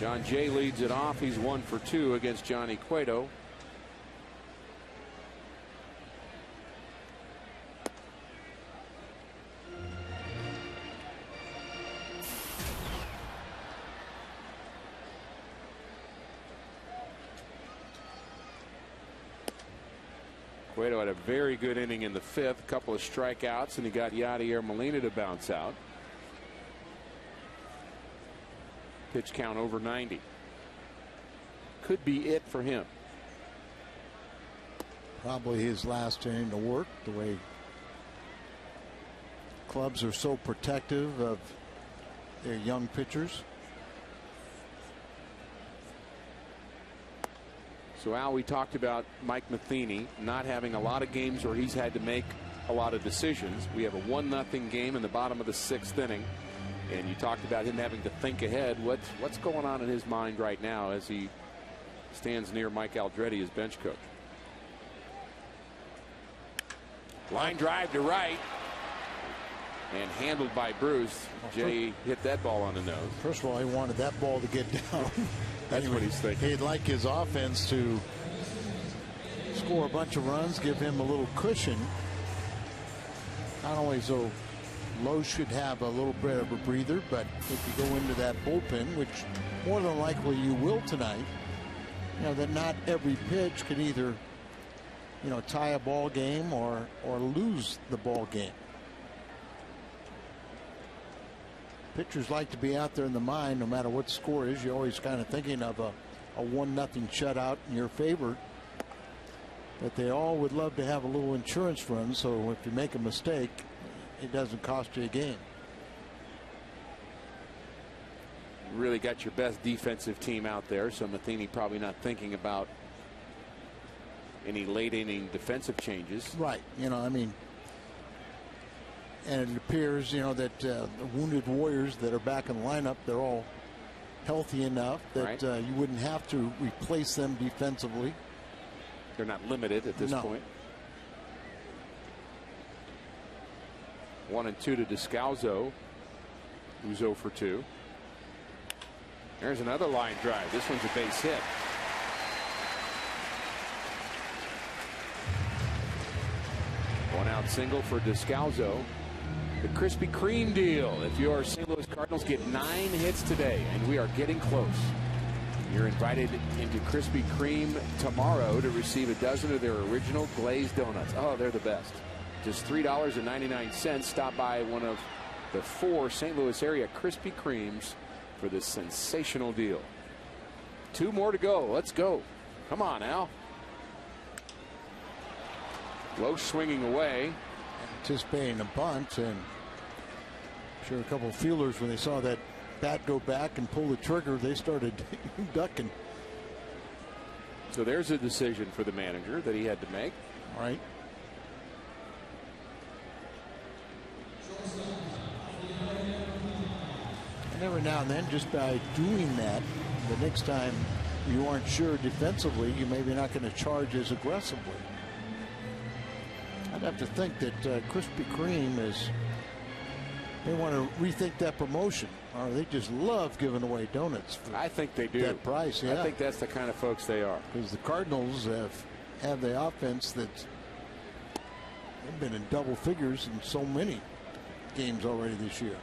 John Jay leads it off. He's 1 for 2 against Johnny Cueto. Cueto had a very good inning in the 5th, a couple of strikeouts, and he got Yadier Molina to bounce out. Pitch count over 90. Could be it for him. Probably his last inning to work, the way clubs are so protective of their young pitchers. So Al, we talked about Mike Matheny not having a lot of games where he's had to make a lot of decisions. We have a 1-0 game in the bottom of the 6th inning. And you talked about him having to think ahead. What's going on in his mind right now as he stands near Mike Aldrete, his bench coach? Line drive to right. And handled by Bruce. Jay hit that ball on the nose. First of all, he wanted that ball to get down. That's what he's thinking. He'd like his offense to score a bunch of runs, give him a little cushion. Not only so Lohse should have a little bit of a breather, but if you go into that bullpen, which more than likely you will tonight, you know that not every pitch can either, you know, tie a ball game or lose the ball game. Pitchers like to be out there in the mind, no matter what the score is. You're always kind of thinking of a 1-0 shutout in your favor. But they all would love to have a little insurance run, so if you make a mistake, it doesn't cost you a game. Really got your best defensive team out there, so Matheny probably not thinking about any late inning defensive changes. Right. You know, I mean, and it appears, you know, that the wounded Warriors that are back in the lineup, they're all healthy enough that you wouldn't have to replace them defensively. They're not limited at this point. 1-2 to Descalzo, who's 0 for 2. There's another line drive. This one's a base hit. One out single for Descalzo. The Krispy Kreme deal. If you are St. Louis Cardinals, get 9 hits today, and we are getting close. You're invited into Krispy Kreme tomorrow to receive a dozen of their original glazed donuts. Oh, they're the best. Just $3.99. Stop by one of the 4 St. Louis area Krispy Kremes for this sensational deal. 2 more to go. Let's go. Come on, Al. Lohse swinging away. Anticipating a bunt, and I'm sure a couple of fielders, when they saw that bat go back and pull the trigger, they started ducking. So there's a decision for the manager that he had to make. All right. And every now and then, just by doing that, the next time you aren't sure defensively, you maybe not going to charge as aggressively. I'd have to think that Krispy Kreme is, they want to rethink that promotion, or they just love giving away donuts for I think they do. that price. Yeah. I think that's the kind of folks they are. Because the Cardinals have the offense that's they've been in double figures in so many games already this year.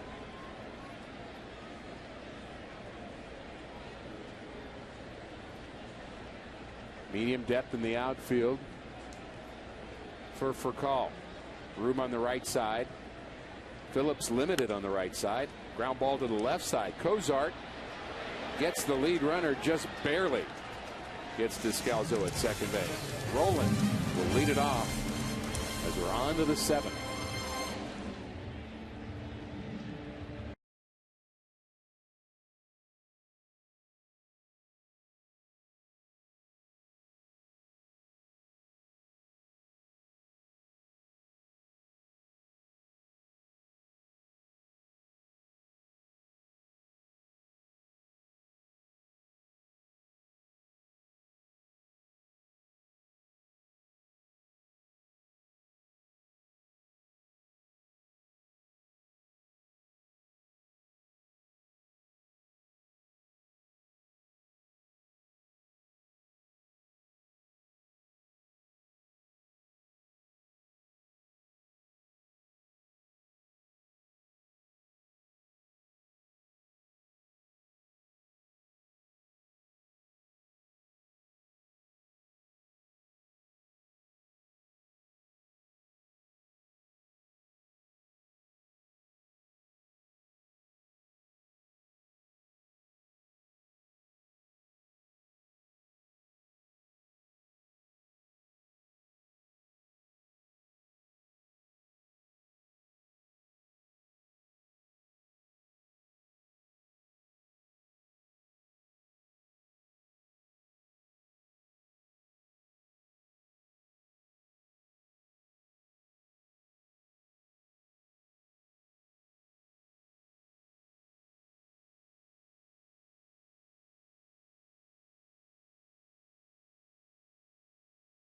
Medium depth in the outfield for Furcal. Room on the right side. Phillips limited on the right side. Ground ball to the left side. Cozart gets the lead runner just barely. Gets Descalzo at second base. Rowland will lead it off as we're on to the 7th.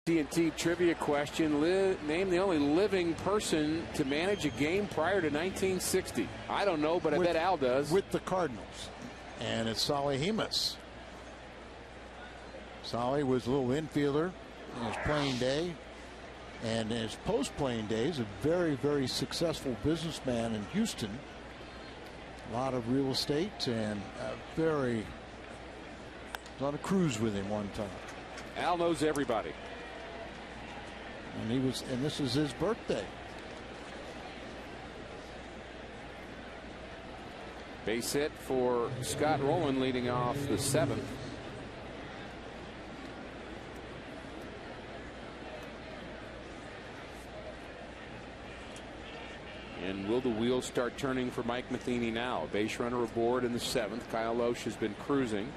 TNT trivia question. Name the only living person to manage a game prior to 1960. I don't know, but I bet Al does. With the Cardinals. And it's Solly Hemus. Solly was a little infielder in his playing day. And in his post-playing days, a very, very successful businessman in Houston. A lot of real estate and was on a cruise with him one time. Al knows everybody. And this is his birthday. Base hit for Scott Rowland leading off the 7th. And will the wheels start turning for Mike Matheny now? Base runner aboard in the 7th. Kyle Lohse has been cruising.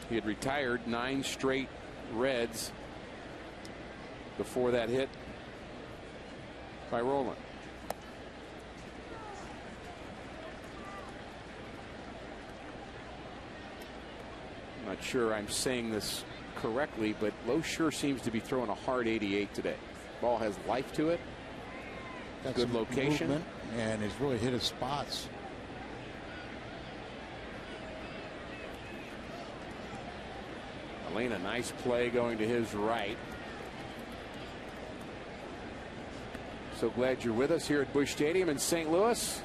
He had retired 9 straight Reds before that hit by Roland. I'm not sure I'm saying this correctly, but Lohse sure seems to be throwing a hard 88 today. Ball has life to it. That's good location. Movement, and he's really hit his spots. Elena, nice play going to his right. So glad you're with us here at Busch Stadium in St. Louis.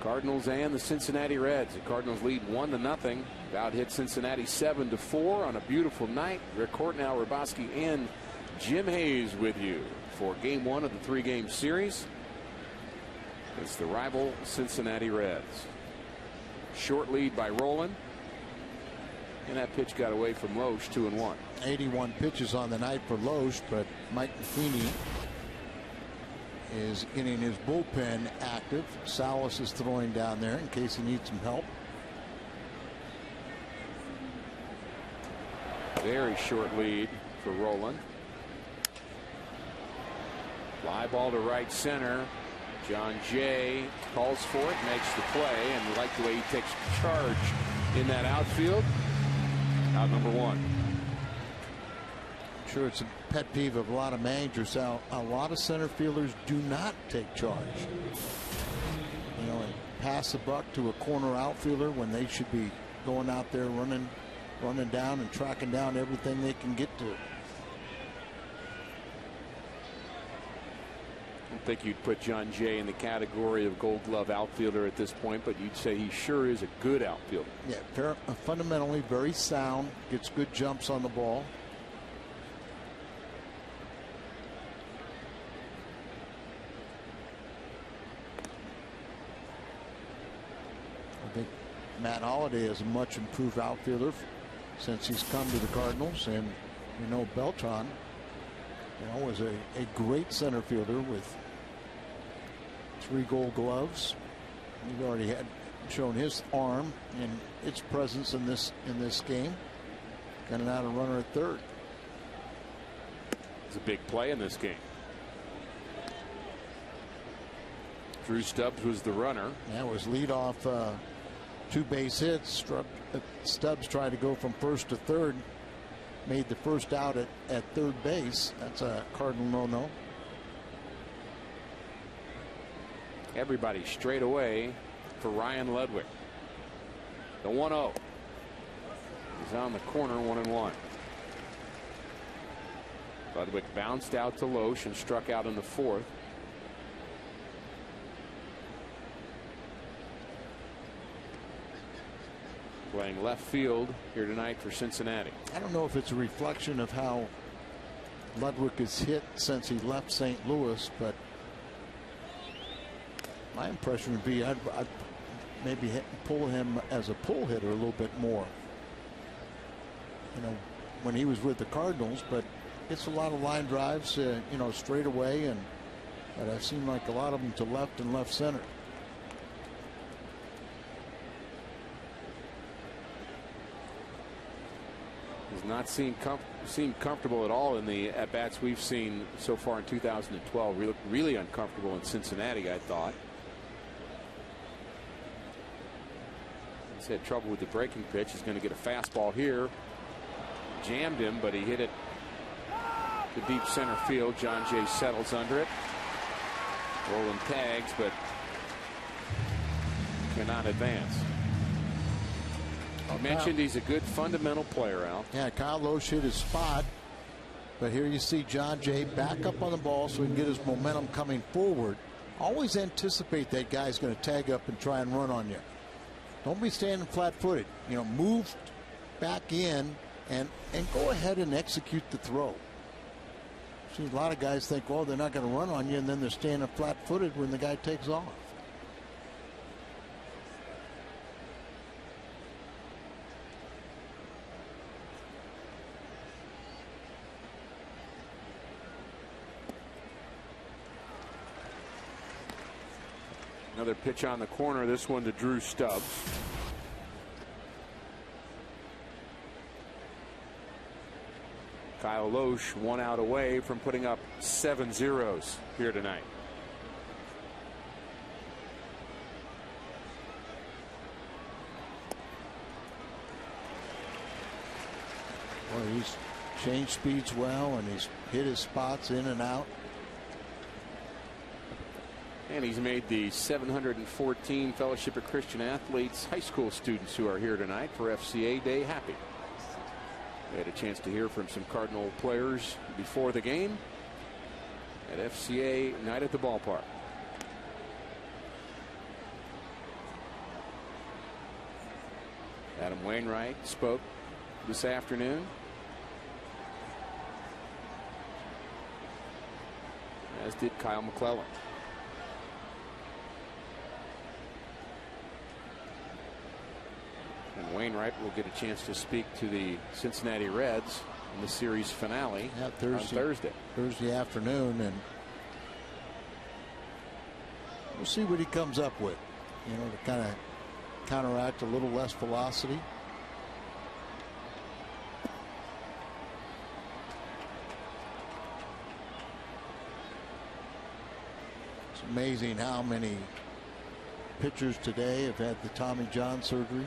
Cardinals and the Cincinnati Reds. The Cardinals lead 1-0. About hit Cincinnati 7-4 on a beautiful night. Rick Hortonau, Raboski, and Jim Hayes with you for Game 1 of the 3-game series. It's the rival Cincinnati Reds. Short lead by Roland. And that pitch got away from Lohse, 2-1. 81 pitches on the night for Lohse, but Mike McFeeny is getting his bullpen active. Salas is throwing down there in case he needs some help. Very short lead for Roland. Fly ball to right center. John Jay calls for it, makes the play, and we like the way he takes charge in that outfield. Out number 1. I'm sure it's a pet peeve of a lot of managers. How a lot of center fielders do not take charge. You know, and pass the buck to a corner outfielder when they should be going out there running down and tracking down everything they can get to. I don't think you'd put John Jay in the category of Gold Glove outfielder at this point, but you'd say he sure is a good outfielder. Yeah, fundamentally very sound, gets good jumps on the ball. I think Matt Holliday is a much improved outfielder since he's come to the Cardinals, and you know Beltran, you know, was a great center fielder with 3 Gold Gloves. He's already had shown his arm and its presence in this game. Getting out a runner at third. It's a big play in this game. Drew Stubs was the runner. That was leadoff 2 base hits. Stubs tried to go from first to third. Made the first out at third base. That's a Cardinal no-no. Everybody straight away for Ryan Ludwig. The 1-0. He's on the corner, 1-1. Ludwig bounced out to Lohse and struck out in the 4th. Playing left field here tonight for Cincinnati. I don't know if it's a reflection of how Ludwig is hit since he left St. Louis, but my impression would be I'd maybe pull him as a pull hitter a little bit more. You know, when he was with the Cardinals, but it's a lot of line drives, you know, straight away, but I've seen like a lot of them to left and left center. He's not seemed comfortable at all in the at-bats we've seen so far in 2012. Really uncomfortable in Cincinnati, I thought. He's had trouble with the breaking pitch. He's going to get a fastball here. Jammed him, but he hit it to deep center field. John Jay settles under it. Roland tags, but cannot advance. I mentioned he's a good fundamental player, Al. Yeah, Kyle Lohse hit his spot, but here you see John Jay back up on the ball so he can get his momentum coming forward. Always anticipate that guy's going to tag up and try and run on you. Don't be standing flat-footed. You know, move back in and go ahead and execute the throw. See, a lot of guys think, well, they're not going to run on you, and then they're standing flat-footed when the guy takes off. Another pitch on the corner, this one to Drew Stubs. Kyle Lohse 1 out away from putting up 7 zeros here tonight. Well, he's changed speeds well, and he's hit his spots in and out. And he's made the 714 Fellowship of Christian Athletes high school students who are here tonight for FCA Day happy. We had a chance to hear from some Cardinal players before the game at FCA Night at the Ballpark. Adam Wainwright spoke this afternoon. As did Kyle McClellan. And Wainwright will get a chance to speak to the Cincinnati Reds in the series finale on Thursday afternoon, and we'll see what he comes up with. You know, to kind of counteract a little less velocity. It's amazing how many pitchers today have had the Tommy John surgery,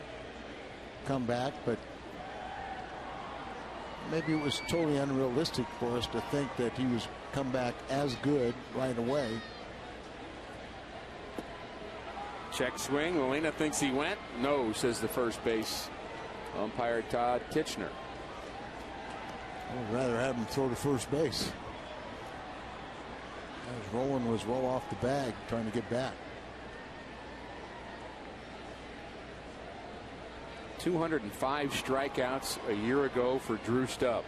come back, but maybe it was totally unrealistic for us to think that he was come back as good right away. Check swing. Molina thinks he went. No, says the first base umpire Todd Titchener. I'd rather have him throw to first base. As Rowan was well off the bag trying to get back. 205 strikeouts a year ago for Drew Stubs.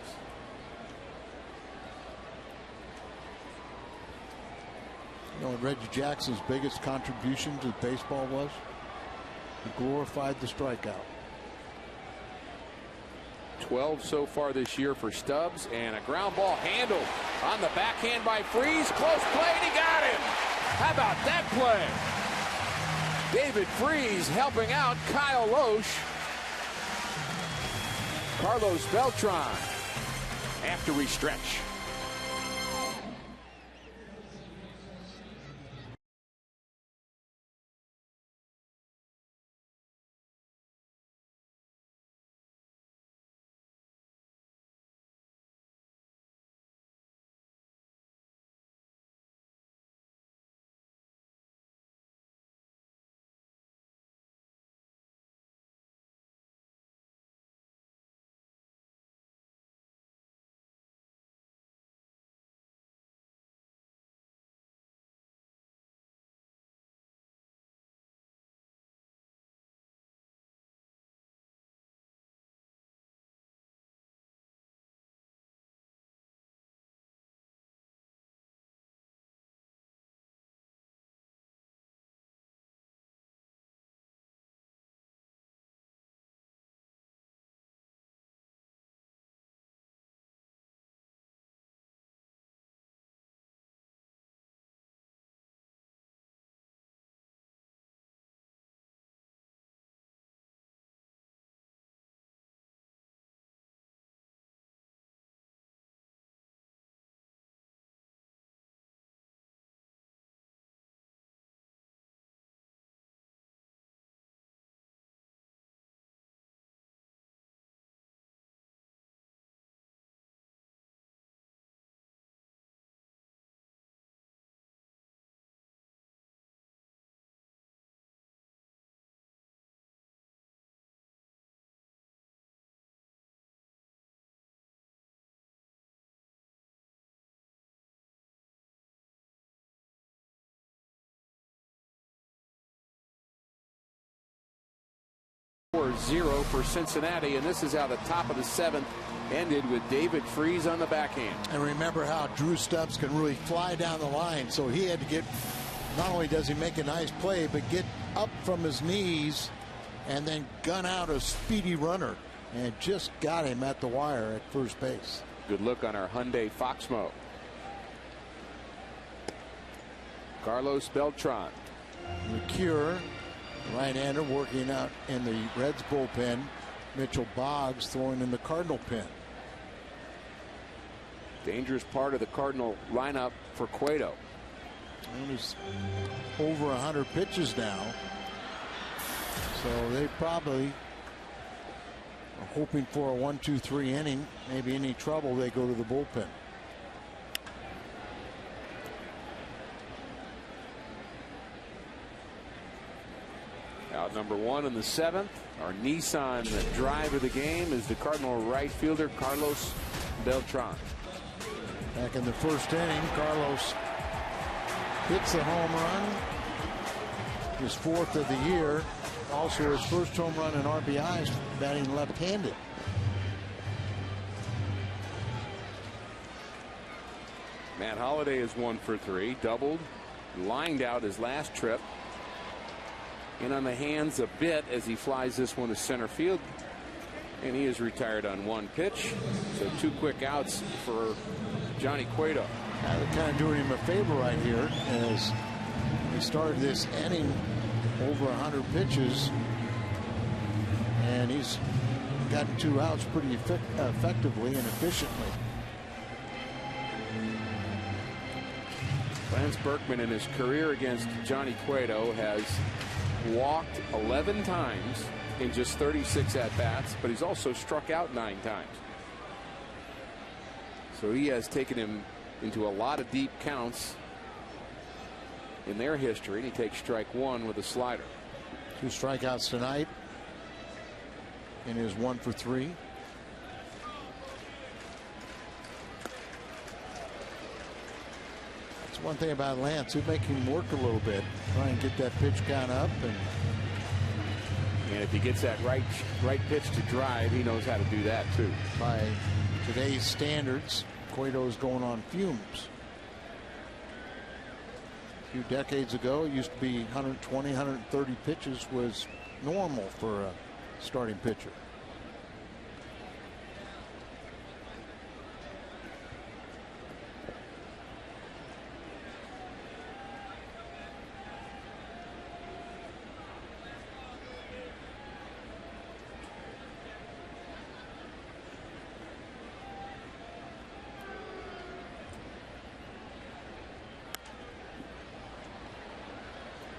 You know what Reggie Jackson's biggest contribution to baseball was? He glorified the strikeout. 12 so far this year for Stubs, and a ground ball handled on the backhand by Freese. Close play, and he got him. How about that play? David Freese helping out Kyle Lohse. Carlos Beltran after we stretch. Zero for Cincinnati, and this is how the top of the 7th ended with David Freese on the backhand. And remember how Drew Stubs can really fly down the line, so he had to get, not only does he make a nice play, but get up from his knees and then gun out a speedy runner, and just got him at the wire at first base. Good look on our Hyundai Foxmo. Carlos Beltran. McCure, right-hander, working out in the Reds bullpen. Mitchell Boggs throwing in the Cardinal pen. Dangerous part of the Cardinal lineup for Cueto. And he's over 100 pitches now. So they probably are hoping for a 1-2-3 inning. Maybe any trouble, they go to the bullpen. Out number 1 in the 7th. Our Nissan drive of the game is the Cardinal right fielder Carlos Beltran. Back in the first inning, Carlos hits the home run, his 4th of the year. Also his first home run in RBIs, batting left-handed. Matt Holliday is 1 for 3, doubled, lined out his last trip. In on the hands a bit as he flies this one to center field. And he is retired on 1 pitch. So 2 quick outs for Johnny Cueto. They're kind of doing him a favor right here as he started this inning over 100 pitches. And he's gotten 2 outs pretty effectively and efficiently. Lance Berkman in his career against Johnny Cueto has walked 11 times in just 36 at-bats, but he's also struck out 9 times. So he has taken him into a lot of deep counts in their history, and he takes strike 1 with a slider. 2 strikeouts tonight in his 1 for 3. That's one thing about Lance. He'll make him work a little bit, try and get that pitch count up. And if he gets that right pitch to drive, he knows how to do that too. By today's standards, Cueto's going on fumes. A few decades ago, it used to be 120, 130 pitches was normal for a starting pitcher.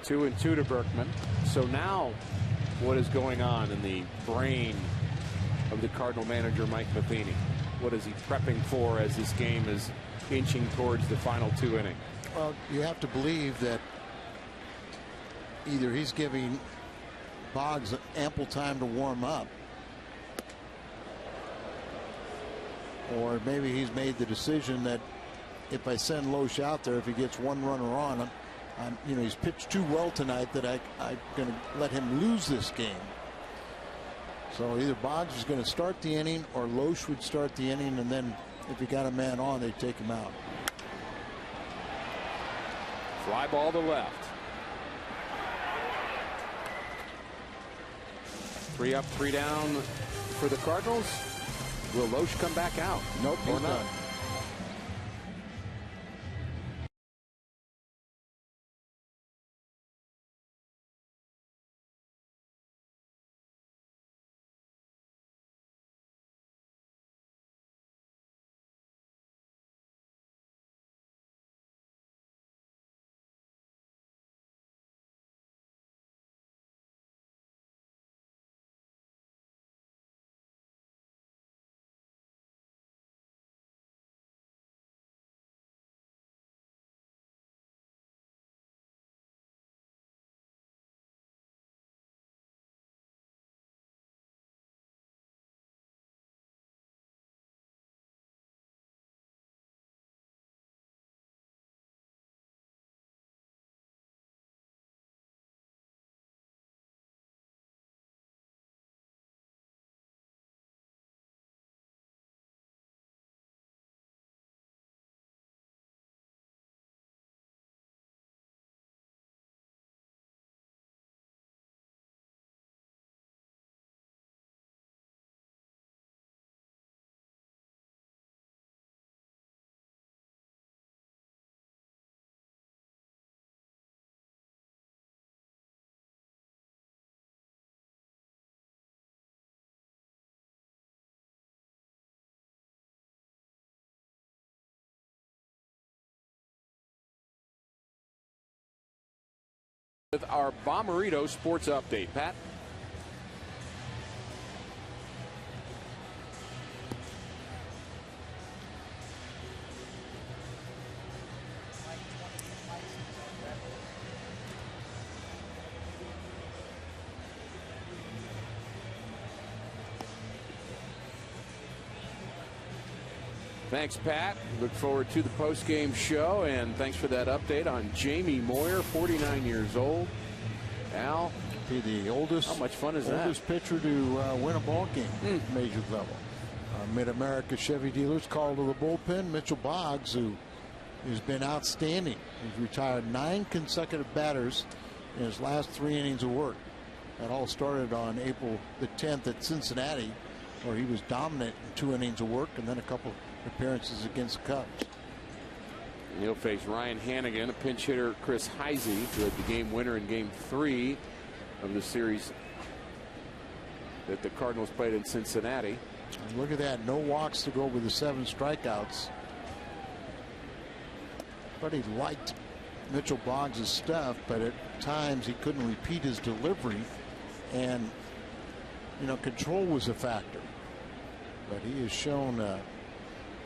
Two and 2 to Berkman. So now what is going on in the brain of the Cardinal manager Mike Matheny? What is he prepping for as this game is inching towards the final 2 innings? Well, you have to believe that either he's giving Boggs ample time to warm up, or maybe he's made the decision that if I send Lohse out there, if he gets 1 runner on, you know, he's pitched too well tonight that I'm going to let him lose this game. So either Boggs is going to start the inning or Lohse would start the inning, and then if he got a man on, they'd take him out. Fly ball to left. 3 up, 3 down for the Cardinals. Will Lohse come back out? Nope, he's not. With our Bommarito Sports Update. Pat? Thanks, Pat. Look forward to the post-game show, and thanks for that update on Jamie Moyer, 49 years old. Al, be the oldest. How much fun is oldest pitcher to win a ball game at major level. Mid-America Chevy dealers called to the bullpen. Mitchell Boggs, who has been outstanding. He's retired 9 consecutive batters in his last 3 innings of work. That all started on April the 10th at Cincinnati, where he was dominant in 2 innings of work, and then a couple appearances against the Cubs. And he'll face Ryan Hannigan, a pinch hitter, Chris Heisey, who had the game winner in Game 3 of the series that the Cardinals played in Cincinnati. And look at that, no walks to go with the 7 strikeouts. But he liked Mitchell Boggs' stuff, but at times he couldn't repeat his delivery, and control was a factor. But he has shown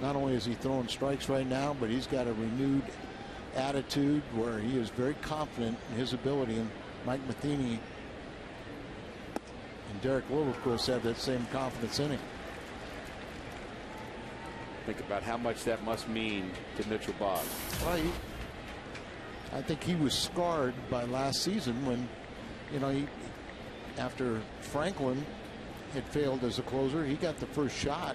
not only is he throwing strikes right now, but he's got a renewed attitude where he is very confident in his ability. And Mike Matheny and Derek Lowe, of course, have that same confidence in him. Think about how much that must mean to Mitchell Boggs. Well, I think he was scarred by last season when, after Franklin had failed as a closer, he got the first shot.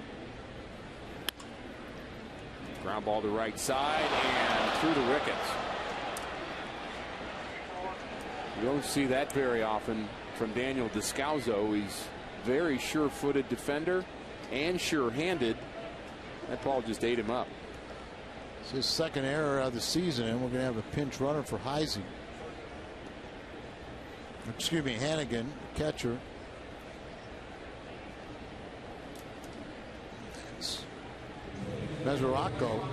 Ground ball to right side and through the wickets. You don't see that very often from Daniel Descalzo. He's very sure-footed defender and sure-handed. That ball just ate him up. It's his 2nd error of the season, and we're going to have a pinch runner for Heisey. Excuse me, Hannigan, catcher. It's Mesoraco.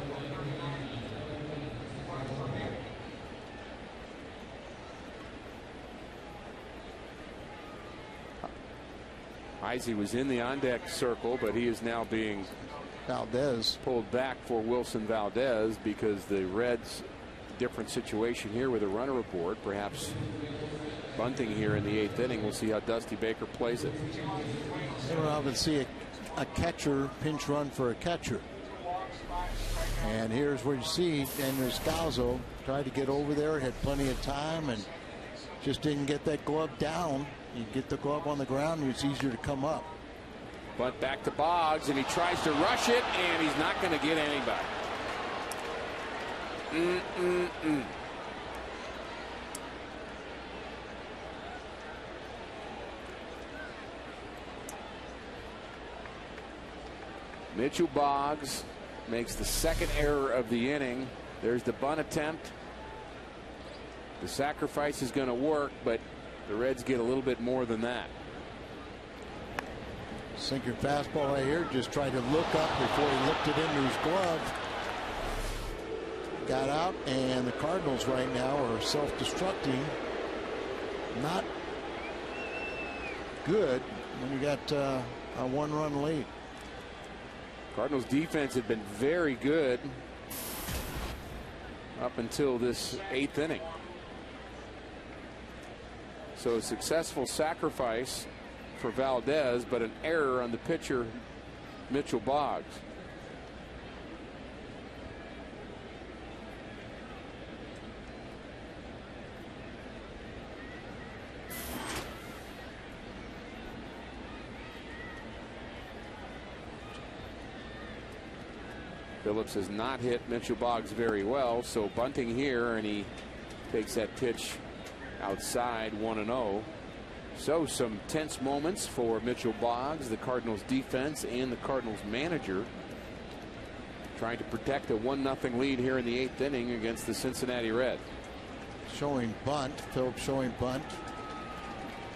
Heisey was in the on-deck circle, but he is now being Valdez pulled back for Wilson Valdez because the Reds, different situation here with a runner aboard, perhaps bunting here in the 8th inning. We'll see how Dusty Baker plays it. I don't often see a catcher pinch run for a catcher. And here's where you see Daniel Descalzo tried to get over there, had plenty of time, and just didn't get that glove down. You get the glove on the ground, it's easier to come up. But back to Boggs, and he tries to rush it, and he's not going to get anybody. Mitchell Boggs makes the 2nd error of the inning. There's the bunt attempt. The sacrifice is going to work, but the Reds get a little bit more than that. Sinker fastball right here. Just tried to look up before he looked it into his glove. Got out, and the Cardinals right now are self-destructing. Not good when you got a 1-run lead. Cardinals defense had been very good up until this 8th inning. So a successful sacrifice for Valdez, but an error on the pitcher, Mitchell Boggs. Phillips has not hit Mitchell Boggs very well, so bunting here, and he takes that pitch outside, 1-0. So some tense moments for Mitchell Boggs, the Cardinals defense, and the Cardinals manager, trying to protect a 1-0 lead here in the 8th inning against the Cincinnati Reds. Showing bunt, Phillips showing bunt.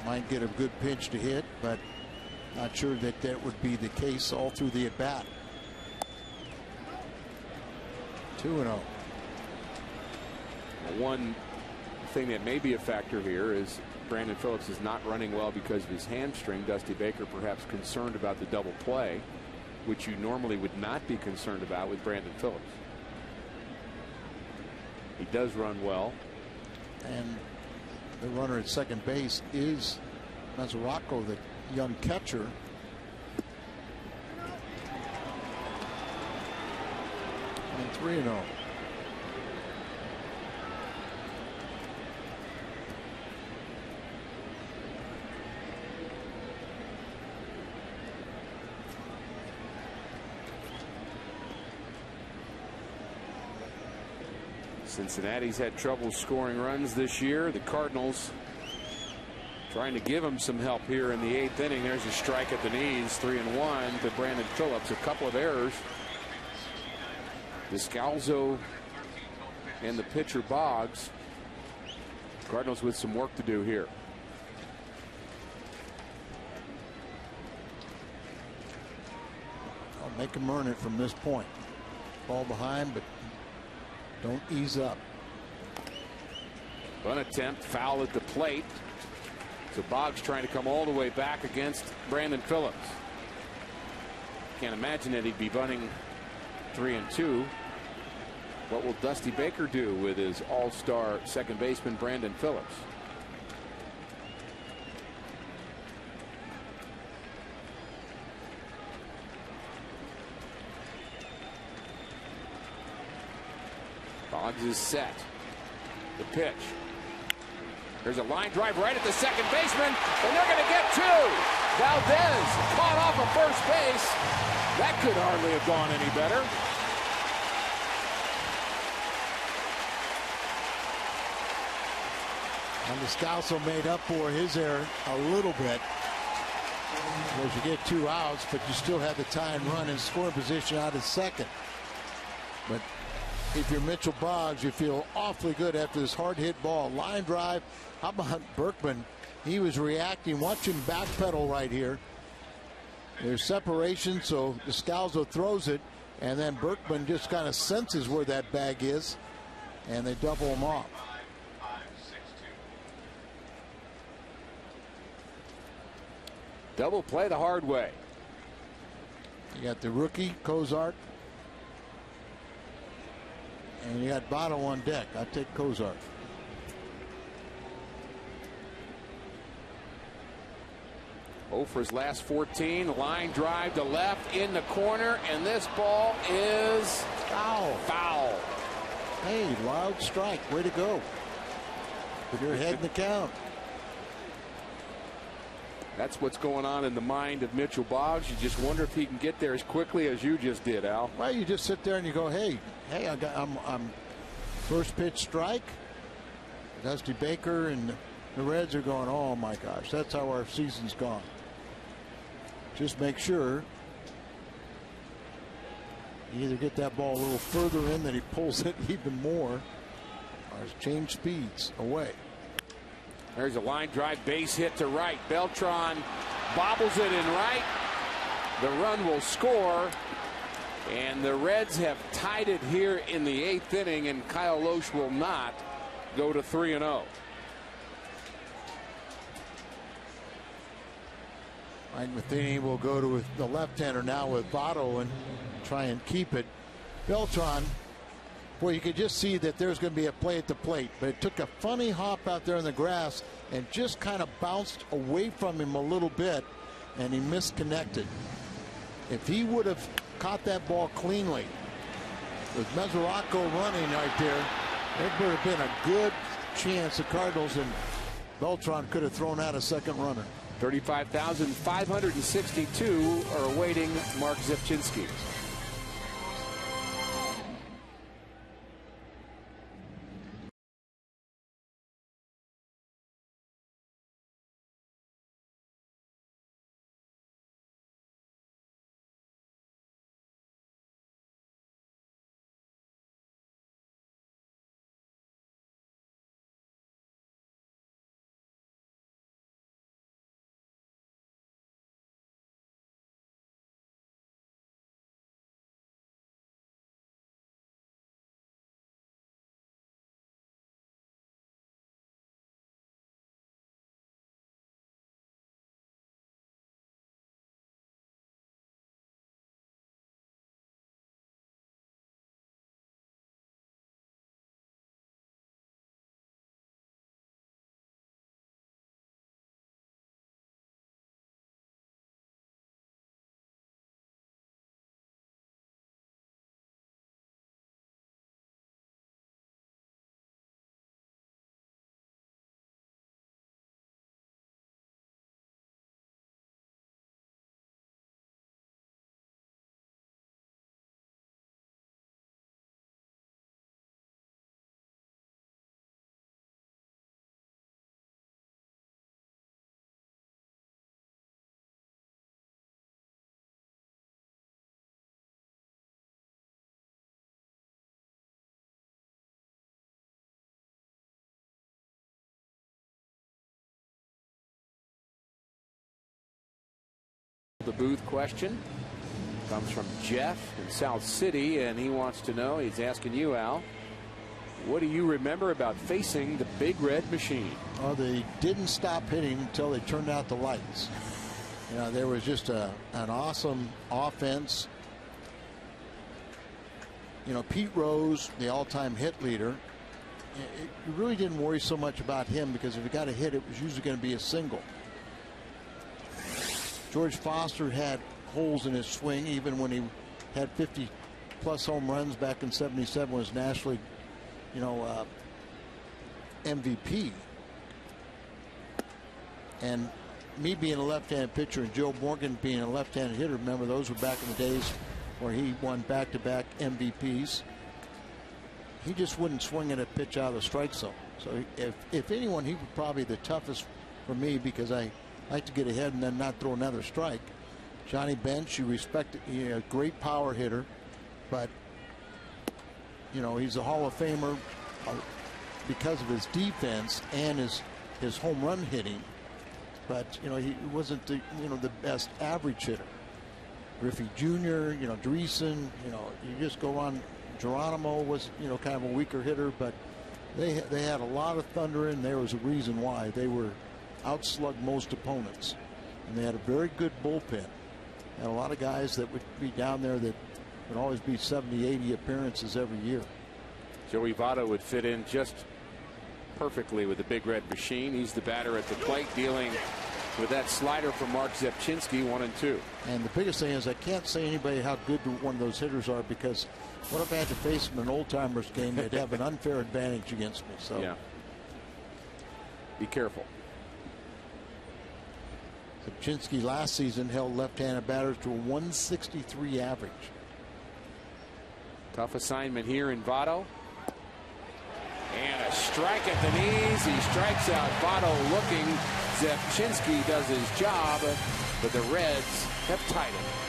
Might get a good pitch to hit, but not sure that that would be the case all through the at-bat. 2-0. One thing that may be a factor here is Brandon Phillips is not running well because of his hamstring. Dusty Baker perhaps concerned about the double play, which you normally would not be concerned about with Brandon Phillips. He does run well. And the runner at second base is Mesoraco, the young catcher. And 3-0. Cincinnati's had trouble scoring runs this year. The Cardinals trying to give him some help here in the 8th inning. There's a strike at the knees. 3-1 to Brandon Phillips. A couple of errors. Descalzo and the pitcher Boggs. Cardinals with some work to do here. I'll make him earn it from this point. Ball behind, but don't ease up. One attempt, foul at the plate. So Boggs trying to come all the way back against Brandon Phillips. Can't imagine that he'd be bunting 3-2. What will Dusty Baker do with his all-star second baseman Brandon Phillips? Boggs is set. The pitch. There's a line drive right at the second baseman, and they're going to get two. Valdez caught off of first base. That could hardly have gone any better. And Descalso made up for his error a little bit. Because you get 2 outs, but you still have the tie and run in scoring position out at second. But if you're Mitchell Boggs, you feel awfully good after this hard hit ball. Line drive. How about Berkman? He was reacting. Watch him backpedal right here. There's separation, so Descalso throws it, and then Berkman just kind of senses where that bag is, and they double him off. Double play the hard way. You got the rookie, Cozart. And you got Votto on deck. I take Cozart. For his last 14. Line drive to left in the corner, and this ball is foul. Hey, loud strike. Way to go. But you're ahead in the count. That's what's going on in the mind of Mitchell Boggs. You just wonder if he can get there as quickly as you just did, Al. Well, you just sit there and you go, hey, I'm first pitch strike. Dusty Baker and the Reds are going, oh my gosh, that's how our season's gone. Just make sure you either get that ball a little further in that he pulls it even more, or change speeds away. There's a line drive base hit to right. Beltran bobbles it in right. The run will score. And the Reds have tied it here in the 8th inning, and Kyle Lohse will not go to 3-0. Mike Matheny will go to the left-hander now with Votto and try and keep it. Beltran, boy, you could just see that there's going to be a play at the plate, but it took a funny hop out there in the grass and just kind of bounced away from him a little bit, and he misconnected. If he would have caught that ball cleanly with Mesoraco running right there, it would have been a good chance the Cardinals and Beltran could have thrown out a second runner. 35,562 are awaiting Mark Zepchinski. The booth question comes from Jeff in South City, and he wants to know, he's asking you, Al, what do you remember about facing the Big Red Machine? Oh, they didn't stop hitting until they turned out the lights. You know, there was just an awesome offense. You know, Pete Rose, the all-time hit leader, you really didn't worry so much about him because if he got a hit, it was usually going to be a single. George Foster had holes in his swing even when he had 50-plus home runs back in '77, was nationally, you know, MVP. And me being a left-handed pitcher and Joe Morgan being a left-handed hitter, remember those were back in the days where he won back-to-back MVPs. He just wouldn't swing at a pitch out of the strike zone. So if anyone, he would probably be the toughest for me because I like to get ahead and then not throw another strike. Johnny Bench, you respect, a great power hitter, but you know, he's a Hall of Famer because of his defense and his home run hitting. But you know, he wasn't the best average hitter. Griffey Jr., you know, Dreesen, you know, you just go on. Geronimo was, you know, kind of a weaker hitter, but they had a lot of thunder, and there was a reason why. They were outslugged most opponents, and they had a very good bullpen. And a lot of guys that would be down there that would always be 70, 80 appearances every year. Joey Votto would fit in just perfectly with the Big Red Machine. He's the batter at the plate, dealing with that slider from Mark Zepchinski, 1-2. And the biggest thing is I can't say anybody how good one of those hitters are, because what if I had to face them in an old-timers game? They'd have an unfair advantage against me. So yeah, be careful. Zepchinski last season held left-handed batters to a 163 average. Tough assignment here in Votto. And a strike at the knees. He strikes out Votto looking. Zepchinski does his job, but the Reds have tied it.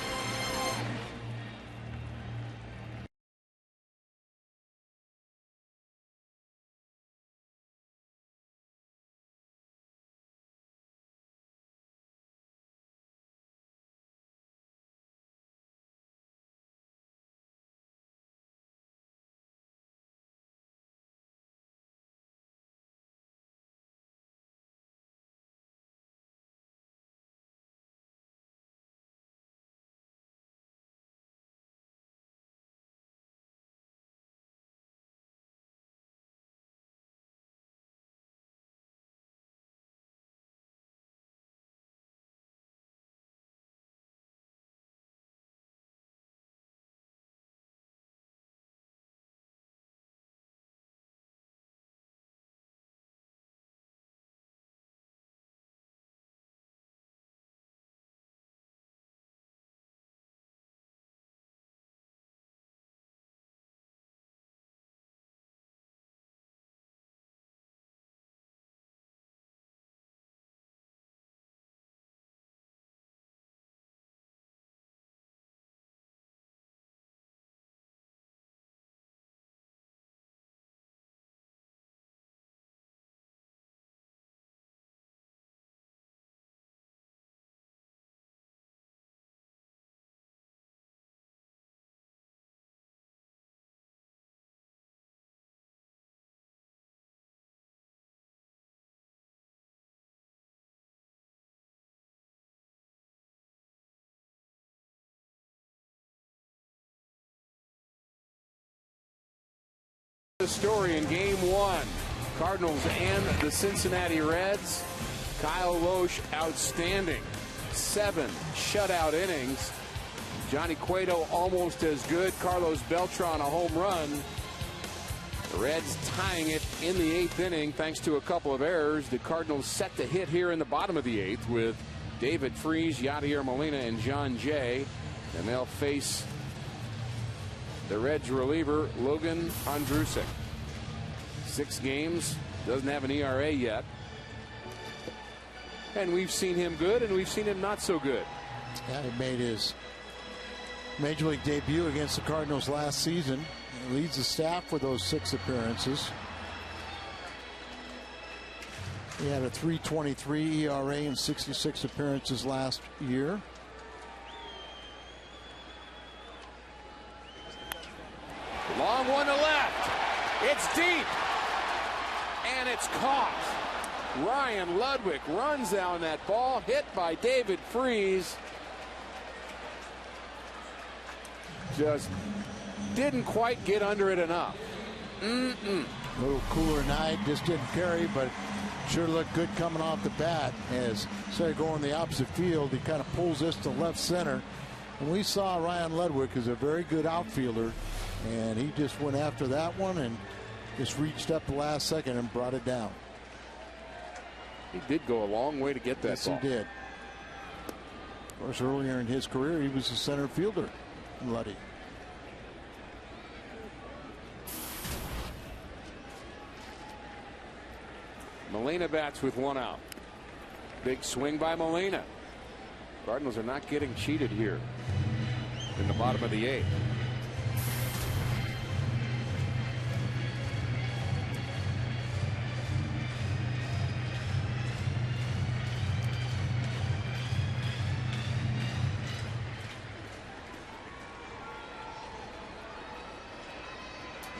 The story in game one, Cardinals and the Cincinnati Reds. Kyle Lohse outstanding, 7 shutout innings. Johnny Cueto almost as good. Carlos Beltran a home run. The Reds tying it in the 8th inning thanks to a couple of errors. The Cardinals set the hit here in the bottom of the 8th with David Freese, Yadier Molina, and John Jay. And they'll face the Reds reliever Logan Ondrusek. 6 games, doesn't have an ERA yet. And we've seen him good and we've seen him not so good. Yeah, he made his Major League debut against the Cardinals last season. He leads the staff with those 6 appearances. He had a .323 ERA in 66 appearances last year. one to left. It's deep. And it's caught. Ryan Ludwig runs down that ball, hit by David Freese. Just didn't quite get under it enough. A little cooler night, just didn't carry, but sure looked good coming off the bat. As instead of going the opposite field, he kind of pulls this to left center. And we saw Ryan Ludwig is a very good outfielder, and he just went after that one and just reached up the last second and brought it down. He did go a long way to get that ball. Yes, he did. Of course, earlier in his career, he was a center fielder, Luddy. Molina bats with one out. Big swing by Molina. Cardinals are not getting cheated here in the bottom of the 8th.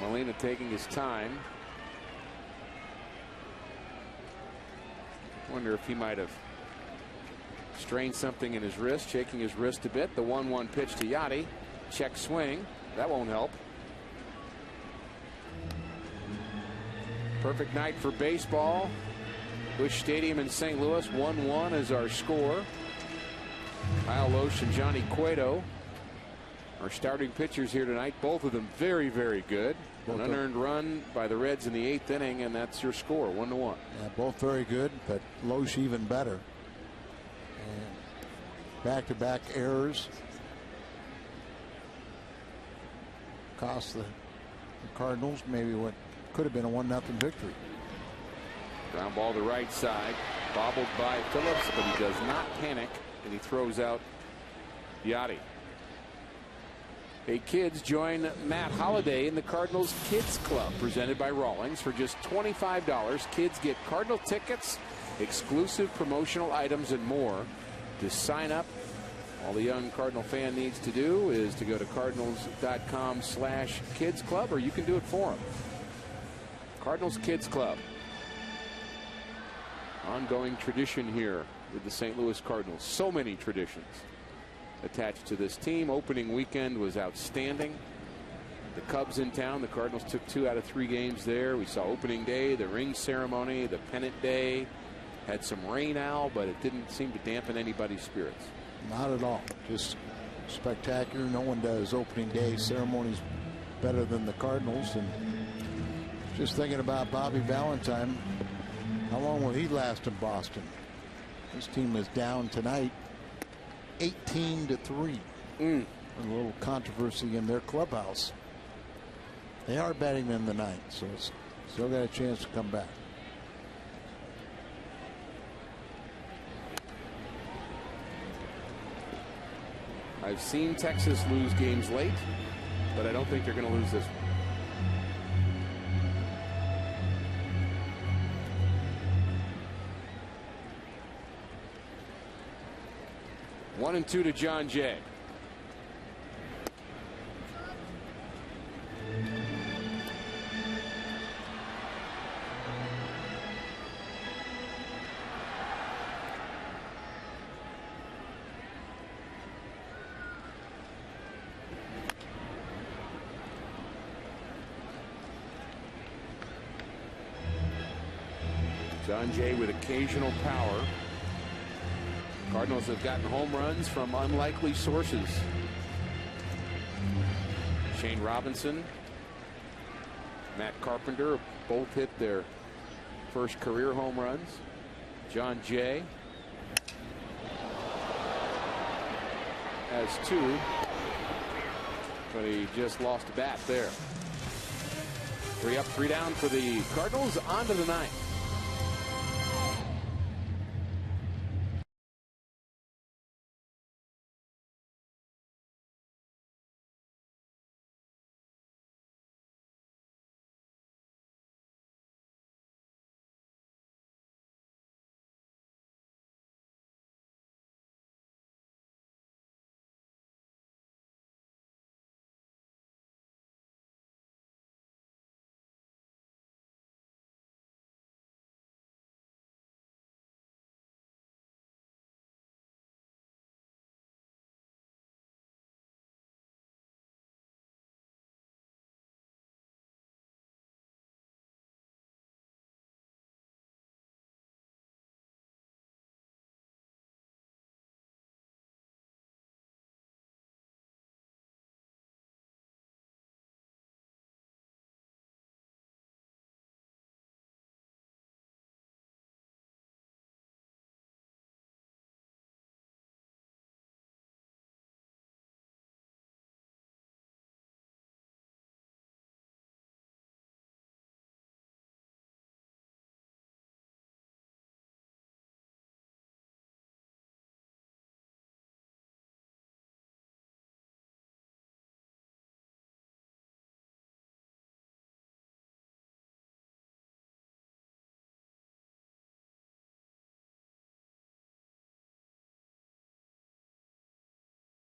Molina taking his time. Wonder if he might have strained something in his wrist, shaking his wrist a bit. The 1-1 pitch to Yachty. Check swing. That won't help. Perfect night for baseball. Busch Stadium in St. Louis. 1-1 is our score. Kyle Lohse and Johnny Cueto are starting pitchers here tonight. Both of them very, very good. An unearned run by the Reds in the 8th inning, and that's your score, 1-1. Yeah, both very good, but Lohse even better. And back-to-back errors cost the Cardinals maybe what could have been a 1-0 victory. Ground ball to right side, bobbled by Phillips, but he does not panic, and he throws out Yachty. Hey, kids, join Matt Holliday in the Cardinals Kids Club, presented by Rawlings. For just $25, kids get Cardinal tickets, exclusive promotional items, and more. To sign up, all the young Cardinal fan needs to do is to go to cardinals.com/kids club, or you can do it for them. Cardinals Kids Club. Ongoing tradition here with the St. Louis Cardinals. So many traditions attached to this team. Opening weekend was outstanding. The Cubs in town. The Cardinals took 2 out of 3 games there. We saw opening day, the ring ceremony, the pennant day. Had some rain out, but it didn't seem to dampen anybody's spirits. Not at all. Just spectacular. No one does opening day ceremonies better than the Cardinals. And just thinking about Bobby Valentine, how long will he last in Boston? This team is down tonight 18-3. A little controversy in their clubhouse. They are batting in the 9th, so it's still got a chance to come back. I've seen Texas lose games late, but I don't think they're going to lose this one. 1-2 to John Jay. John Jay with occasional power. Cardinals have gotten home runs from unlikely sources. Shane Robinson, Matt Carpenter both hit their first career home runs. John Jay has 2, but he just lost a bat there. 3 up, 3 down for the Cardinals. On to the 9th.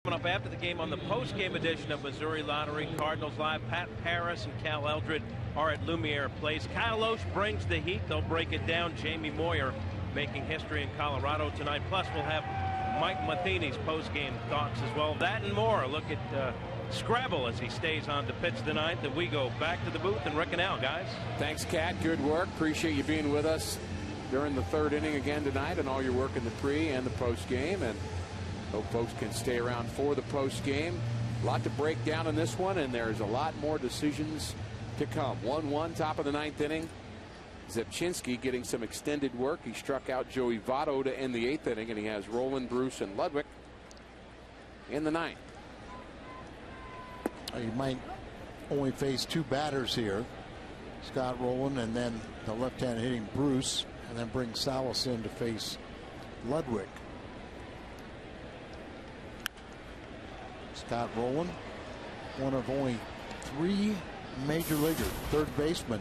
Up after the game on the post-game edition of Missouri Lottery Cardinals Live. Pat Paris and Cal Eldred are at Lumiere Place. Kyle Lohse brings the heat. They'll break it down. Jamie Moyer making history in Colorado tonight. Plus, we'll have Mike Matheny's post-game thoughts as well. That and more. Look at Scrabble as he stays on to pitch tonight. Then we go back to the booth and Rick and Al, guys. Thanks, Cat. Good work. Appreciate you being with us during the third inning again tonight, and all your work in the pre and the post-game. And hope folks can stay around for the post game. A lot to break down in this one, and there's a lot more decisions to come. 1-1, top of the ninth inning. Zepchinski getting some extended work. He struck out Joey Votto to end the eighth inning, and he has Roland, Bruce, and Ludwig in the ninth. You might only face two batters here. Scott Rowland and then the left-hand hitting Bruce, and then bring Salas in to face Ludwig. Scott Rowland, one of only 3 major leaguer third basemen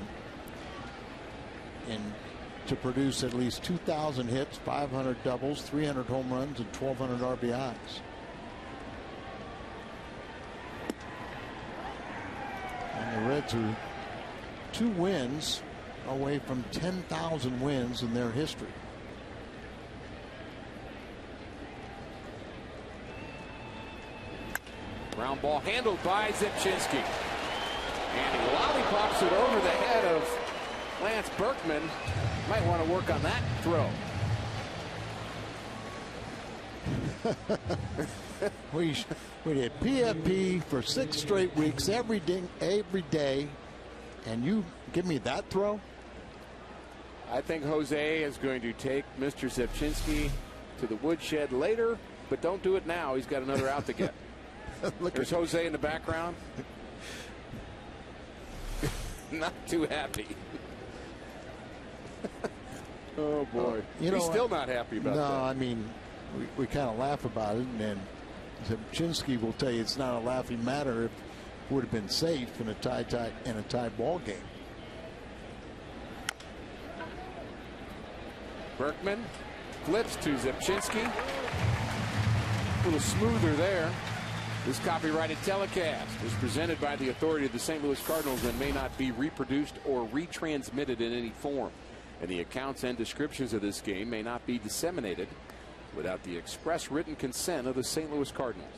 to produce at least 2,000 hits, 500 doubles, 300 home runs, and 1,200 RBIs. And the Reds are 2 wins away from 10,000 wins in their history. Ground ball handled by Zepchinski. And he lollipops it over the head of Lance Berkman. Might want to work on that throw. We did PFP for 6 straight weeks, every day, and you give me that throw? I think Jose is going to take Mr. Zepchinski to the woodshed later, but don't do it now. He's got another out to get. There's Jose in the background. Not too happy. Oh, boy. He's still not happy about that. No, I mean, we kind of laugh about it, and then Zepchinski will tell you it's not a laughing matter if it would have been safe in a tie ball game. Berkman flips to Zepchinski. A little smoother there. This copyrighted telecast is presented by the authority of the St. Louis Cardinals and may not be reproduced or retransmitted in any form. And the accounts and descriptions of this game may not be disseminated without the express written consent of the St. Louis Cardinals.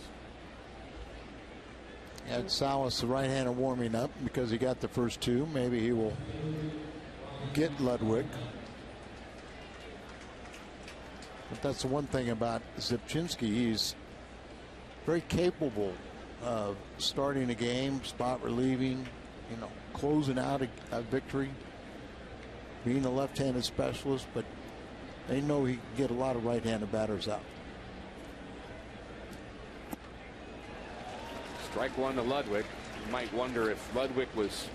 And Salas, the right-hander, warming up because he got the first 2. Maybe he will get Ludwig. But that's the one thing about Zepchinski. He's very capable of starting a game, spot relieving, closing out a victory, being a left-handed specialist, but they know he can get a lot of right-handed batters out. Strike 1 to Ludwig. You might wonder if Ludwig was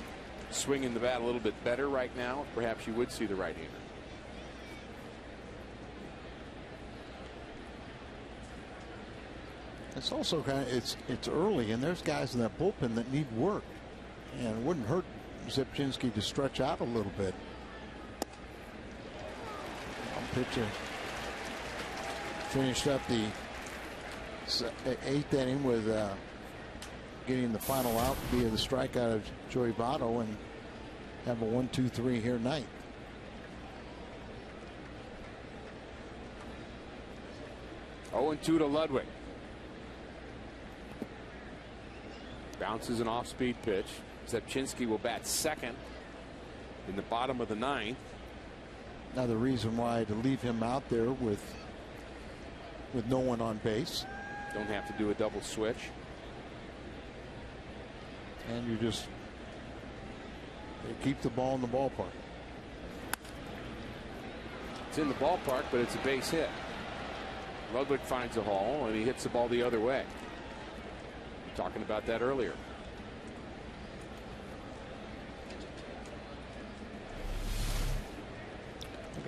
swinging the bat a little bit better right now. Perhaps you would see the right-hander. It's also it's early, and there's guys in that bullpen that need work, and it wouldn't hurt Zepchinski to stretch out a little bit. Pitcher finished up the 8th inning with getting the final out via the strikeout of Joey Votto, and have a 1-2-3 here tonight. Oh, 0-2 to Ludwig. Bounces an off-speed pitch. Zepchinski will bat second in the bottom of the 9th. Another reason why to leave him out there with no one on base. Don't have to do a double switch. And you just keep the ball in the ballpark. It's in the ballpark, but it's a base hit. Ludwig finds a hole, and he hits the ball the other way. Talking about that earlier.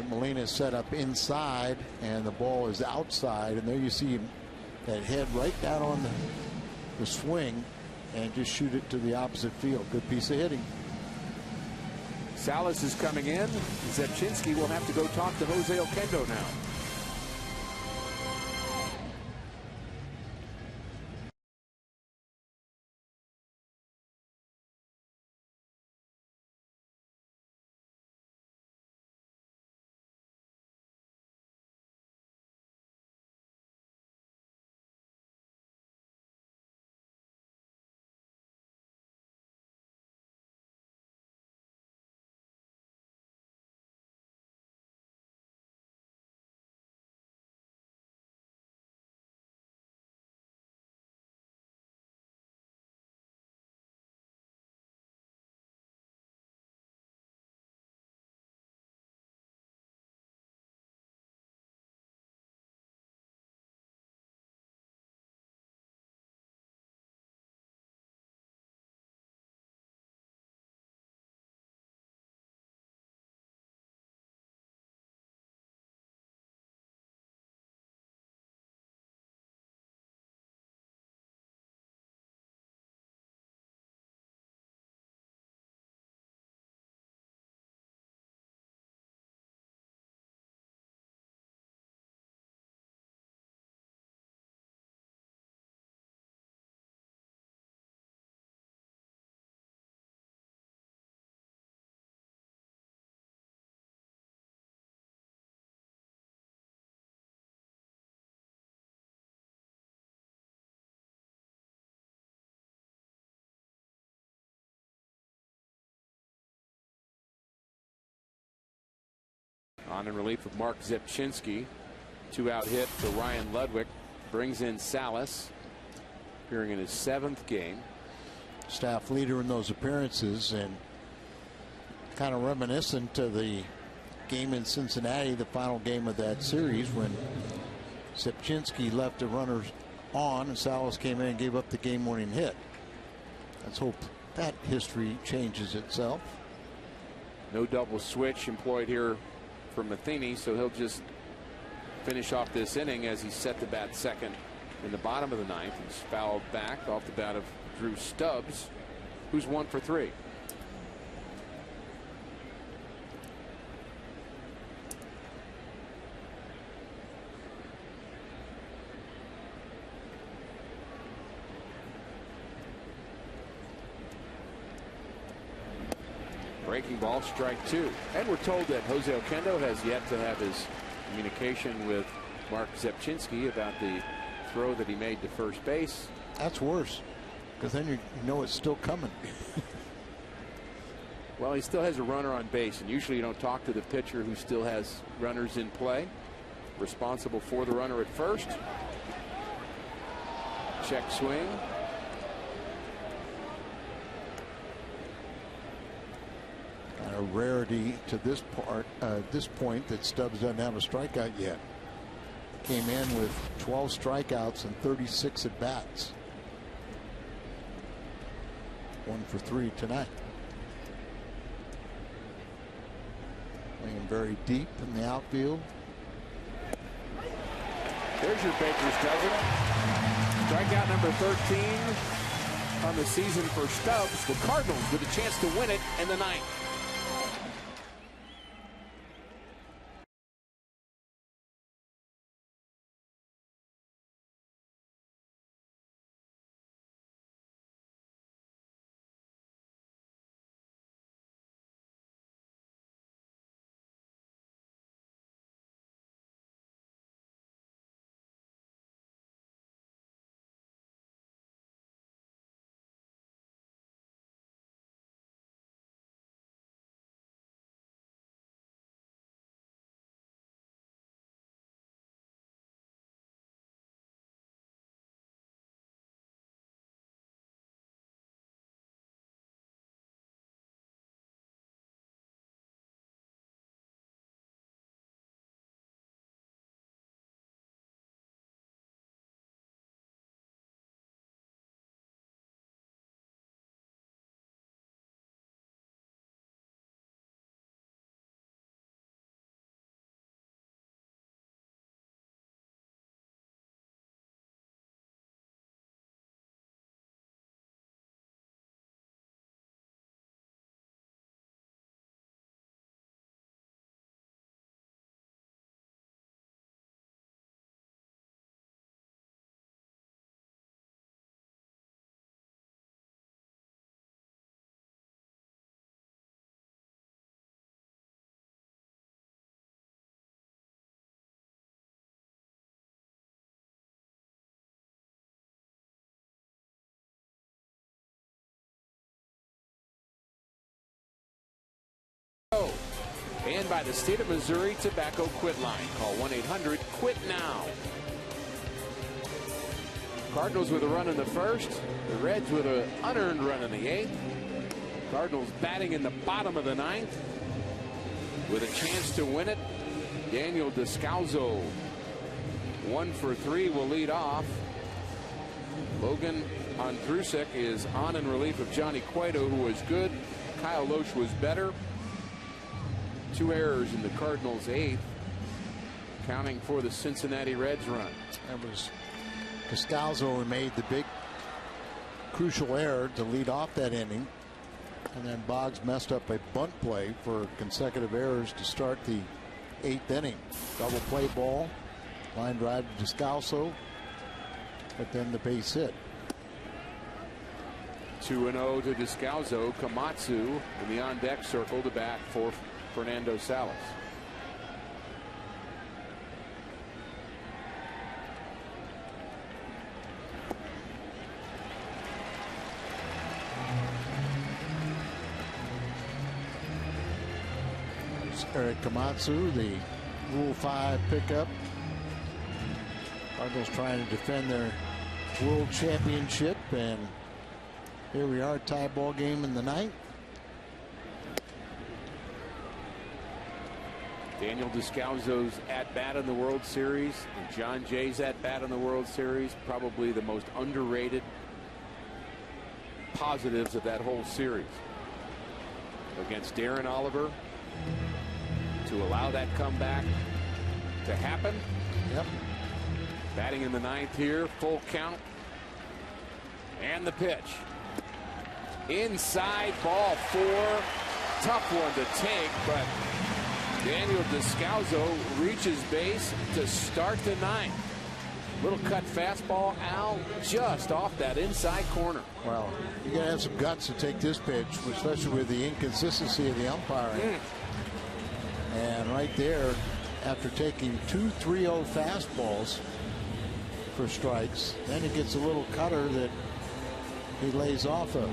Molina is set up inside, and the ball is outside, and there you see him that head right down on the swing and just shoot it to the opposite field. Good piece of hitting. Salas is coming in. Zepchinski will have to go talk to Jose Oquendo now. On in relief of Mark Zepchinski. 2-out hit for Ryan Ludwig. Brings in Salas, appearing in his 7th game. Staff leader in those appearances, and kind of reminiscent to the game in Cincinnati, the final game of that series, when Zepchinski left the runners on and Salas came in and gave up the game-winning hit. Let's hope that history changes itself. No double switch employed here for Matheny, so he'll just finish off this inning as he's set to bat second in the bottom of the 9th. He's fouled back off the bat of Drew Stubs, who's 1 for 3. Breaking ball, strike 2. And we're told that Jose Oquendo has yet to have his communication with Mark Zepchinski about the throw that he made to first base. That's worse, because then you know it's still coming. Well, he still has a runner on base, and usually you don't talk to the pitcher who still has runners in play. Responsible for the runner at first. Check swing. A rarity to this point that Stubbs doesn't have a strikeout yet. Came in with 12 strikeouts and 36 at bats. 1 for 3 tonight. Playing very deep in the outfield. There's your Baker's dozen. Strikeout number 13 on the season for Stubbs. The Cardinals with a chance to win it in the 9th. And by the state of Missouri Tobacco Quit line. Call 1-800-QUIT-NOW. Cardinals with a run in the 1st. The Reds with an unearned run in the 8th. Cardinals batting in the bottom of the 9th with a chance to win it. Daniel Descalzo, 1 for 3, will lead off. Logan Ondrusek is on in relief of Johnny Cueto, who was good. Kyle Lohse was better. 2 errors in the Cardinals' 8th, counting for the Cincinnati Reds run. That was Descalzo who made the big crucial error to lead off that inning. And then Boggs messed up a bunt play for consecutive errors to start the 8th inning. Double play ball, line drive to Descalzo, but then the base hit. 2-0 to Descalzo. Komatsu in the on-deck circle to bat for Fernando Salas. Eric Komatsu, the Rule 5 pickup. Cardinals trying to defend their World Championship, and here we are, tie ball game in the ninth. Daniel Descalzo's at-bat in the World Series and John Jay's at-bat in the World Series, probably the most underrated positives of that whole series. Against Darren Oliver, to allow that comeback to happen. Yep. Batting in the ninth here, full count. And the pitch. Inside, ball 4. Tough one to take, but Daniel Descalzo reaches base to start the ninth. Little cut fastball out just off that inside corner. Well, you got to have some guts to take this pitch, especially with the inconsistency of the umpiring. And right there, after taking 2 3-0 fastballs for strikes, then he gets a little cutter that he lays off of.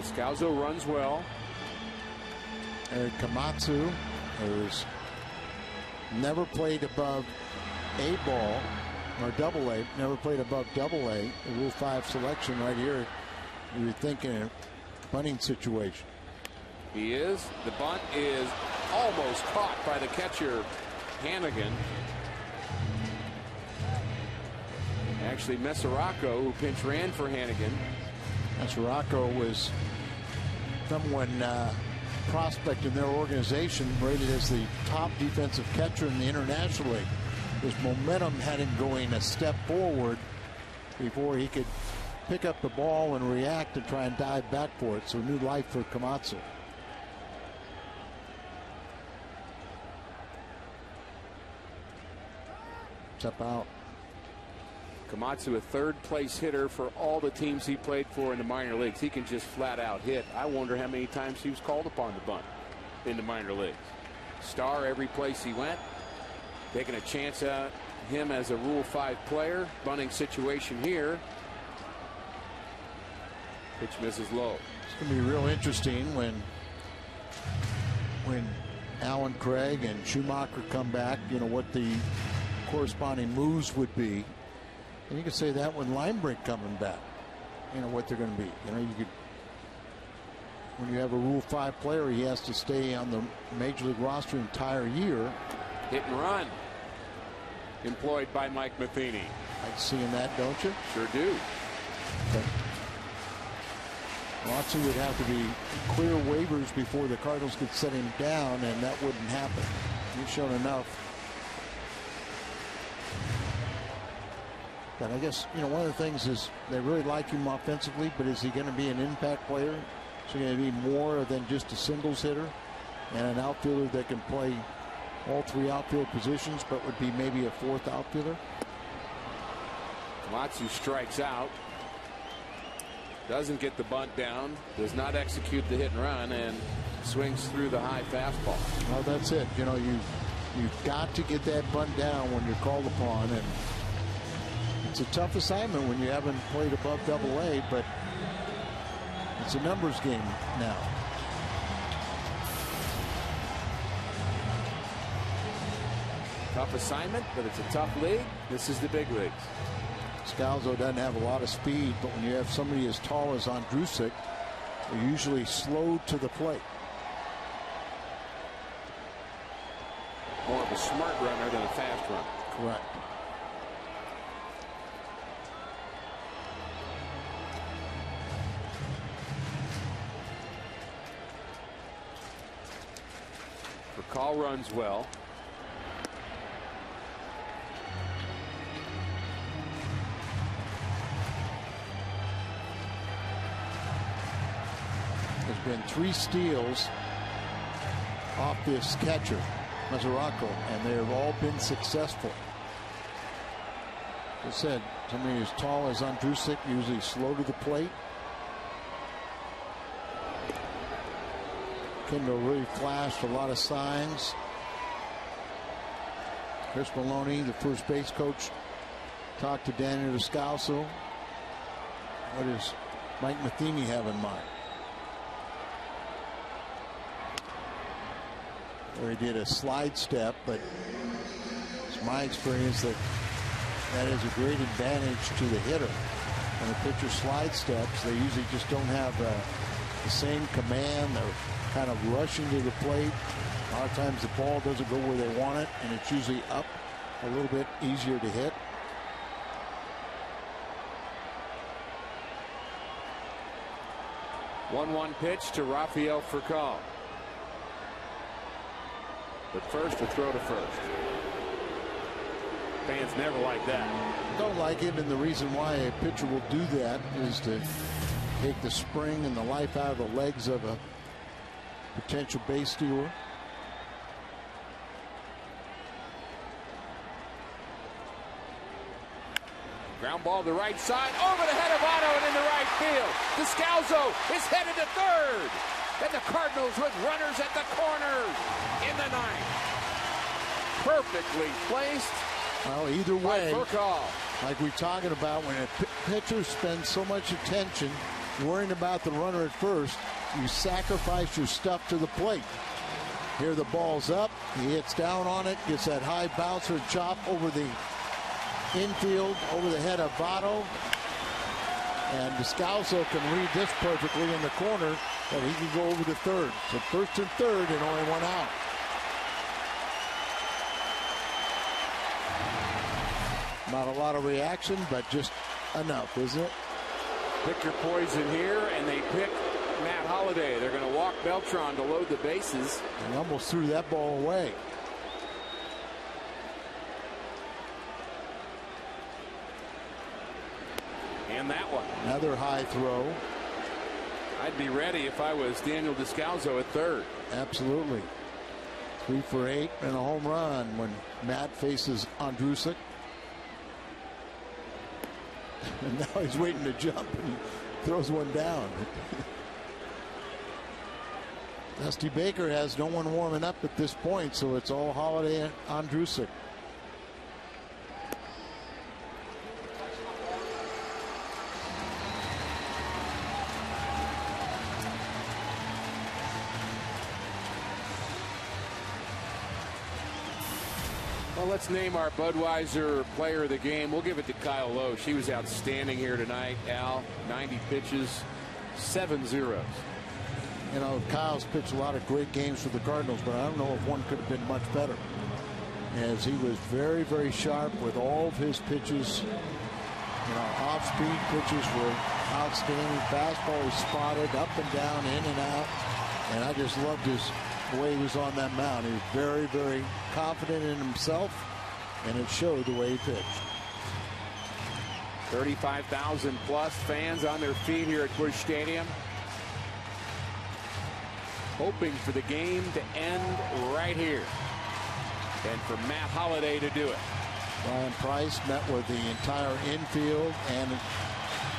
Descalzo runs well. Eric Komatsu, who's never played above A ball or double A, never played above double A, the Rule 5 selection right here. You would think in a bunting situation. He is. The bunt is almost caught by the catcher, Hannigan. Actually, Mesoraco, who pinch ran for Hannigan. Mesoraco was someone prospect in their organization, rated as the top defensive catcher in the International League. His momentum had him going a step forward before he could pick up the ball and react and try and dive back for it. So new life for Komatsu. Step out. Komatsu, a third place hitter for all the teams he played for in the minor leagues. He can just flat out hit. I wonder how many times he was called upon to bunt in the minor leagues. Star every place he went. Taking a chance at him as a Rule 5 player. Bunting situation here. Pitch misses low. It's going to be real interesting when Allen Craig and Schumacher come back, you know, what the corresponding moves would be. And you could say that when Linebrink coming back, you know, what they're going to be. You know, you could, when you have a Rule 5 player, he has to stay on the Major League roster entire year. Hit and run. Employed by Mike Matheny. Like seeing that, don't you? Sure do. Okay. Watson would have to be clear waivers before the Cardinals could set him down, and that wouldn't happen. He's shown enough. But I guess, you know, one of the things is they really like him offensively, but is he going to be an impact player? Is he going to be more than just a singles hitter and an outfielder that can play all 3 outfield positions, but would be maybe a 4th outfielder? Komatsu strikes out. Doesn't get the bunt down. Does not execute the hit and run, and swings through the high fastball. Well, that's it. You know, you've got to get that bunt down when you're called upon, and it's a tough assignment when you haven't played above Double A, but it's a numbers game now. Tough assignment, but it's a tough league. This is the big leagues. Descalzo doesn't have a lot of speed, but when you have somebody as tall as Andrusic, they're usually slowed to the plate. More of a smart runner than a fast runner. Correct. Call runs well. There's been 3 steals off this catcher, Mesoraco, and they have all been successful. As I said, somebody as tall as Andrusic, usually slow to the plate. Kendall really flashed a lot of signs. Chris Maloney, the first base coach, talked to Daniel Descalzo. What does Mike Matheny have in mind? where he did a slide step, but it's my experience that that is a great advantage to the hitter. When a pitcher slide steps, they usually just don't have the same command. They're kind of rushing to the plate. A lot of times the ball doesn't go where they want it, and it's usually up a little bit easier to hit. One pitch to Rafael Furcal. But first, a throw to first. Fans never like that. Don't like it, and the reason why a pitcher will do that is to take the spring and the life out of the legs of a potential base stealer. Ground ball to the right side, over the head of Otto and in the right field. Descalso is headed to third. And the Cardinals with runners at the corners in the ninth. Perfectly placed. Well, either way, Furcal. like we're talking about, when a pitcher spends so much attention worrying about the runner at first, you sacrifice your stuff to the plate. Here the ball's up, he hits down on it, gets that high bouncer chop over the infield, over the head of Votto, and Descalso can read this perfectly in the corner, that he can go over to third. So first and third and only one out. Not a lot of reaction, but just enough, isn't it? Pick your poison here, and they pick Matt Holliday. They're going to walk Beltran to load the bases. He almost threw that ball away. And that one. Another high throw. I'd be ready if I was Daniel Descalso at third. Absolutely. 3 for 8 and a home run when Matt faces Andrusik. And now he's waiting to jump and he throws one down. Dusty Baker has no one warming up at this point, so it's all Holliday and Andrusik. Well, let's name our Budweiser player of the game. We'll give it to Kyle Lohse. He was outstanding here tonight, Al. 90 pitches, 7 zeros. You know, Kyle's pitched a lot of great games for the Cardinals, but I don't know if one could have been much better. As he was very, very sharp with all of his pitches. You know, off-speed pitches were outstanding. Fastball was spotted up and down, in and out. And I just loved the way he was on that mound. He was very, very confident in himself, and it showed the way he pitched. 35,000 plus fans on their feet here at Busch Stadium, hoping for the game to end right here, and for Matt Holliday to do it. Brian Price met with the entire infield and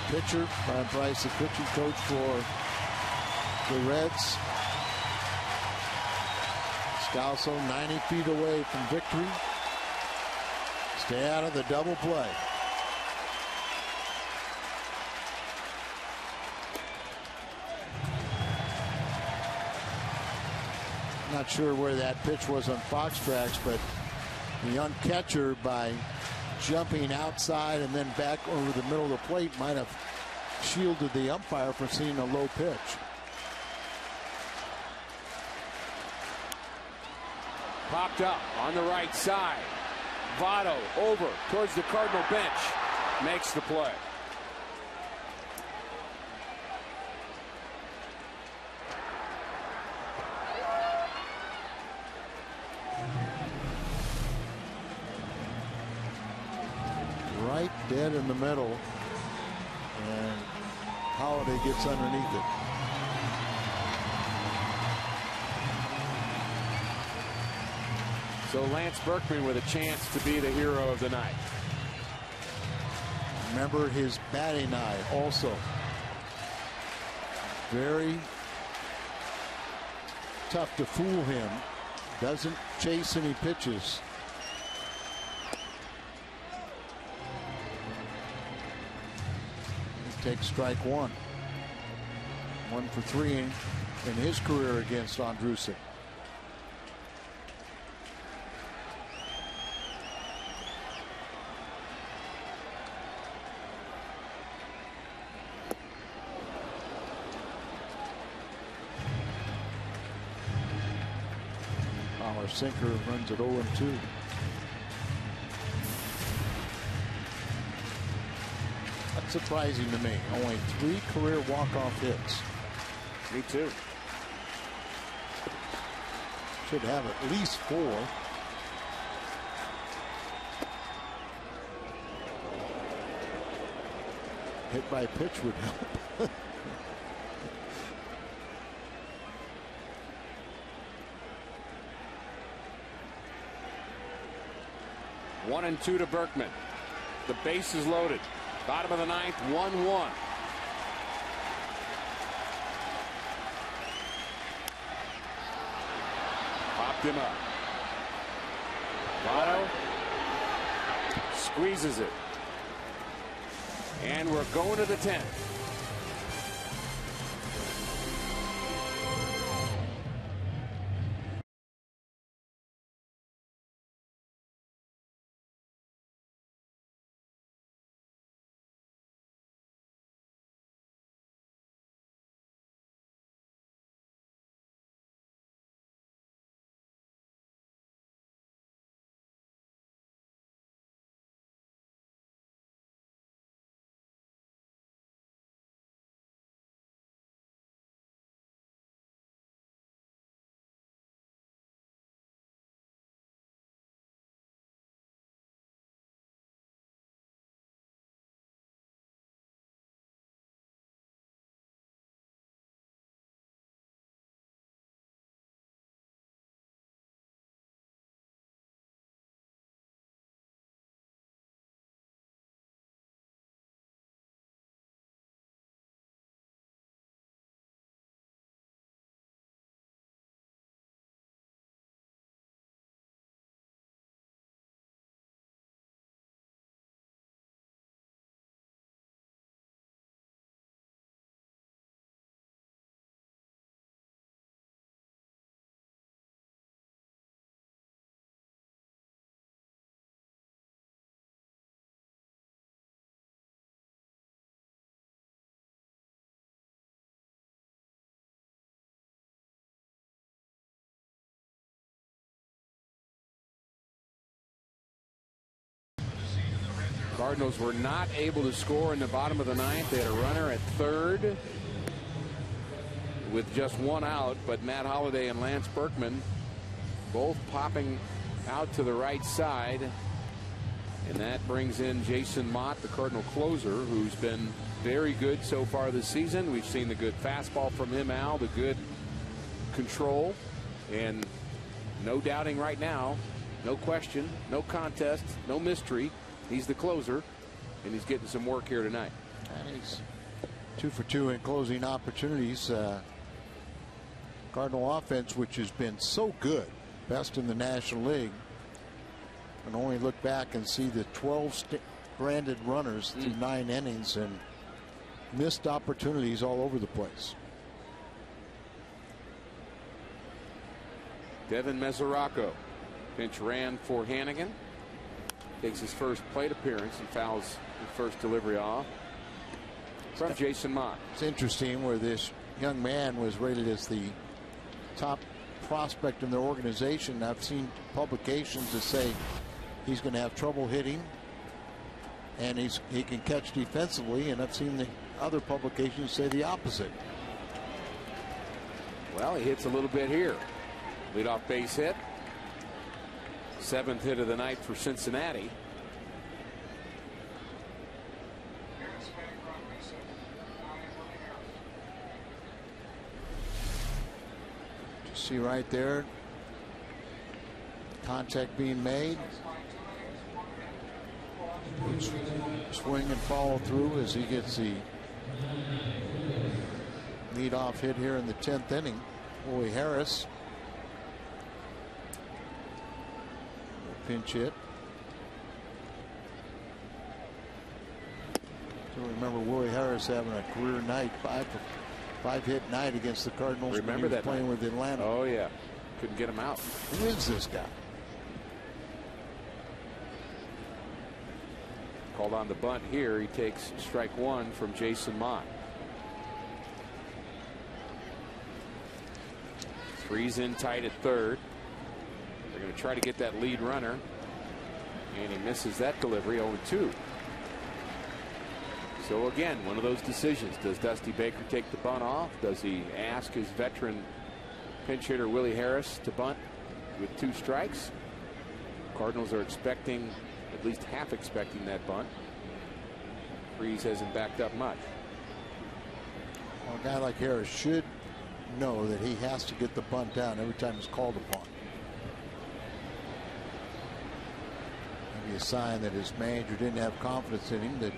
pitcher. Brian Price, the pitching coach for the Reds. Descalso 90 feet away from victory. Stay out of the double play. Not sure where that pitch was on Fox Tracks, but the young catcher, by jumping outside and then back over the middle of the plate, might have shielded the umpire from seeing a low pitch. Popped up on the right side. Votto over towards the Cardinal bench. Makes the play. Right dead in the middle. And Holliday gets underneath it. So Lance Berkman with a chance to be the hero of the night. Remember his batting eye also. Very tough to fool him. Doesn't chase any pitches. He takes strike one. 1 for 3 in his career against Andrusik. Our sinker runs at 0-2. That's surprising to me. Only 3 career walk-off hits. Me too. Should have at least 4. Hit by pitch would help. One and 2 to Berkman. The base is loaded. Bottom of the 9th, 1-1. Popped him up. Votto squeezes it. And we're going to the 10th. Cardinals were not able to score in the bottom of the 9th. They had a runner at 3rd with just 1 out, but Matt Holliday and Lance Berkman both popping out to the right side. And that brings in Jason Mott, the Cardinal closer, who's been very good so far this season. We've seen the good fastball from him, Al, the good control, and no doubting right now, no question, no contest, no mystery. He's the closer, and he's getting some work here tonight. And he's 2 for 2 in closing opportunities. Cardinal offense, which has been so good, best in the National League, and only look back and see the 12 stranded runners through 9 innings and missed opportunities all over the place. Devin Mesoraco, pinch ran for Hannigan. Takes his first plate appearance and fouls the first delivery off from Jason Mott. It's interesting where this young man was rated as the top prospect in their organization. I've seen publications that say he's going to have trouble hitting and he can catch defensively, and I've seen the other publications say the opposite. Well, he hits a little bit here. Leadoff base hit. 7th hit of the night for Cincinnati. You see right there, contact being made. Swing and follow through as he gets the leadoff hit here in the 10th inning. Willie Harris. Pinch hit. So remember Willie Harris having a career night, five hit night against the Cardinals. Remember that playing night with Atlanta. Oh yeah, couldn't get him out. Who is this guy? Called on the bunt here. He takes strike 1 from Jason Mott. 3's in tight at 3rd. to try to get that lead runner. And he misses that delivery, 0-2. So again, one of those decisions. Does Dusty Baker take the bunt off? Does he ask his veteran pinch hitter Willie Harris to bunt with 2 strikes? Cardinals are expecting, at least half expecting that bunt. Freese hasn't backed up much. Well, a guy like Harris should know that he has to get the bunt down every time it's called upon. Maybe a sign that his manager didn't have confidence in him, that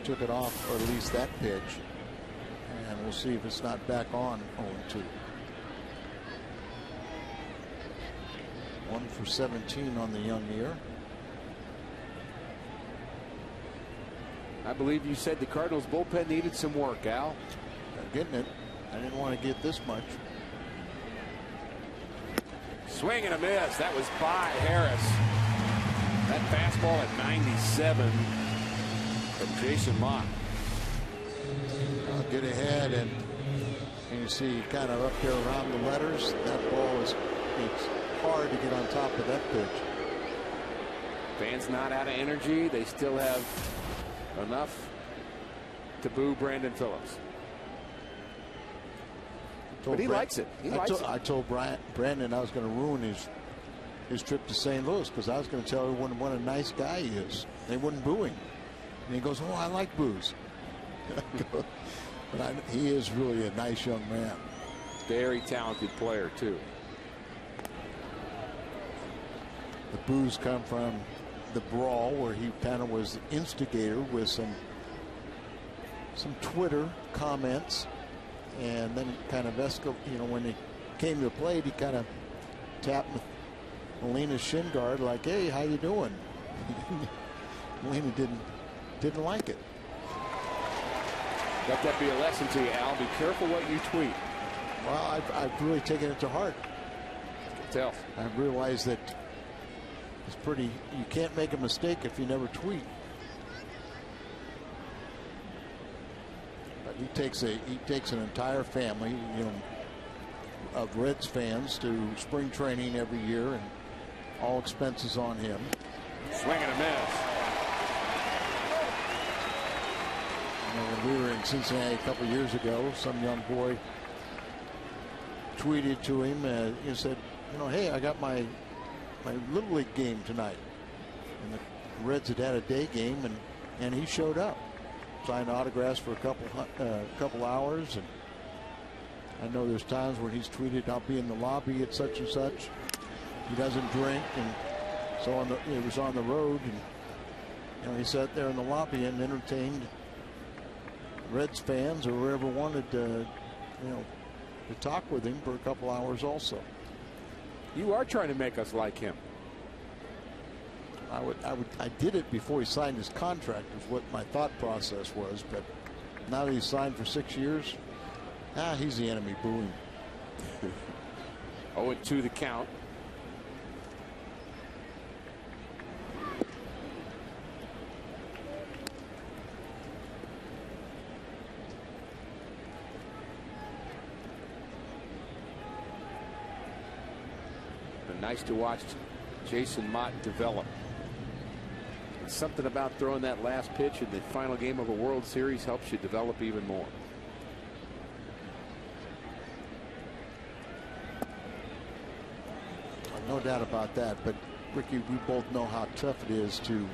took it off, or at least that pitch. And we'll see if it's not back on 0-2. 1 for 17 on the young year. I believe you said the Cardinals bullpen needed some work, Al. They're getting it. I didn't want to get this much. Swing and a miss. That was by Harris. That fastball at 97 from Jason Mott. I'll get ahead, and you see kind of up there around the letters. That ball is, it's hard to get on top of that pitch. Fans not out of energy. They still have enough to boo Brandon Phillips. But he likes it. I told Brandon I was going to ruin his trip to St. Louis, because I was going to tell everyone what a nice guy he is. They wouldn't boo him. And he goes, "Oh, I like boos." But he is really a nice young man. Very talented player, too. The boos come from the brawl, where he kind of was the instigator with some Twitter comments, and then kind of when he came to the plate, he kind of tapped Molina's shin guard like, "Hey, how you doing?" Molina didn't like it. Let that be a lesson to you, Al. Be careful what you tweet. Well, I've really taken it to heart. I can tell. I've realized that it's pretty. You can't make a mistake if you never tweet. But he takes an entire family, of Reds fans to spring training every year, and all expenses on him. Swing and a miss. When we were in Cincinnati a couple years ago, some young boy tweeted to him and said, "Hey, I got my Little League game tonight." And the Reds had a day game, and he showed up, signed autographs for a couple hours. And I know there's times where he's tweeted, "I'll be in the lobby at such and such." He doesn't drink, and so he was on the road, and he sat there in the lobby and entertained Reds fans or whoever wanted to talk with him for a couple hours also. You are trying to make us like him. I did it before he signed his contract, is what my thought process was, but now that he's signed for 6 years, he's the enemy booing. 0-2 the count. Nice to watch Jason Mott develop. It's something about throwing that last pitch in the final game of a World Series helps you develop even more. No doubt about that, but Ricky, we both know how tough it is to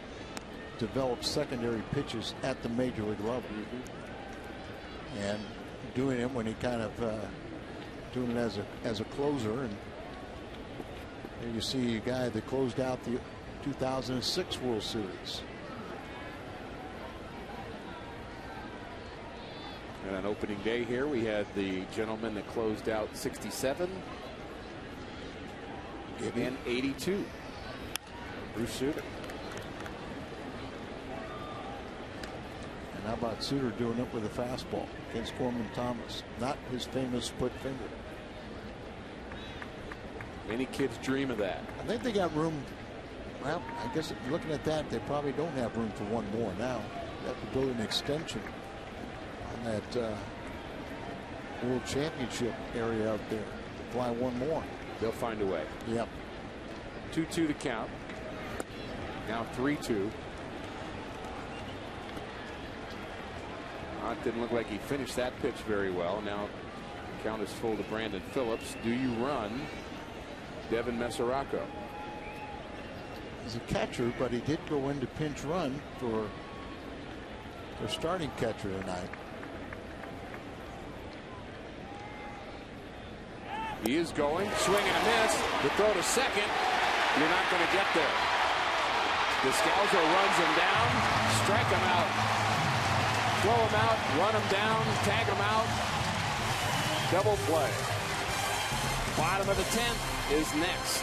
develop secondary pitches at the major league level. And doing it when he kind of doing it as a closer, and there you see a guy that closed out the 2006 World Series. And on opening day here, we had the gentleman that closed out 67 and 82. Bruce Sutter. And how about Sutter doing it with a fastball against Gorman Thomas? Not his famous split finger. Many kids dream of that. I think they got room. Well, I guess looking at that, they probably don't have room for one more now. They have to build an extension on that World Championship area out there to fly one more. They'll find a way. Yep. 2-2 to count. Now 3-2. It didn't look like he finished that pitch very well. Now count is full to Brandon Phillips. Do you run Devin Mesoraco? He's a catcher, but he did go into pinch run for their starting catcher tonight. He is going. Swing and a miss. The throw to second. You're not going to get there. Descalzo runs him down. Strike him out. Throw him out. Run him down. Tag him out. Double play. Bottom of the 10th is next.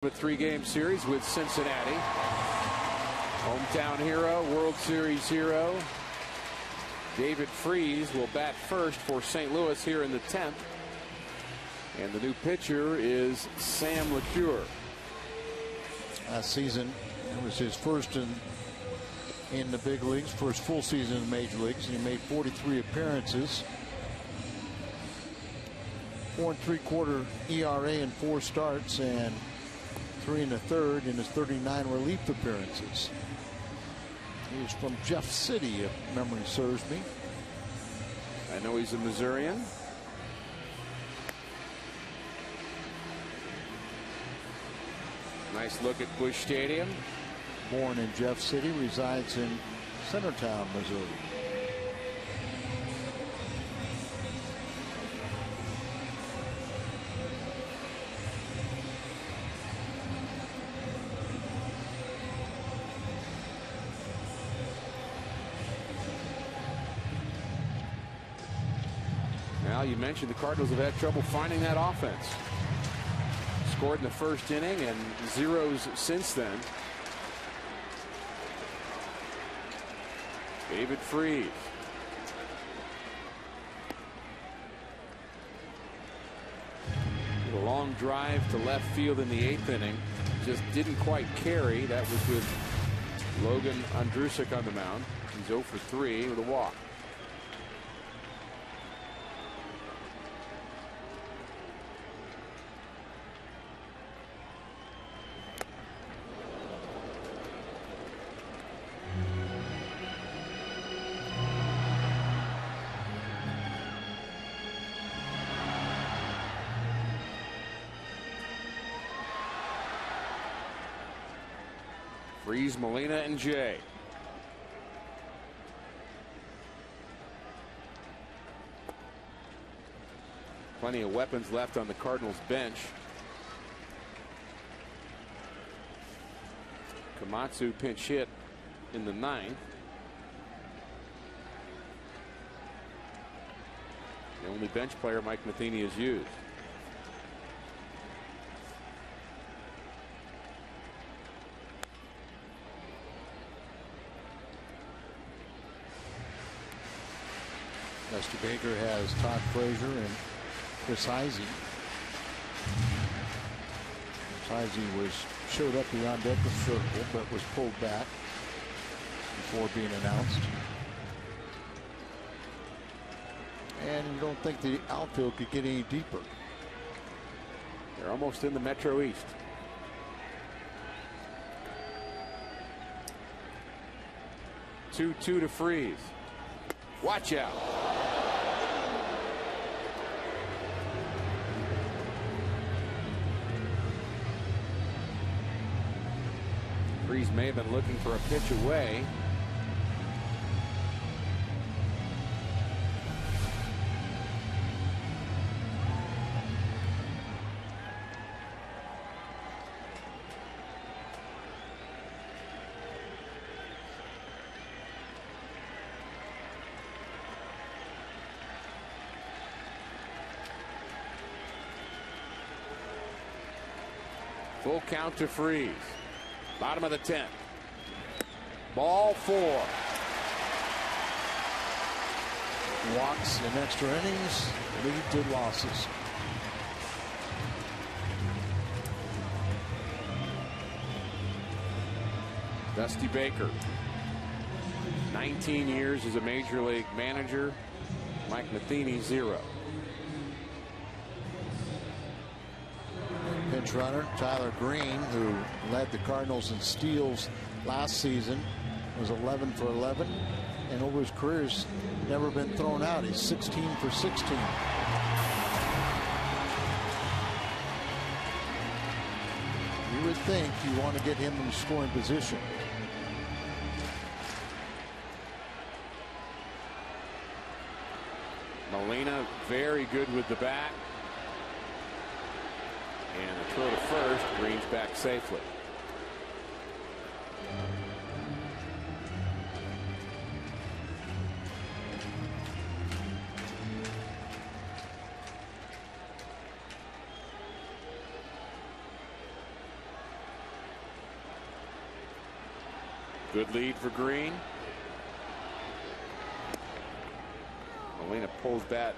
A 3-game series with Cincinnati. Hometown hero, World Series hero. David Freese will bat first for St. Louis here in the 10th. And the new pitcher is Sam LeCure. Last season, it was his first in the big leagues, first full season in the major leagues, and he made 43 appearances. 4 3/4 ERA in 4 starts and 3 1/3 in his 39 relief appearances. He is from Jeff City, if memory serves me. I know he's a Missourian. Nice look at Busch Stadium. Born in Jeff City, resides in Centertown, Missouri. You mentioned the Cardinals have had trouble finding that offense. Scored in the first inning and zeros since then. David Freese. A long drive to left field in the 8th inning. Just didn't quite carry. That was with Logan Andrusik on the mound. He's 0 for 3 with a walk. Freese, Molina, and Jay. Plenty of weapons left on the Cardinals bench. Komatsu pinch hit in the 9th. The only bench player Mike Matheny has used. Lester Baker has Todd Frazier and Chris Heisey. Heisey showed up beyond deck the circle, but was pulled back before being announced. And you don't think the outfield could get any deeper. They're almost in the Metro East. Two to Freeze. Watch out. Freeze may have been looking for a pitch away. Full count to Freeze. Bottom of the 10th. Ball 4. Walks in extra innings lead to losses. Dusty Baker. 19 years as a major league manager. Mike Matheny 0. Pinch runner Tyler Green, who led the Cardinals in steals last season, was 11 for 11, and over his career has never been thrown out. He's 16 for 16. You would think you want to get him in scoring position. Molina very good with the bat. And a throw to first. Green's back safely. Good lead for Green. Molina pulls the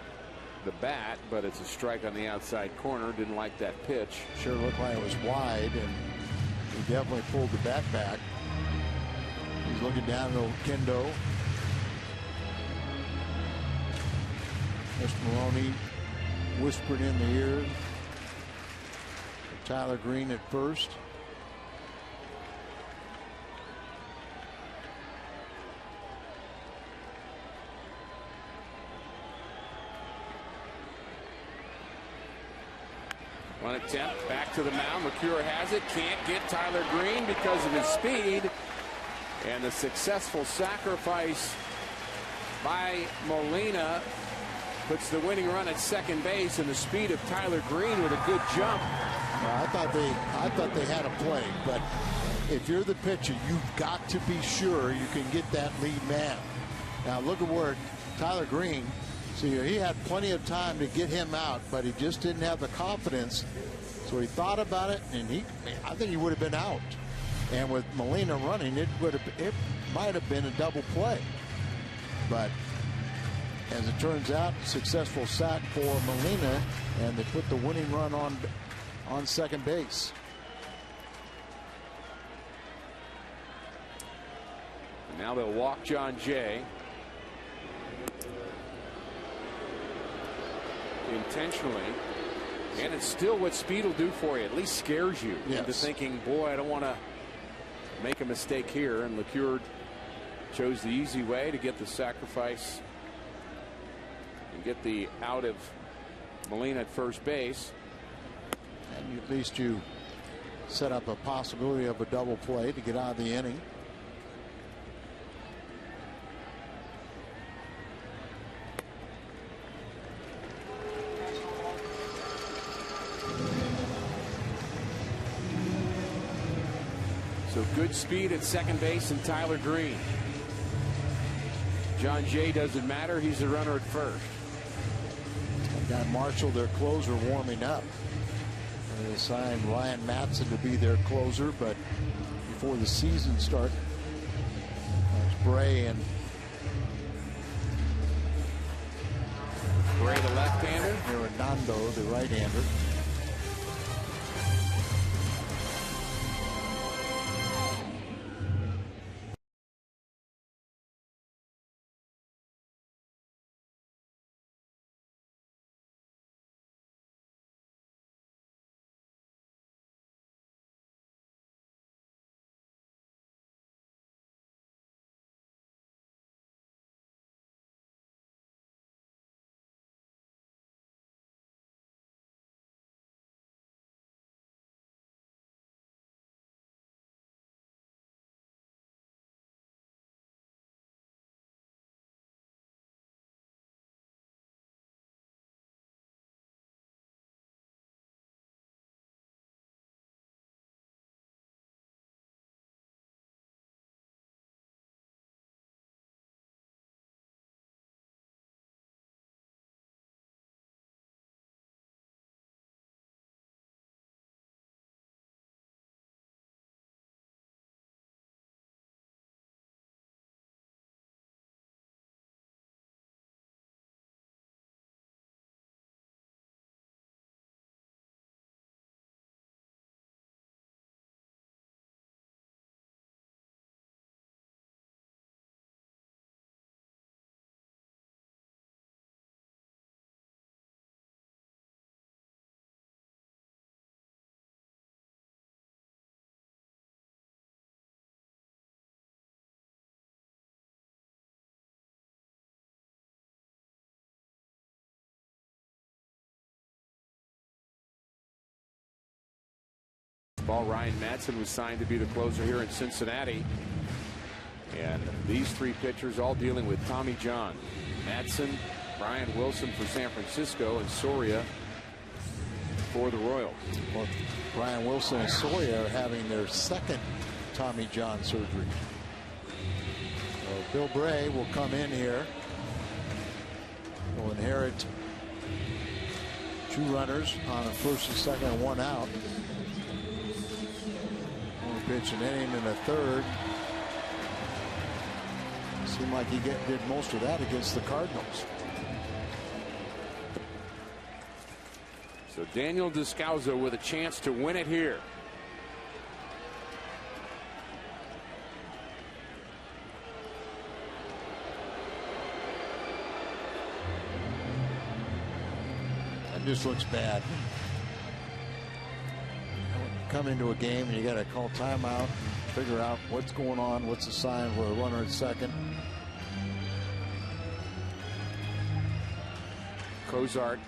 bat, but it's a strike on the outside corner. Didn't like that pitch. Sure looked like it was wide, and he definitely pulled the bat back. He's looking down to Kendo. Mr. Maloney whispered in the ear of Tyler Green at first. One attempt back to the mound. McCure has it. Can't get Tyler Green because of his speed. And the successful sacrifice by Molina puts the winning run at second base, and the speed of Tyler Green with a good jump. I thought they had a play, but if you're the pitcher, you've got to be sure you can get that lead man. Now look at where Tyler Green. See, he had plenty of time to get him out, but he just didn't have the confidence. So he thought about it, and I think he would have been out. And with Molina running, it might have been a double play. But as it turns out, successful sack for Molina, and they put the winning run on second base. And now they'll walk John Jay. Intentionally, and it's still what speed will do for you. At least scares you into thinking, boy, I don't want to make a mistake here. And LeCure chose the easy way to get the sacrifice and get the out of Molina at first base. And at least you set up a possibility of a double play to get out of the inning. So good speed at second base and Tyler Green. John Jay doesn't matter. He's the runner at first. And got Marshall, their closer, warming up. And they signed Ryan Matson to be their closer, but before the season starts, Bray and Bray, the left-hander. Hernando, the right-hander. Ryan Madsen was signed to be the closer here in Cincinnati. And these three pitchers all dealing with Tommy John. Madsen, Brian Wilson for San Francisco, and Soria for the Royals. Well, Brian Wilson and Soria are having their second Tommy John surgery. So Bill Bray will come in here. Will inherit 2 runners on a first and second and 1 out. Pitch an inning and a third. Seemed like he did most of that against the Cardinals. So Daniel Descalzo with a chance to win it here. That just looks bad. Come into a game and you got to call timeout, figure out what's going on, what's the sign for a runner at second. Cozart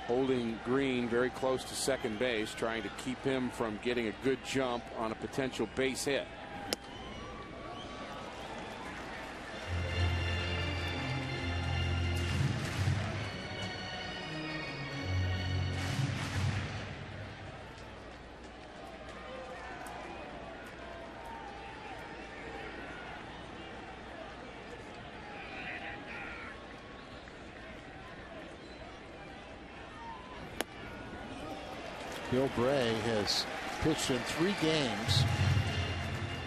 holding Green very close to second base, trying to keep him from getting a good jump on a potential base hit. Bill Bray has pitched in 3 games.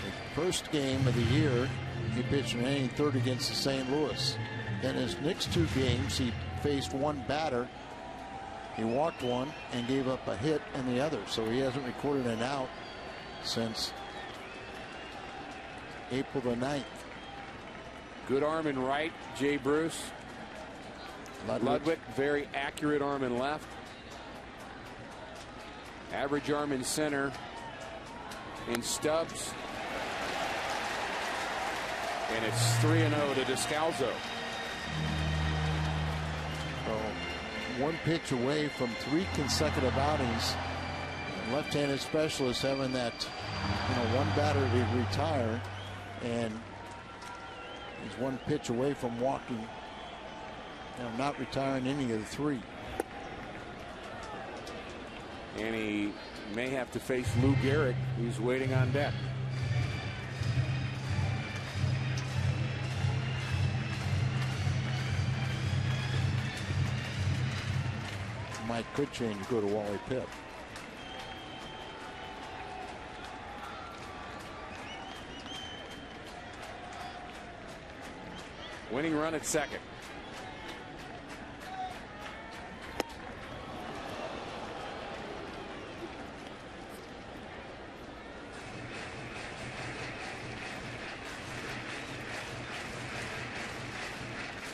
The first game of the year, he pitched an inning third against the St. Louis. Then his next 2 games, he faced 1 batter. He walked 1 and gave up a hit in the other. So he hasn't recorded an out since April the 9th. Good arm in right, Jay Bruce. Ludwig, very accurate arm in left. Average arm in center in Stubs. And it's 3-0 to Descalzo. So 1 pitch away from 3 consecutive outings. Left-handed specialist having that, 1 batter to retire, and he's 1 pitch away from walking. Not retiring any of the 3. And he may have to face Lou Gehrig, who's waiting on deck. Mike could change, go to Wally Pitt. Winning run at second.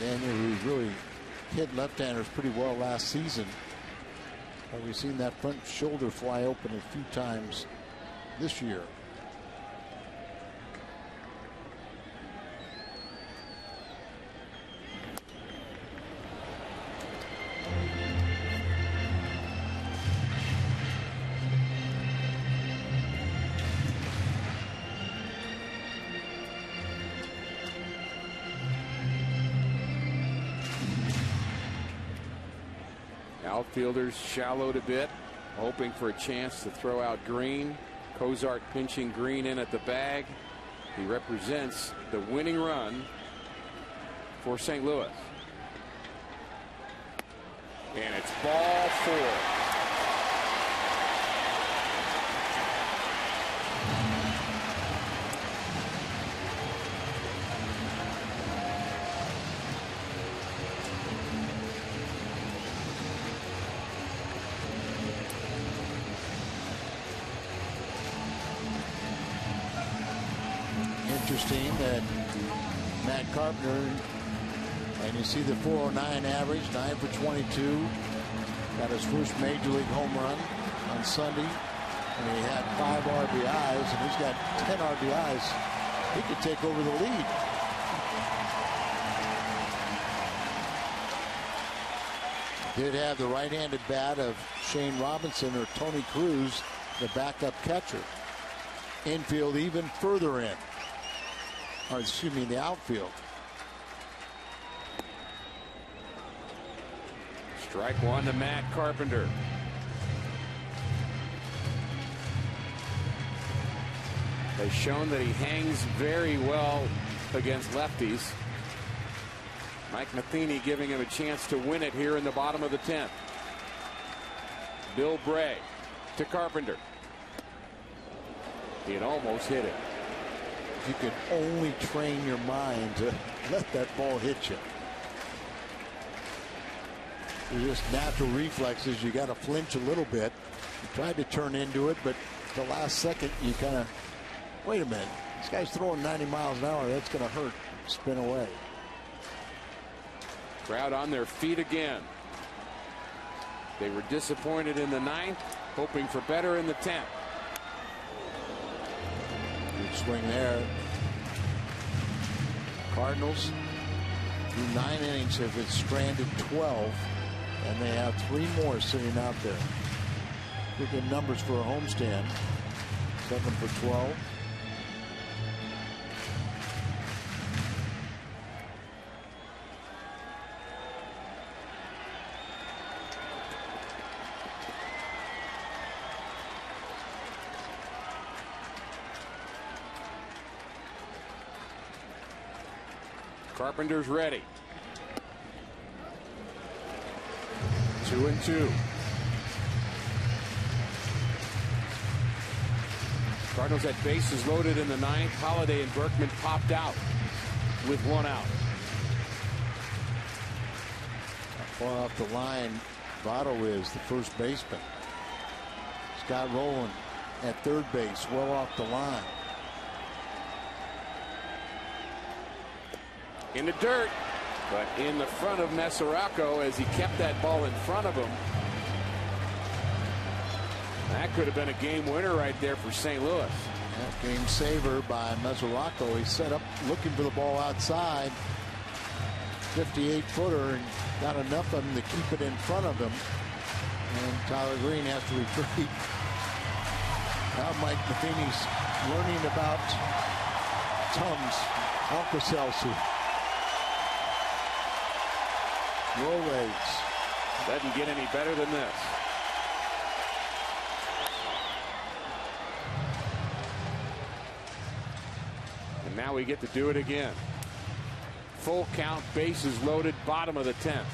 Daniel, who really hit left-handers pretty well last season. But we've seen that front shoulder fly open a few times this year. Outfielders shallowed a bit, hoping for a chance to throw out Green. Cozart pinching Green in at the bag. He represents the winning run for St. Louis. And it's ball 4. Interesting that Matt Carpenter, and you see the 409 average, 9 for 22, got his first major league home run on Sunday, and he had 5 RBIs, and he's got 10 RBIs. He could take over the lead. Did have the right-handed bat of Shane Robinson or Tony Cruz, the backup catcher. Infield even further in. Or excuse me, the outfield. Strike 1 to Matt Carpenter. They've shown that he hangs very well against lefties. Mike Matheny giving him a chance to win it here in the bottom of the 10th. Bill Bray to Carpenter. He had almost hit it. You can only train your mind to let that ball hit you. They're just natural reflexes. You got to flinch a little bit. You tried to turn into it, but the last second you kind of, wait a minute, this guy's throwing 90 miles an hour. That's going to hurt. Spin away. Crowd on their feet again. They were disappointed in the 9th, hoping for better in the 10th. Good swing there. Cardinals through 9 innings have been stranded 12, and they have 3 more sitting out there. Look at numbers for a homestand. 7 for 12. Carpenter's ready. 2-2. Cardinals had bases loaded in the 9th. Holliday and Berkman popped out with 1 out. Far off the line, Votto is the first baseman. Scott Rowland at third base, well off the line. In the dirt, but in the front of Mesoraco as he kept that ball in front of him. That could have been a game winner right there for St. Louis. That game saver by Mesoraco. He set up looking for the ball outside. 58-footer and got enough of him to keep it in front of him. And Tyler Green has to retreat. Now Mike Matheny's learning about Tums, Alka-Seltzer. Rolaids. Doesn't get any better than this. And now we get to do it again. Full count, bases loaded, bottom of the 10th.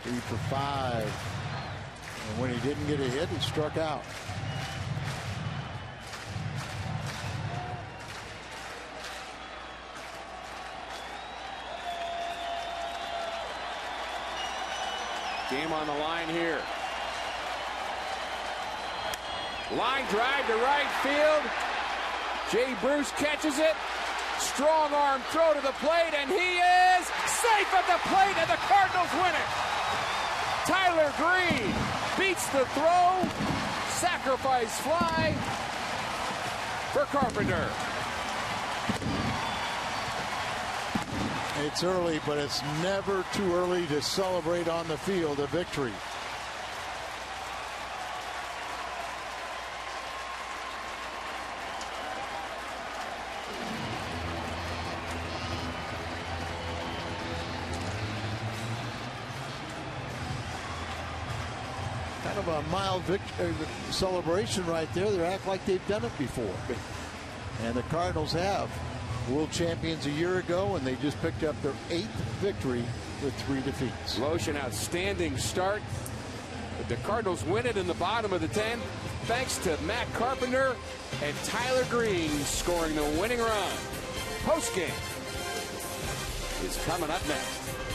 Three for 5. And when he didn't get a hit, he struck out. Game on the line here. Line drive to right field. Jay Bruce catches it. Strong arm throw to the plate, and he is safe at the plate, and the Cardinals win it. Tyler Green beats the throw. Sacrifice fly for Carpenter. It's early, but it's never too early to celebrate on the field a victory. Kind of a mild celebration right there. They act like they've done it before. And the Cardinals have. World champions a year ago, and they just picked up their 8th victory with 3 defeats. Lohse, an outstanding start. The Cardinals win it in the bottom of the 10th, thanks to Matt Carpenter and Tyler Green scoring the winning run. Postgame is coming up next.